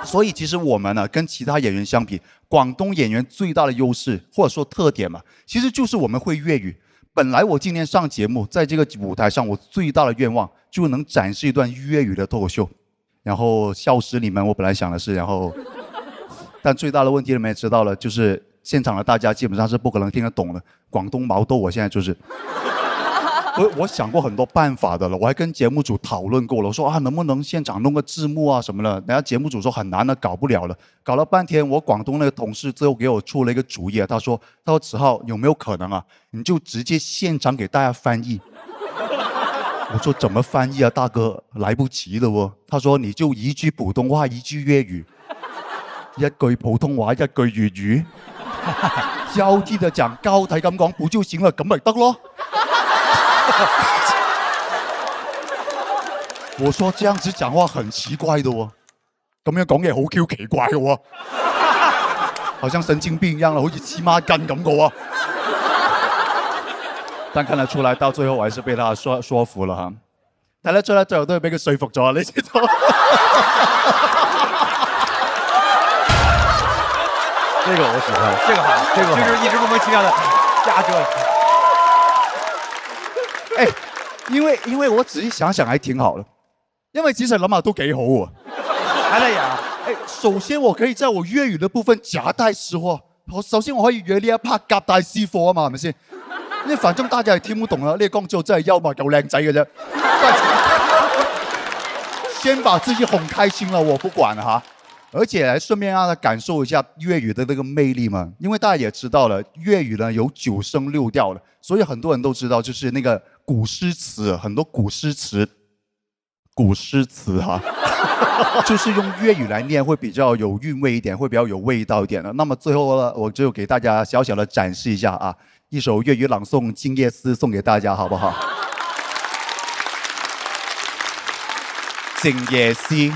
所以其实我们呢，跟其他演员相比，广东演员最大的优势或者说特点嘛，其实就是我们会粤语。本来我今天上节目，在这个舞台上，我最大的愿望就能展示一段粤语的脱口秀，然后笑死你们。我本来想的是，但最大的问题你们也知道了，就是现场的大家基本上是不可能听得懂的广东毛豆。我现在就是。我想过很多办法的了，我还跟节目组讨论过了。我说啊，能不能现场弄个字幕啊什么的？人家节目组说很难的，搞不了了。搞了半天，我广东那个同事最后给我出了一个主意，他说子浩有没有可能啊？你就直接现场给大家翻译。我说怎么翻译啊，大哥，来不及了哦。他说你就一句普通话，一句粤语，一句普通話，一句粵語，交替的講，交替咁講，不就行了？咁咪得咯。我說這樣子講話很奇怪的喎，咁樣講嘢好 Q 奇怪嘅喎，好像神經病一樣啦，好似黐孖筋咁嘅喎。但看得出來，到最後我還是被他說服了哈。睇得出來，最後都係俾佢說服咗，你知道？這個我喜歡，這個好，這個好，就是一直莫名其妙的瞎折騰。哎，因為我仔細想想還挺好的，因為其實諗下都幾好喎。還得呀？哎，首先我可以在我粵語的部分夾帶私貨，首先我可以約呢一 part 夾帶私貨啊嘛，係咪先？因為反正大家係聽不懂啦，呢個光就真係幽默夠靚仔嘅啫。先把自己哄開心了，我不管了哈。而且來順便讓他感受一下粵語的那個魅力嘛，因為大家也知道了，粵語呢有9聲6調的，所以很多人都知道，就是那個古詩詞，很多古詩詞哈，就是用粵語來念會比較有韻味一點，會比較有味道一點的。那麼最後呢，我就給大家小小的展示一下啊，一首粵語朗誦《靜夜思》送給大家，好不好？靜夜思。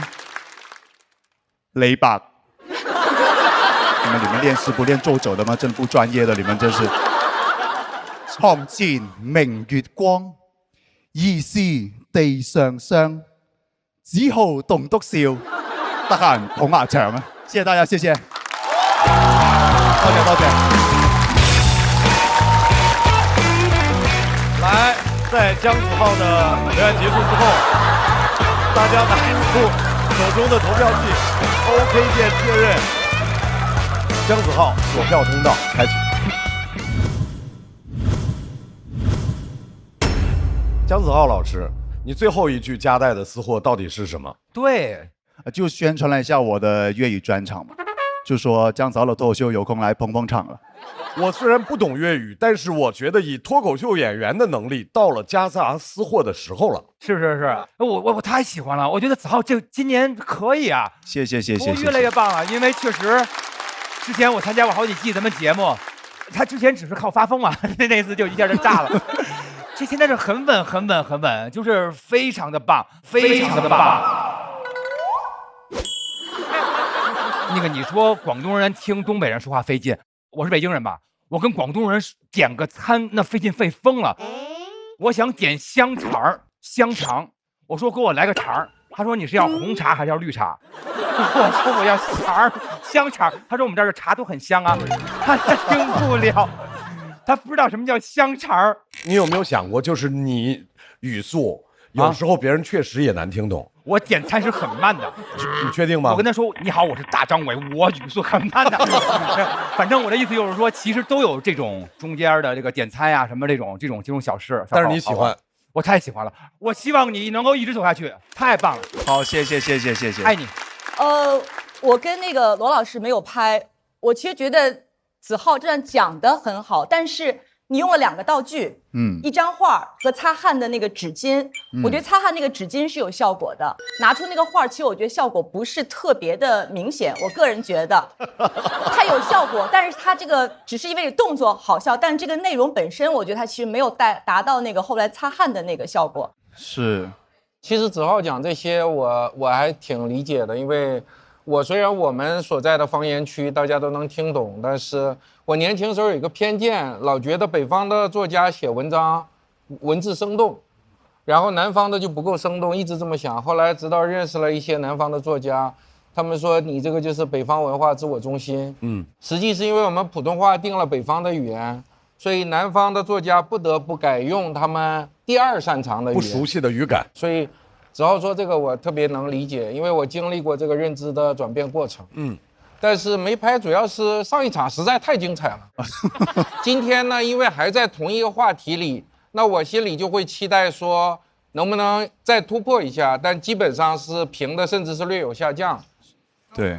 李白，你們練詩不練奏摺的嗎？真不專業的，你們真是。床前明月光，疑是地上霜。只好棟篤笑，得閒捧下場啊！謝謝大家，謝謝。多謝。來，在姜子浩的表演結束之後，大家拿出手中的投票器 ，OK 鍵確認。姜子浩索票通道開啟。姜子浩老師，你最後一句夾帶的私貨到底是什麼？對，就宣傳了一下我的粵語專場嘛，就說姜子浩的脫口秀有空來捧捧場了。我雖然不懂粵語，但是我覺得以脫口秀演員的能力，到了夾雜私貨的時候了。是，我太喜歡了，我覺得子浩今年可以啊。謝。我越來越棒了，因為確實之前我參加過好幾季咱們節目，他之前只是靠發瘋嘛，那次就一下就炸了。這現在是很穩，就是非常的棒，非常的棒。那個你說廣東人聽東北人說話費勁，我是北京人吧，我跟廣東人點個餐那費勁費瘋了。我想點香腸，我說給我來個腸，他說你是要紅茶還是要綠茶？我說我要香腸，他說我們這兒的茶都很香啊，他聽不了。他不知道什麼叫香腸。你有沒有想過，就是你語速有時候別人確實也難聽懂。我点餐是很慢的。你确定吗？我跟他说你好，我是大张伟，我语速很慢的。反正我的意思就是说，其实都有这种中间的这个点餐呀，什么这种小事。但是你喜欢，我太喜欢了。我希望你能够一直走下去，太棒了。好，谢谢，爱你。我跟那个罗老师没有拍，我其实觉得子浩这段讲得很好，但是你用了2个道具，一张画和擦汗的那个纸巾，我觉得擦汗那个纸巾是有效果的，拿出那个画，其实我觉得效果不是特别的明显，我个人觉得它有效果，但是它这个只是因为动作好笑，但这个内容本身，我觉得它其实没有达到那个后来擦汗的那个效果。是，其实子浩讲这些我还挺理解的，因为虽然我们所在的方言区大家都能听懂，但是我年轻时候有一个偏见，老觉得北方的作家写文章文字生动，然后南方的就不够生动，一直这么想。后来直到认识了一些南方的作家，他们说你这个就是北方文化自我中心。实际是因为我们普通话定了北方的语言，所以南方的作家不得不改用他们第2擅长的语言，不熟悉的语感。所以子浩说这个我特别能理解，因为我经历过这个认知的转变过程。但是没拍主要是上一场实在太精彩了。今天呢，因为还在同一个话题里，那我心里就会期待说能不能再突破一下，但基本上是平的，甚至是略有下降。对，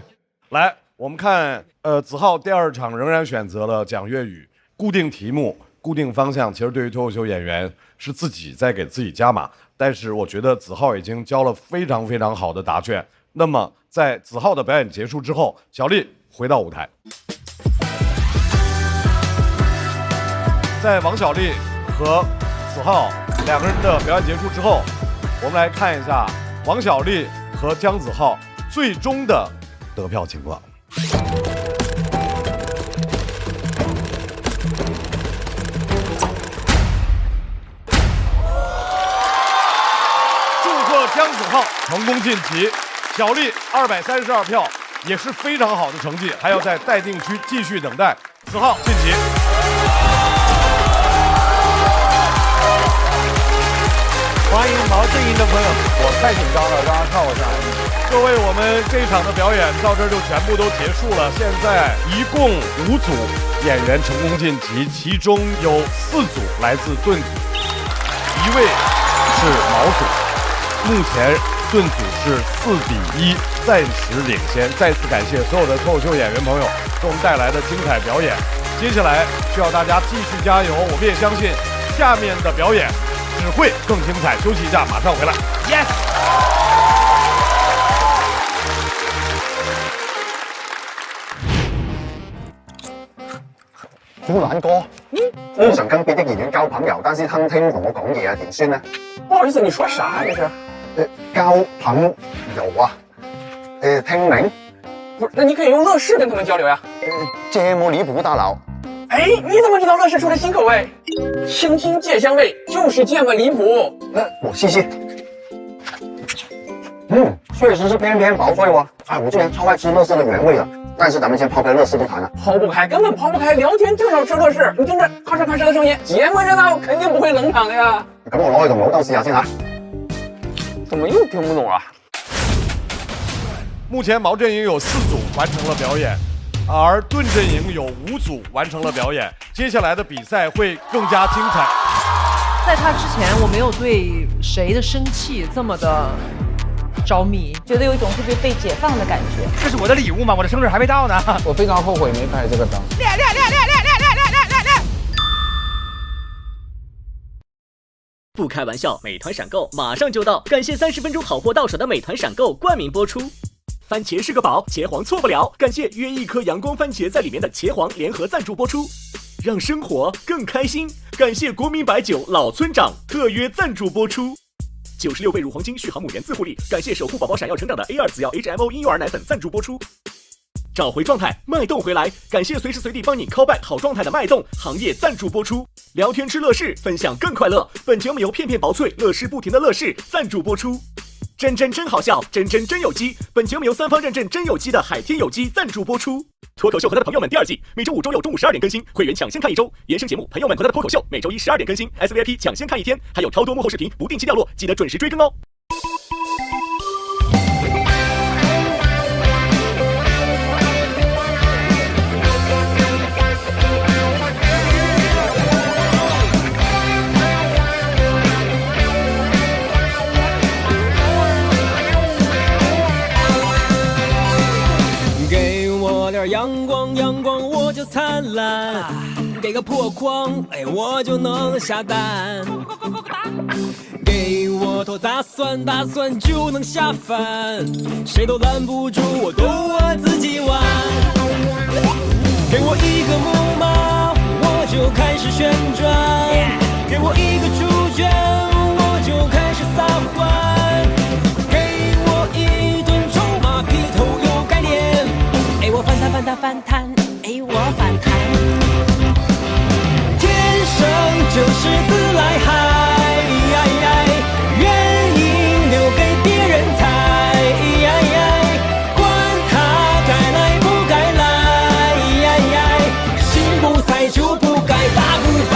来我们看，子浩第2场仍然选择了讲粤语，固定题目、固定方向。其实对于脱口秀演员是自己在给自己加码。但是我觉得子浩已经交了非常非常好的答卷。那么在子浩的表演结束之后，小丽回到舞台。在王小丽和子浩2个人的表演结束之后，我们来看一下王小丽和姜子浩最终的得票情况。姜子浩成功晋级，小丽232票，也是非常好的成绩，还要在待定区继续等待。子浩晋级。欢迎毛正英的朋友，我太紧张了，让他看我下来。各位，我们这一场的表演到这儿就全部都结束了。现在一共5组演员成功晋级，其中有4组来自盾组，1位是毛组。目前盾组是4比1，暂时领先。再次感谢所有的脱口秀演员朋友给我们带来的精彩表演。接下来需要大家继续加油，我们也相信下面的表演只会更精彩。休息一下，马上回来。Yes。小蘭哥，通常跟別的演員交朋友，但是他聽同我講嘢啊，點算呢？不好意思，你說啥這是？交朋友啊，聽明？不是，那你可以用樂視跟他們交流呀。這麼離譜，大佬。哎，你怎麼知道樂視出了新口味？清新芥香味，就是這麼離譜。那我試試。確實是偏偏薄脆哇！哎，我之前超愛吃樂視的原味的。但是咱們先拋開樂視不談了，拋不開，根本拋不開。聊天就要吃樂視，你聽着咔哧咔哧的聲音，節目熱鬧，肯定不會冷場的呀。咁我攞去同老豆試下先嚇。怎麼又聽不懂啊？目前毛陣營有4組完成了表演，而盾陣營有5組完成了表演。接下來的比賽會更加精彩。在他之前，我沒有對誰的生氣這麼的着迷，覺得有一種特別被解放的感覺。這是我的禮物嗎？我的生日還沒到呢。我非常後悔沒拍這個檔。不開玩笑，美團閃購馬上就到，感謝30分鐘好貨到手的美團閃購冠名播出。番茄是個寶，茄皇錯不了，感謝約一顆陽光番茄在裡面的茄皇聯合贊助播出，讓生活更開心。感謝國民白酒老村長特約贊助播出。96倍乳黃金續航母源自護理，感謝守護寶寶閃耀成長的 A2 紫藥 HMO 嬰幼兒奶粉贊助播出。找回狀態，脈動回來，感謝隨時隨地幫你 call back 好狀態的脈動行業贊助播出。聊天吃樂事，分享更快樂。本節目由片片薄脆樂事不停的樂事贊助播出。真好笑，真有機。本節目由3方認證真有機的海天有機贊助播出。脫口秀和他的朋友們第2季，每週5週6中午12點更新，會員搶先看1週。延伸節目，朋友們和他的脫口秀，每週1 12點更新 ，SVIP 搶先看1天，還有超多幕後視頻不定期掉落，記得準時追更哦。给个破筐，我就能下单。给我头大蒜，大蒜就能下饭，谁都拦不住我，都我自己玩。给我一个木马，我就开始旋转，给我一个猪圈，我就开始撒欢。给我一顿臭马屁头有概念，我反弹反弹反弹，我反弹。天生就是自来嗨，原因留给别人猜，管他该来不该来，心不菜就不该打不败。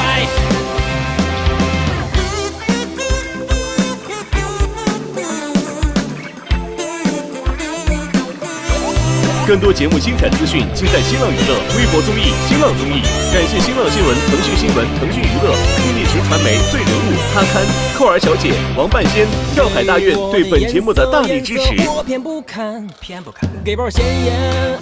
更多节目精彩资讯，尽在新浪娱乐微博综艺、新浪综艺。感谢新浪新闻、腾讯新闻、腾讯娱乐、易立群传媒、最人物、他刊、扣儿小姐、王半仙、跳海大院对本节目的大力支持。偏不看，给包鲜艳。